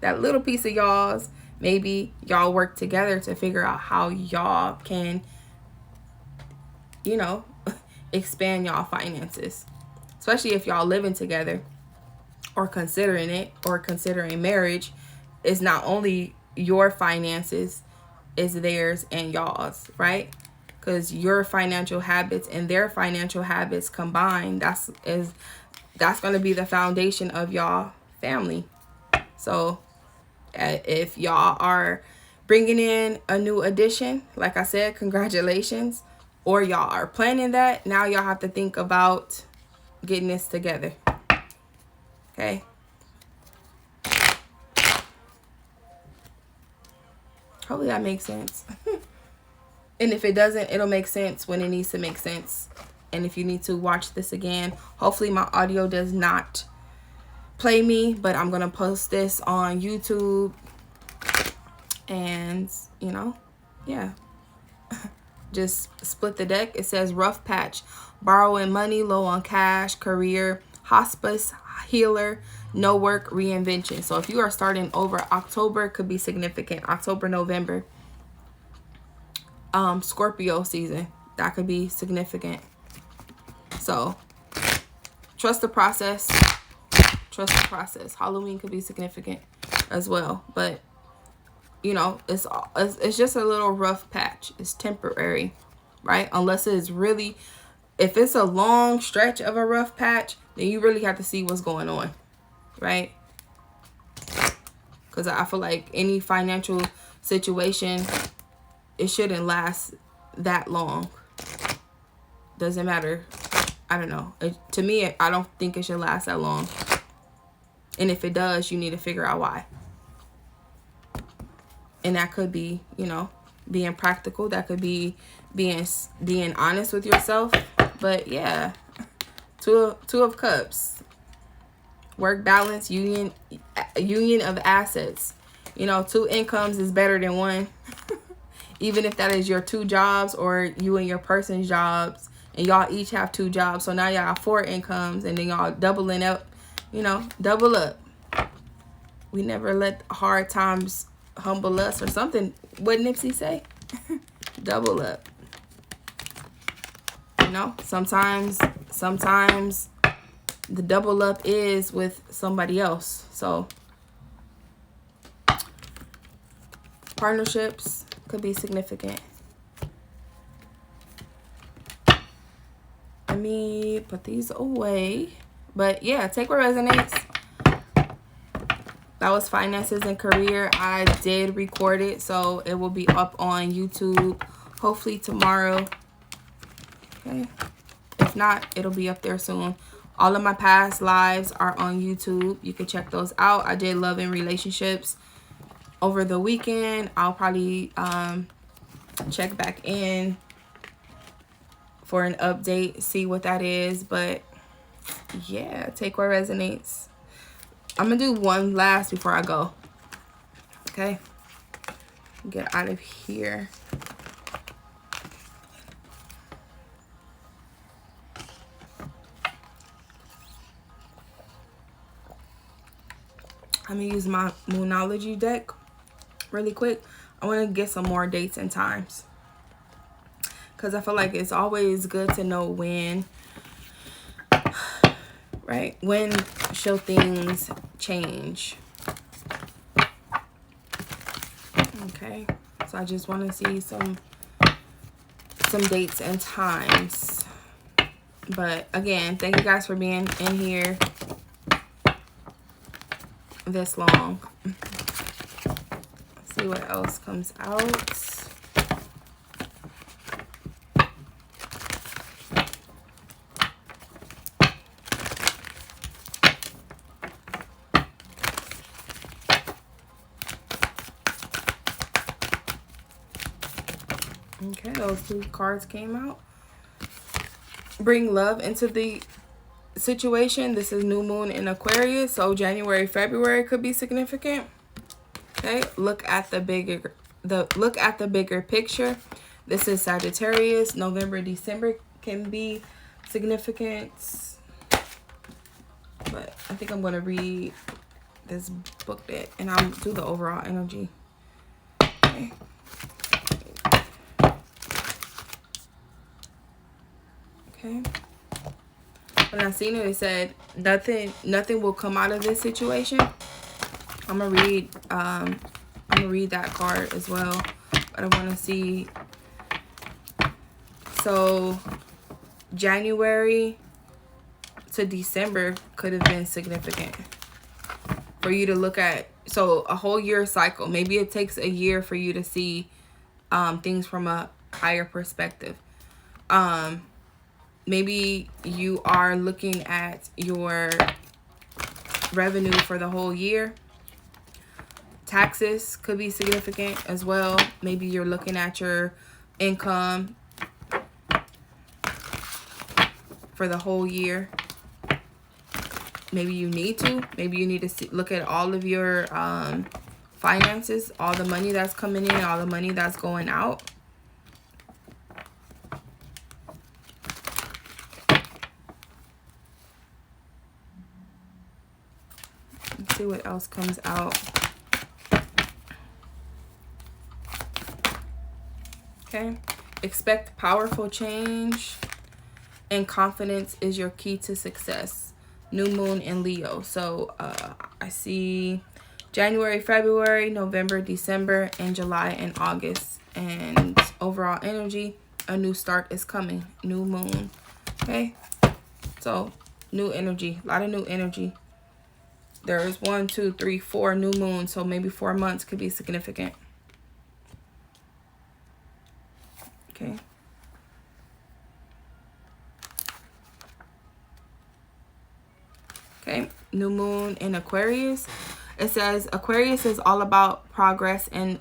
S1: That little piece of y'all's. Maybe y'all work together to figure out how y'all can, you know, expand y'all finances. Especially if y'all living together or considering it, or considering marriage. Is not only your finances, is theirs and y'all's, right? Because your financial habits and their financial habits combined, that's going to be the foundation of y'all family. So if y'all are bringing in a new addition, like I said, congratulations. Or y'all are planning that, now y'all have to think about getting this together. Okay? Hopefully that makes sense. And if it doesn't, it'll make sense when it needs to make sense. And if you need to watch this again, hopefully my audio does not play me, but I'm going to post this on YouTube. And, you know, yeah. just split the deck. It says rough patch, borrowing money, low on cash, career, hospice, healer, no work, reinvention. So if you are starting over, October could be significant. October, November. Scorpio season, that could be significant. So trust the process. Trust the process. Halloween could be significant as well, but you know, it's just a little rough patch. It's temporary, right? Unless it's really, if it's a long stretch of a rough patch, then you really have to see what's going on, right? Because I feel like any financial situation, it shouldn't last that long. Doesn't matter. I don't know. To me, I don't think it should last that long. And if it does, you need to figure out why. And that could be, you know, being practical. That could be being honest with yourself. But yeah, two of cups. Work balance, union of assets. You know, 2 incomes is better than 1. Even if that is your 2 jobs or you and your person's jobs, and y'all each have 2 jobs. So now y'all got 4 incomes, and then y'all doubling up, you know, double up. We never let hard times humble us, or something. What Nipsey say? Double up. You know, sometimes the double up is with somebody else. So partnerships could be significant. Let me put these away. But yeah, take what resonates. That was finances and career. I did record it, so it will be up on YouTube hopefully tomorrow. Okay. If not, it'll be up there soon. All of my past lives are on YouTube. You can check those out. I did love and relationships over the weekend. I'll probably check back in for an update, see what that is. But yeah, take what resonates. I'm gonna do one last before I go. Okay, get out of here. I'm gonna use my Moonology deck really quick. I want to get some more dates and times, because I feel like it's always good to know when, right? When shall things change? Okay, so I just want to see some dates and times. But again, thank you guys for being in here this long. Let's see what else comes out. Okay, those 2 cards came out. Bring love into the situation. This is new moon in Aquarius, so January, February could be significant. Okay, look at the bigger picture. This is Sagittarius. November, December can be significant. But I think I'm gonna read this booklet and I'll do the overall energy. Okay. Okay. When I seen it said nothing will come out of this situation. I'm gonna read that card as well, but I want to see. So January to December could have been significant for you to look at. So a whole year cycle. Maybe it takes a year for you to see things from a higher perspective. Maybe you are looking at your revenue for the whole year. Taxes could be significant as well. Maybe you're looking at your income for the whole year. Maybe you need to. Maybe you need to look at all of your finances, all the money that's coming in, all the money that's going out. see what else comes out. Okay. Expect powerful change, and confidence is your key to success. New moon in Leo. So I see January, February, November, December, and July and August. And overall energy, a new start is coming. New moon. Okay. So new energy. A lot of new energy. There's 1, 2, 3, 4 new moons. So maybe 4 months could be significant. Okay. Okay, new moon in Aquarius. It says Aquarius is all about progress and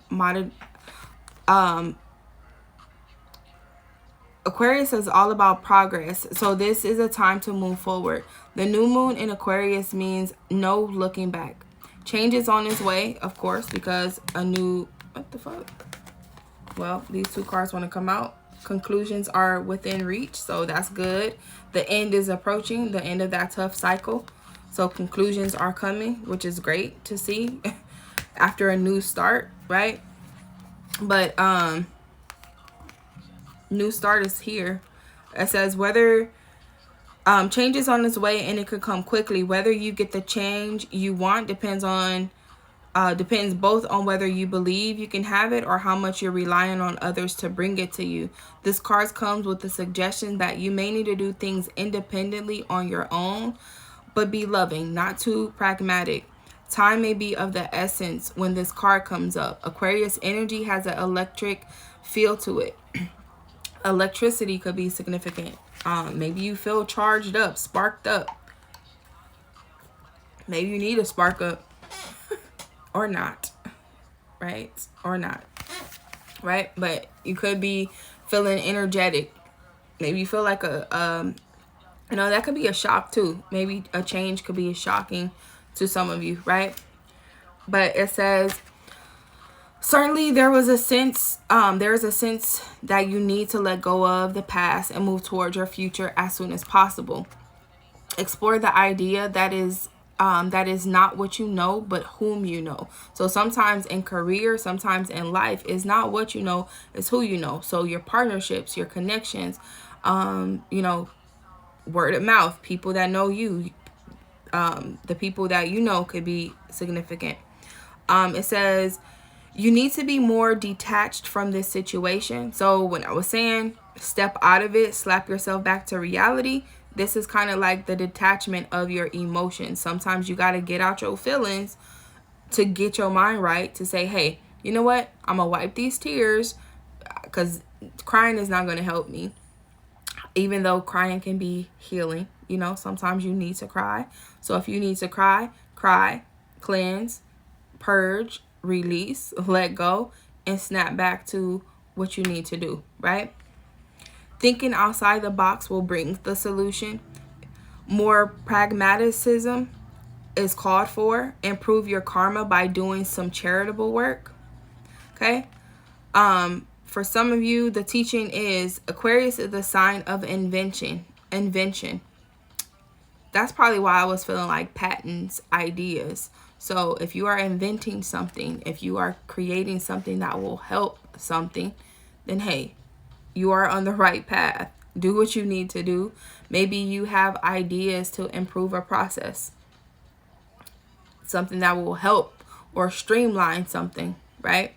S1: Aquarius is all about progress. So this is a time to move forward. The new moon in Aquarius means no looking back. Change is on its way, of course, because a new, what the fuck? Well, these 2 cards want to come out. Conclusions are within reach, so that's good. The end is approaching, the end of that tough cycle. So conclusions are coming, which is great to see after a new start, right? But new start is here. It says whether change is on its way and it could come quickly. Whether you get the change you want depends both on whether you believe you can have it or how much you're relying on others to bring it to you. This card comes with the suggestion that you may need to do things independently on your own, but be loving, not too pragmatic. Time may be of the essence when this card comes up. Aquarius energy has an electric feel to it. Electricity could be significant. Maybe you feel charged up, sparked up. Maybe you need a spark up. Or not. Right? Or not. Right? But you could be feeling energetic. Maybe you feel like that could be a shock too. Maybe a change could be shocking to some of you, right? But it says, certainly there is a sense that you need to let go of the past and move towards your future as soon as possible. Explore the idea that is not what you know, but whom you know. So sometimes in career, sometimes in life, it's not what you know, it's who you know. So your partnerships, your connections, word of mouth, people that know you, the people that you know could be significant. It says you need to be more detached from this situation. So when I was saying step out of it, slap yourself back to reality, this is kind of like the detachment of your emotions. Sometimes you got to get out your feelings to get your mind right, to say, hey, you know what? I'm going to wipe these tears because crying is not going to help me. Even though crying can be healing, sometimes you need to cry. So if you need to cry, cleanse, purge, release, let go, and snap back to what you need to do, right? Thinking outside the box will bring the solution. More pragmatism is called for. Improve your karma by doing some charitable work. Okay? For some of you, the teaching is Aquarius is the sign of invention. That's probably why I was feeling like patents, ideas. So if you are inventing something, if you are creating something that will help something, then hey, you are on the right path. Do what you need to do. Maybe you have ideas to improve a process. Something that will help or streamline something, right?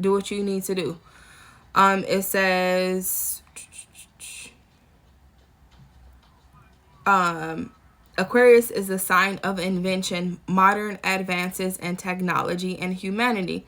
S1: Do what you need to do. It says Aquarius is a sign of invention, modern advances and technology and humanity.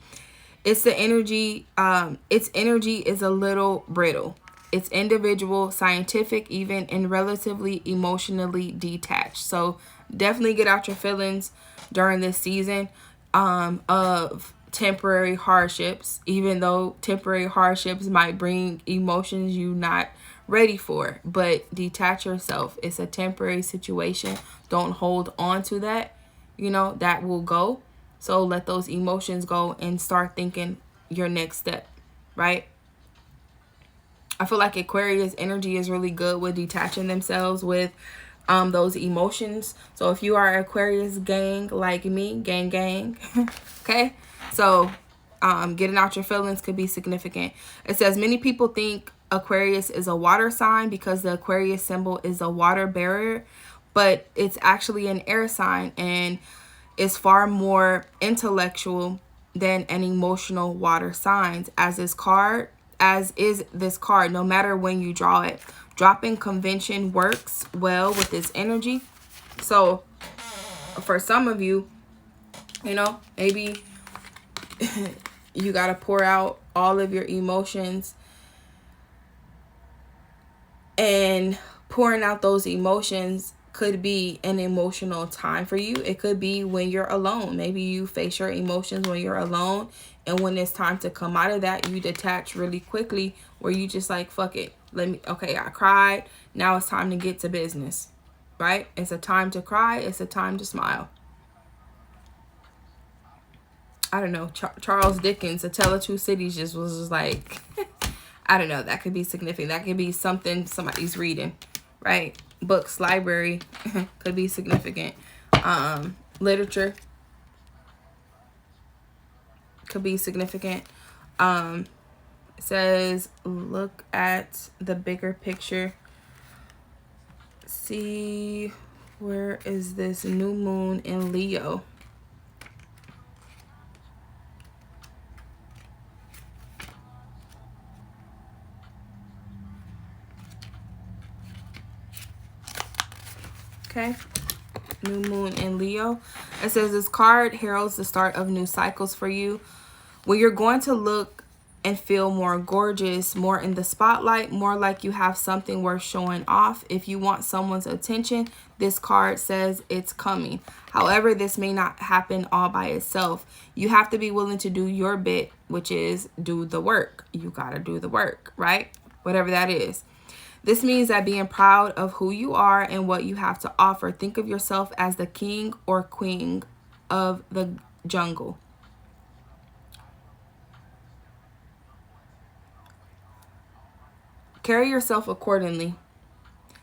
S1: Its energy is a little brittle. It's individual, scientific, even, and relatively emotionally detached. So definitely get out your feelings during this season of temporary hardships, even though temporary hardships might bring emotions you're not ready for. But detach yourself. It's a temporary situation. Don't hold on to that. That will go. So let those emotions go and start thinking your next step, right? I feel like Aquarius energy is really good with detaching themselves with those emotions. So if you are Aquarius gang like me, gang, okay? So getting out your feelings could be significant. It says many people think Aquarius is a water sign because the Aquarius symbol is a water bearer, but it's actually an air sign and is far more intellectual than an emotional water signs. As is this card, no matter when you draw it. Dropping convention works well with this energy. So for some of you, you know, maybe you got to pour out all of your emotions, and pouring out those emotions could be an emotional time for you. It could be when you're alone. Maybe you face your emotions when you're alone, and when it's time to come out of that, you detach really quickly, where you just like, fuck it. Okay, I cried. Now it's time to get to business, right? It's a time to cry. It's a time to smile. I don't know. Charles Dickens, A Tale of Two Cities just was just like, I don't know. That could be significant. That could be something somebody's reading, right? Books, library could be significant. Literature could be significant. It says, look at the bigger picture. See, where is this new moon in Leo? Okay. New moon in Leo. It says this card heralds the start of new cycles for you. When you're going to look and feel more gorgeous, more in the spotlight, more like you have something worth showing off. If you want someone's attention, this card says it's coming. However, this may not happen all by itself. You have to be willing to do your bit, which is do the work. You gotta do the work, right? Whatever that is. This means that being proud of who you are and what you have to offer. Think of yourself as the king or queen of the jungle. Carry yourself accordingly.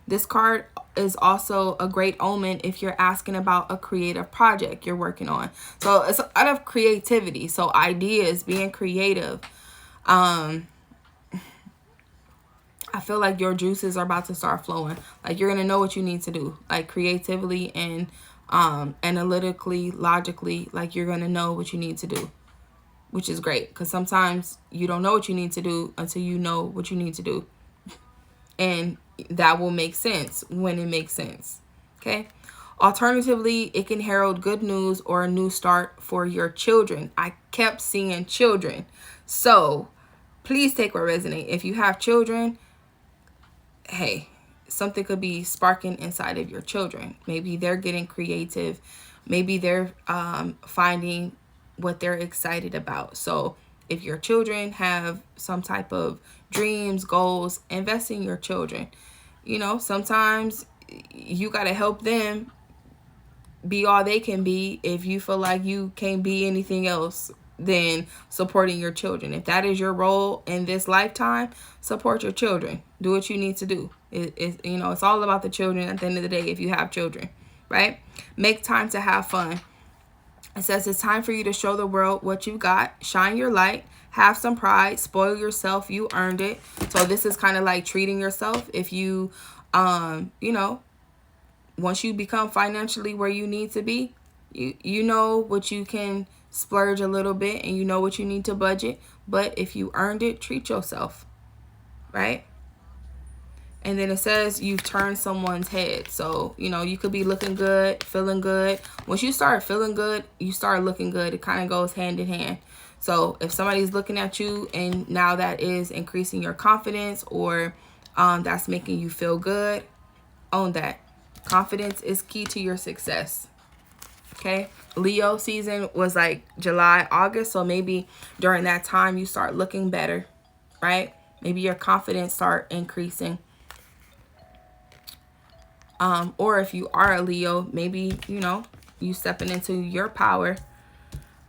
S1: This card is also a great omen if you're asking about a creative project you're working on. So it's out of creativity. So ideas, being creative. I feel like your juices are about to start flowing. Like you're going to know what you need to do. Like creatively and analytically, logically, like you're going to know what you need to do. Which is great, because sometimes you don't know what you need to do until you know what you need to do. And that will make sense when it makes sense. Okay. Alternatively, it can herald good news or a new start for your children. I kept seeing children. So please take what resonates. If you have children, hey, something could be sparking inside of your children. Maybe they're getting creative. Maybe they're finding what they're excited about. So if your children have some type of dreams, goals, invest in your children. You know, sometimes you got to help them be all they can be. If you feel like you can't be anything else than supporting your children, if that is your role in this lifetime, support your children. Do what you need to do. You know, it's all about the children at the end of the day. If you have children, right? Make time to have fun. It says it's time for you to show the world what you got. Shine your light. Have some pride. Spoil yourself. You earned it. So this is kind of like treating yourself. If you, you know, once you become financially where you need to be, you know what you can splurge a little bit, and you know what you need to budget. But if you earned it, treat yourself, right? And then it says you've turned someone's head. So, you know, you could be looking good, feeling good. Once you start feeling good, you start looking good. It kind of goes hand in hand. So if somebody's looking at you and now that is increasing your confidence, or that's making you feel good, own that. Confidence is key to your success. Okay. Leo season was like July, August. So maybe during that time you start looking better, right? Maybe your confidence start increasing. Or if you are a Leo, maybe, you know, you stepping into your power.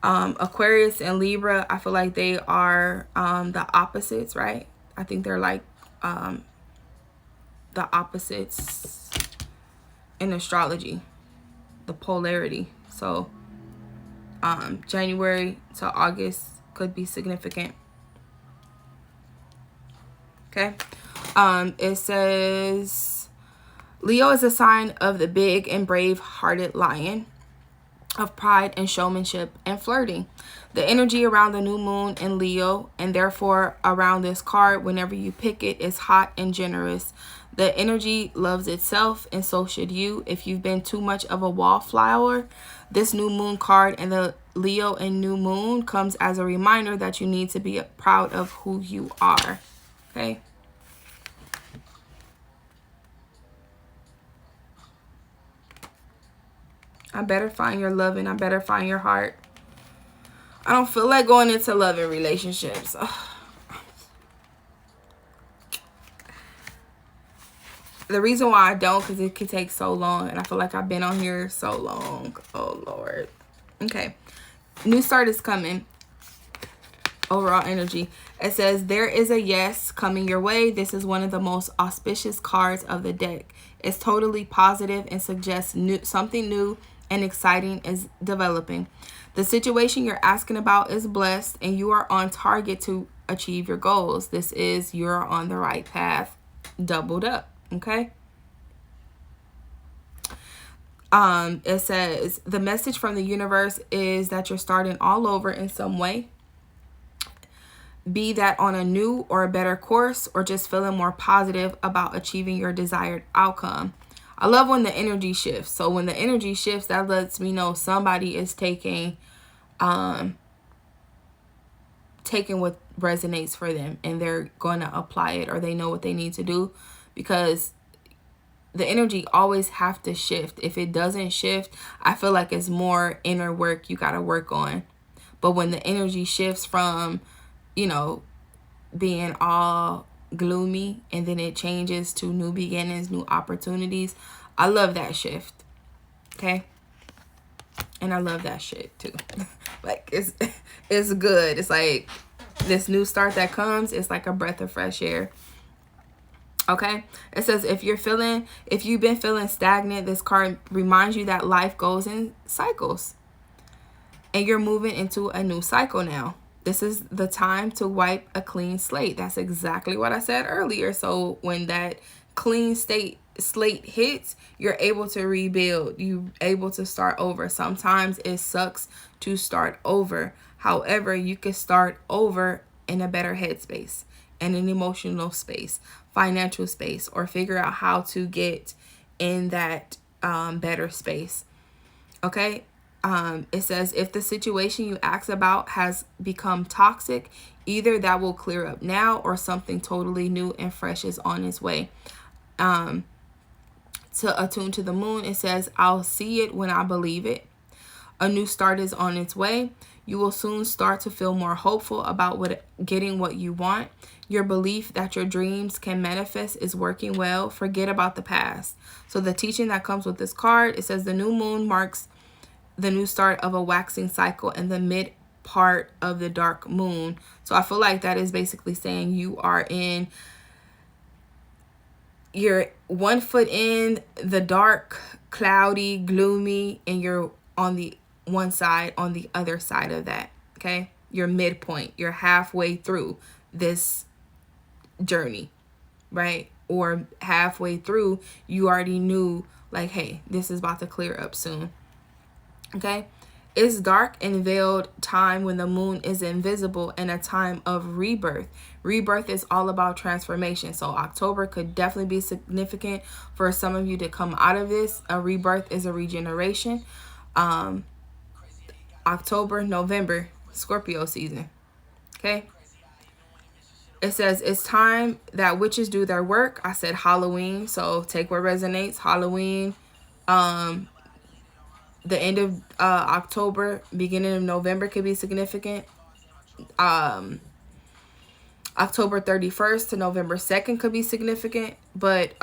S1: Aquarius and Libra, I feel like they are the opposites, right? I think they're like the opposites. in astrology, the polarity. So January to August could be significant. Okay. It says Leo is a sign of the big and brave-hearted lion, of pride and showmanship and flirting. The energy around the new moon in Leo, and therefore around this card whenever you pick it, is hot and generous. The energy loves itself, and so should you. If you've been too much of a wallflower, this new moon card and the Leo and new moon comes as a reminder that you need to be proud of who you are. Okay. I better find your love, and I better find your heart. I don't feel like going into loving relationships. Ugh. The reason why I don't, because it could take so long, and I feel like I've been on here so long. Oh, Lord. Okay. New start is coming. Overall energy. It says, there is a yes coming your way. This is one of the most auspicious cards of the deck. It's totally positive and suggests something new and exciting is developing. The situation you're asking about is blessed, and you are on target to achieve your goals. This is, you're on the right path. Doubled up. Okay. It says the message from the universe is that you're starting all over in some way. Be that on a new or a better course, or just feeling more positive about achieving your desired outcome. I love when the energy shifts. So when the energy shifts, that lets me know somebody is taking what resonates for them, and they're going to apply it, or they know what they need to do, because the energy always have to shift. If it doesn't shift, I feel like it's more inner work you got to work on. But when the energy shifts from, you know, being all gloomy, and then it changes to new beginnings, new opportunities, I love that shift. Okay. And I love that shit too. Like it's good. It's like this new start that comes, it's like a breath of fresh air. Okay. It says if you've been feeling stagnant, this card reminds you that life goes in cycles, and you're moving into a new cycle now. This is the time to wipe a clean slate. That's exactly what I said earlier. So when that clean slate hits, you're able to rebuild. You're able to start over. Sometimes it sucks to start over. However, you can start over in a better headspace, in an emotional space, financial space, or figure out how to get in that better space. Okay. It says if the situation you ask about has become toxic, either that will clear up now, or something totally new and fresh is on its way. To attune to the moon, it says, I'll see it when I believe it. A new start is on its way. You will soon start to feel more hopeful about getting what you want. Your belief that your dreams can manifest is working well. Forget about the past. So the teaching that comes with this card, it says the new moon marks the new start of a waxing cycle in the mid part of the dark moon. So I feel like that is basically saying you're 1 foot in the dark, cloudy, gloomy, and you're on the one side, on the other side of that. Okay. You're midpoint. You're halfway through this journey, right? Or halfway through, you already knew, like, hey, this is about to clear up soon. Okay. It's dark and veiled time when the moon is invisible, and a time of rebirth. Rebirth is all about transformation. So October could definitely be significant for some of you to come out of this. A rebirth is a regeneration. October, November, Scorpio season. Okay. It says it's time that witches do their work. I said Halloween, so take what resonates. Halloween, the end of October, beginning of November could be significant. October 31st to November 2nd could be significant. But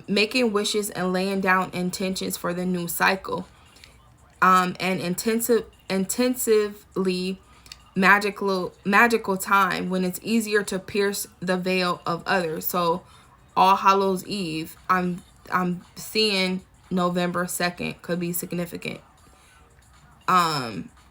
S1: making wishes and laying down intentions for the new cycle. And intensively magical time when it's easier to pierce the veil of others. So All Hallows Eve, I'm seeing November 2nd could be significant.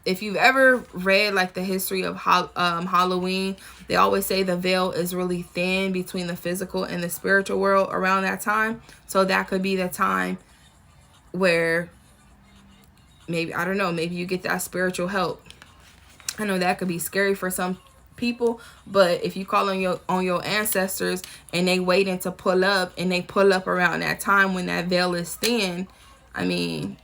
S1: If you've ever read like the history of Halloween, they always say the veil is really thin between the physical and the spiritual world around that time. So that could be the time where maybe, I don't know, maybe you get that spiritual help. I know that could be scary for some people, but if you call on your ancestors and they waiting to pull up, and they pull up around that time when that veil is thin, I mean,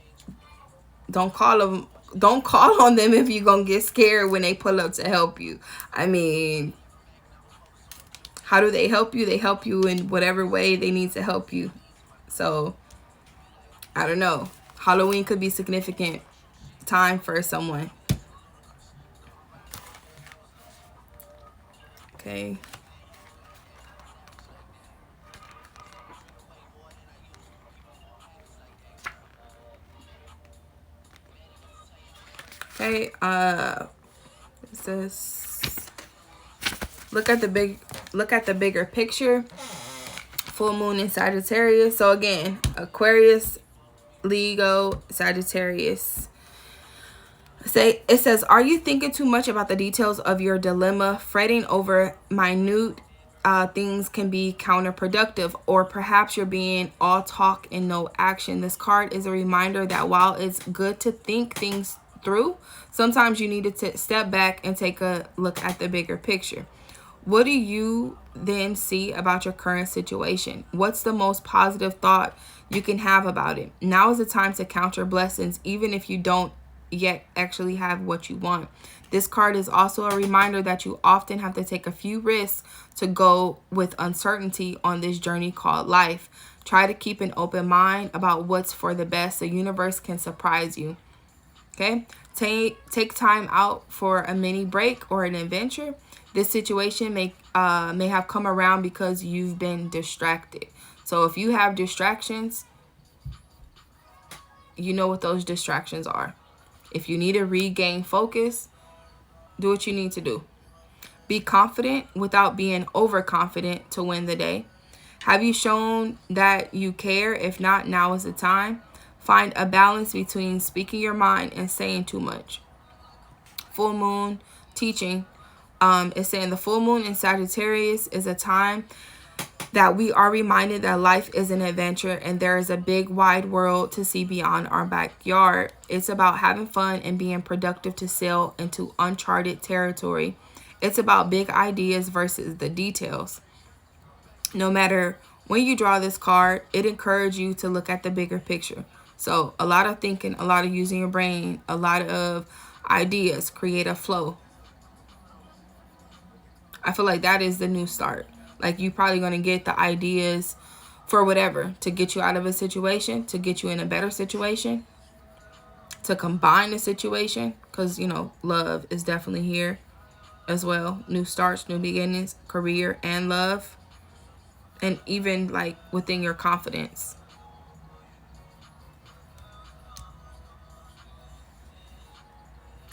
S1: don't call on them if you're gonna get scared when they pull up to help you. I mean, how do they help you? They help you in whatever way they need to help you. So I don't know, Halloween could be significant time for someone. Okay. Okay, it says look at the bigger picture. Full moon in Sagittarius. So again, Aquarius, Leo, Sagittarius. It says, are you thinking too much about the details of your dilemma? Fretting over minute things can be counterproductive, or perhaps you're being all talk and no action. This card is a reminder that while it's good to think things through, sometimes you need to step back and take a look at the bigger picture. What do you then see about your current situation? What's the most positive thought you can have about it? Now is the time to count your blessings, even if you don't yet actually have what you want. This card is also a reminder that you often have to take a few risks to go with uncertainty on this journey called life. Try to keep an open mind about what's for the best. The universe can surprise you. Okay? Take time out for a mini break or an adventure. This situation may have come around because you've been distracted. So if you have distractions, you know what those distractions are. If you need to regain focus, do what you need to do. Be confident without being overconfident to win the day. Have you shown that you care? If not, now is the time. Find a balance between speaking your mind and saying too much. Full moon teaching. It's saying the full moon in Sagittarius is a time that we are reminded that life is an adventure and there is a big wide world to see beyond our backyard. It's about having fun and being productive to sail into uncharted territory. It's about big ideas versus the details. No matter when you draw this card, it encourages you to look at the bigger picture. So a lot of thinking, a lot of using your brain, a lot of ideas, create a flow. I feel like that is the new start. Like, you're probably going to get the ideas for whatever, to get you out of a situation, to get you in a better situation, to combine the situation, because, you know, love is definitely here as well. New starts, new beginnings, career and love, and even like within your confidence.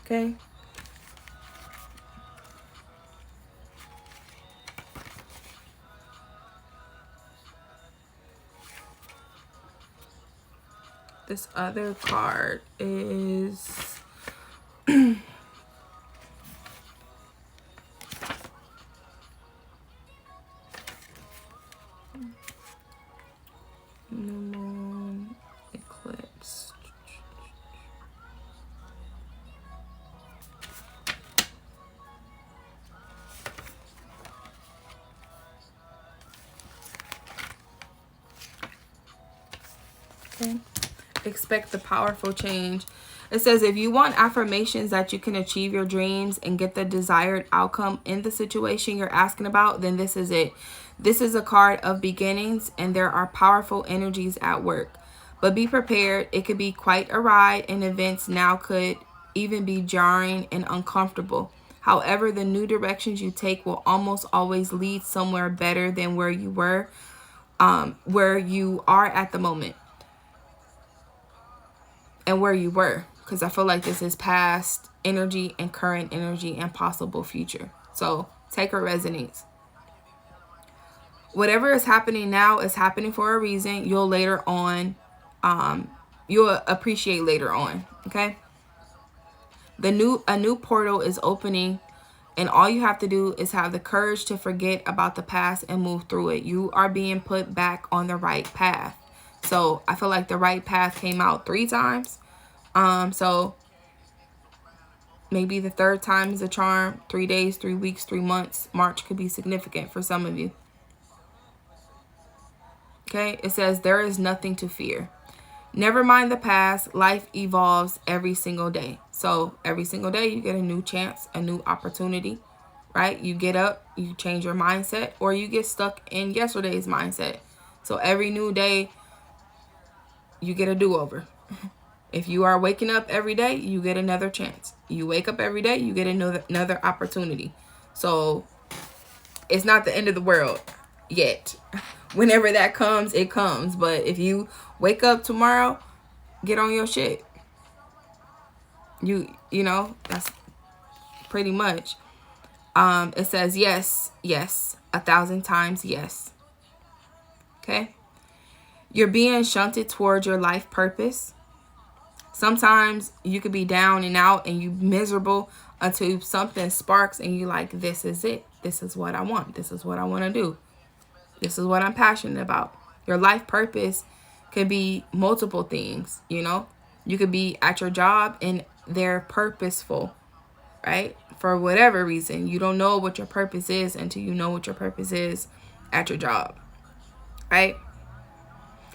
S1: Okay. This other card is new moon eclipse. Okay. Expect the powerful change. It says, if you want affirmations that you can achieve your dreams and get the desired outcome in the situation you're asking about, then this is it. This is a card of beginnings, and there are powerful energies at work. But be prepared. It could be quite a ride, and events now could even be jarring and uncomfortable. However, the new directions you take will almost always lead somewhere better than where you are at the moment. And where you were, because I feel like this is past energy and current energy and possible future. So take what resonates. Whatever is happening now is happening for a reason. You'll later on you'll appreciate later on. Okay. A new portal is opening, and all you have to do is have the courage to forget about the past and move through it. You are being put back on the right path. So I feel like the right path came out 3 times. So maybe the 3rd time is a charm. 3 days, 3 weeks, 3 months. March could be significant for some of you. Okay, it says there is nothing to fear. Never mind the past. Life evolves every single day. So every single day you get a new chance, a new opportunity, right? You get up, you change your mindset, or you get stuck in yesterday's mindset. So every new day you get a do-over. If you are waking up every day, you get another chance. You wake up every day, you get another opportunity. So it's not the end of the world yet. Whenever that comes, it comes. But if you wake up tomorrow, get on your shit. You know, that's pretty much. It says yes, yes, 1,000 times yes. Okay? You're being shunted towards your life purpose. Sometimes you could be down and out and you miserable until something sparks and you like, this is it. This is what I want. This is what I want to do. This is what I'm passionate about. Your life purpose could be multiple things, you know. You could be at your job and they're purposeful, right? For whatever reason. You don't know what your purpose is until you know what your purpose is at your job, right?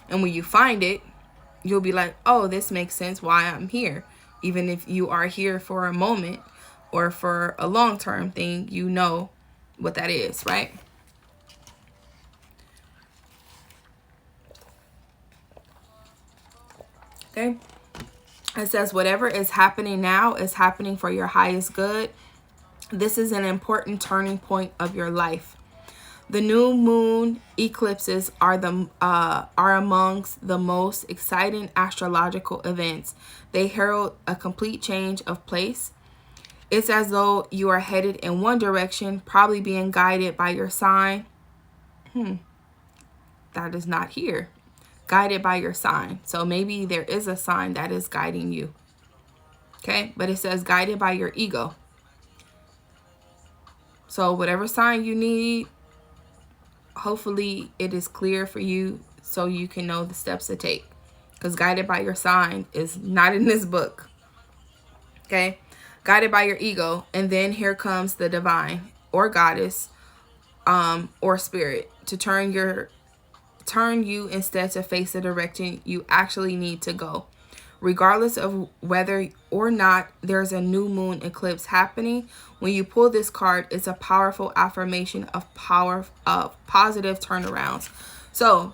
S1: And when you find it, you'll be like, oh, this makes sense why I'm here. Even if you are here for a moment or for a long-term thing, you know what that is, right? Okay. It says whatever is happening now is happening for your highest good. This is an important turning point of your life. The new moon eclipses are amongst the most exciting astrological events. They herald a complete change of place. It's as though you are headed in one direction, probably being guided by your sign. That is not here. Guided by your sign. So maybe there is a sign that is guiding you. Okay, but it says guided by your ego. So whatever sign you need, hopefully it is clear for you so you can know the steps to take. Because guided by your sign is not in this book. Okay, guided by your ego. And then here comes the divine or goddess or spirit to turn you instead to face the direction you actually need to go. Regardless of whether or not there's a new moon eclipse happening, when you pull this card, it's a powerful affirmation of positive turnarounds. So,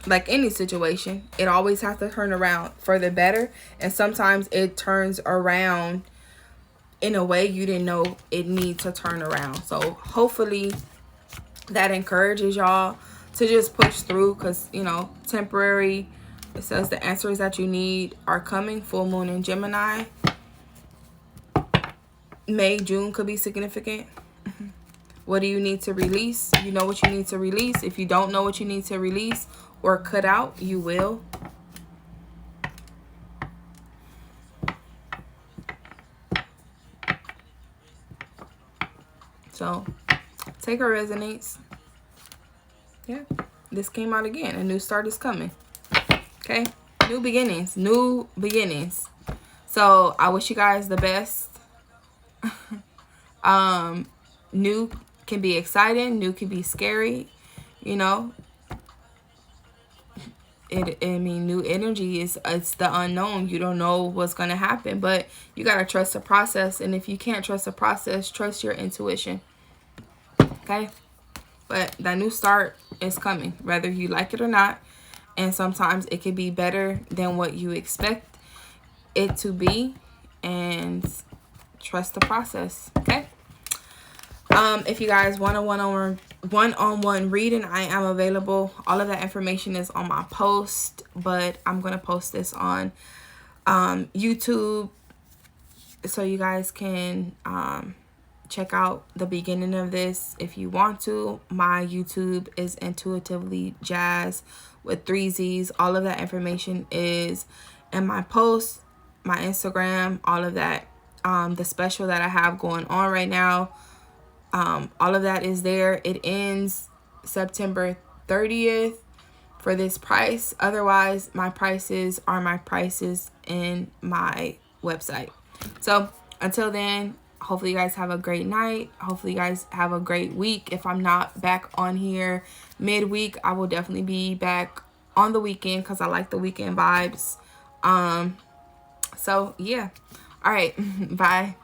S1: like any situation, it always has to turn around for the better. And sometimes it turns around in a way you didn't know it needs to turn around. So hopefully that encourages y'all to just push through, because, you know, temporary. It says the answers that you need are coming. Full moon in Gemini. May, June could be significant. What do you need to release? You know what you need to release. If you don't know what you need to release or cut out, you will. So take what resonates. Yeah, this came out again. A new start is coming. Okay, new beginnings, new beginnings. So I wish you guys the best. New can be exciting, new can be scary, you know. New energy it's the unknown. You don't know what's gonna happen, but you gotta trust the process. And if you can't trust the process, trust your intuition. Okay, but that new start is coming, whether you like it or not. And sometimes it could be better than what you expect it to be. And trust the process. Okay. If you guys want a one-on-one reading, I am available. All of that information is on my post, but I'm going to post this on YouTube so you guys can check out the beginning of this if you want to. My YouTube is Intuitively Jazz with 3 Z's. All of that information is in my posts, my Instagram, all of that. The special that I have going on right now, all of that is there. It ends September 30th for this price. Otherwise, my prices are my prices in my website. So until then, hopefully you guys have a great night. Hopefully you guys have a great week. If I'm not back on here midweek, I will definitely be back on the weekend because I like the weekend vibes. So yeah. All right. Bye.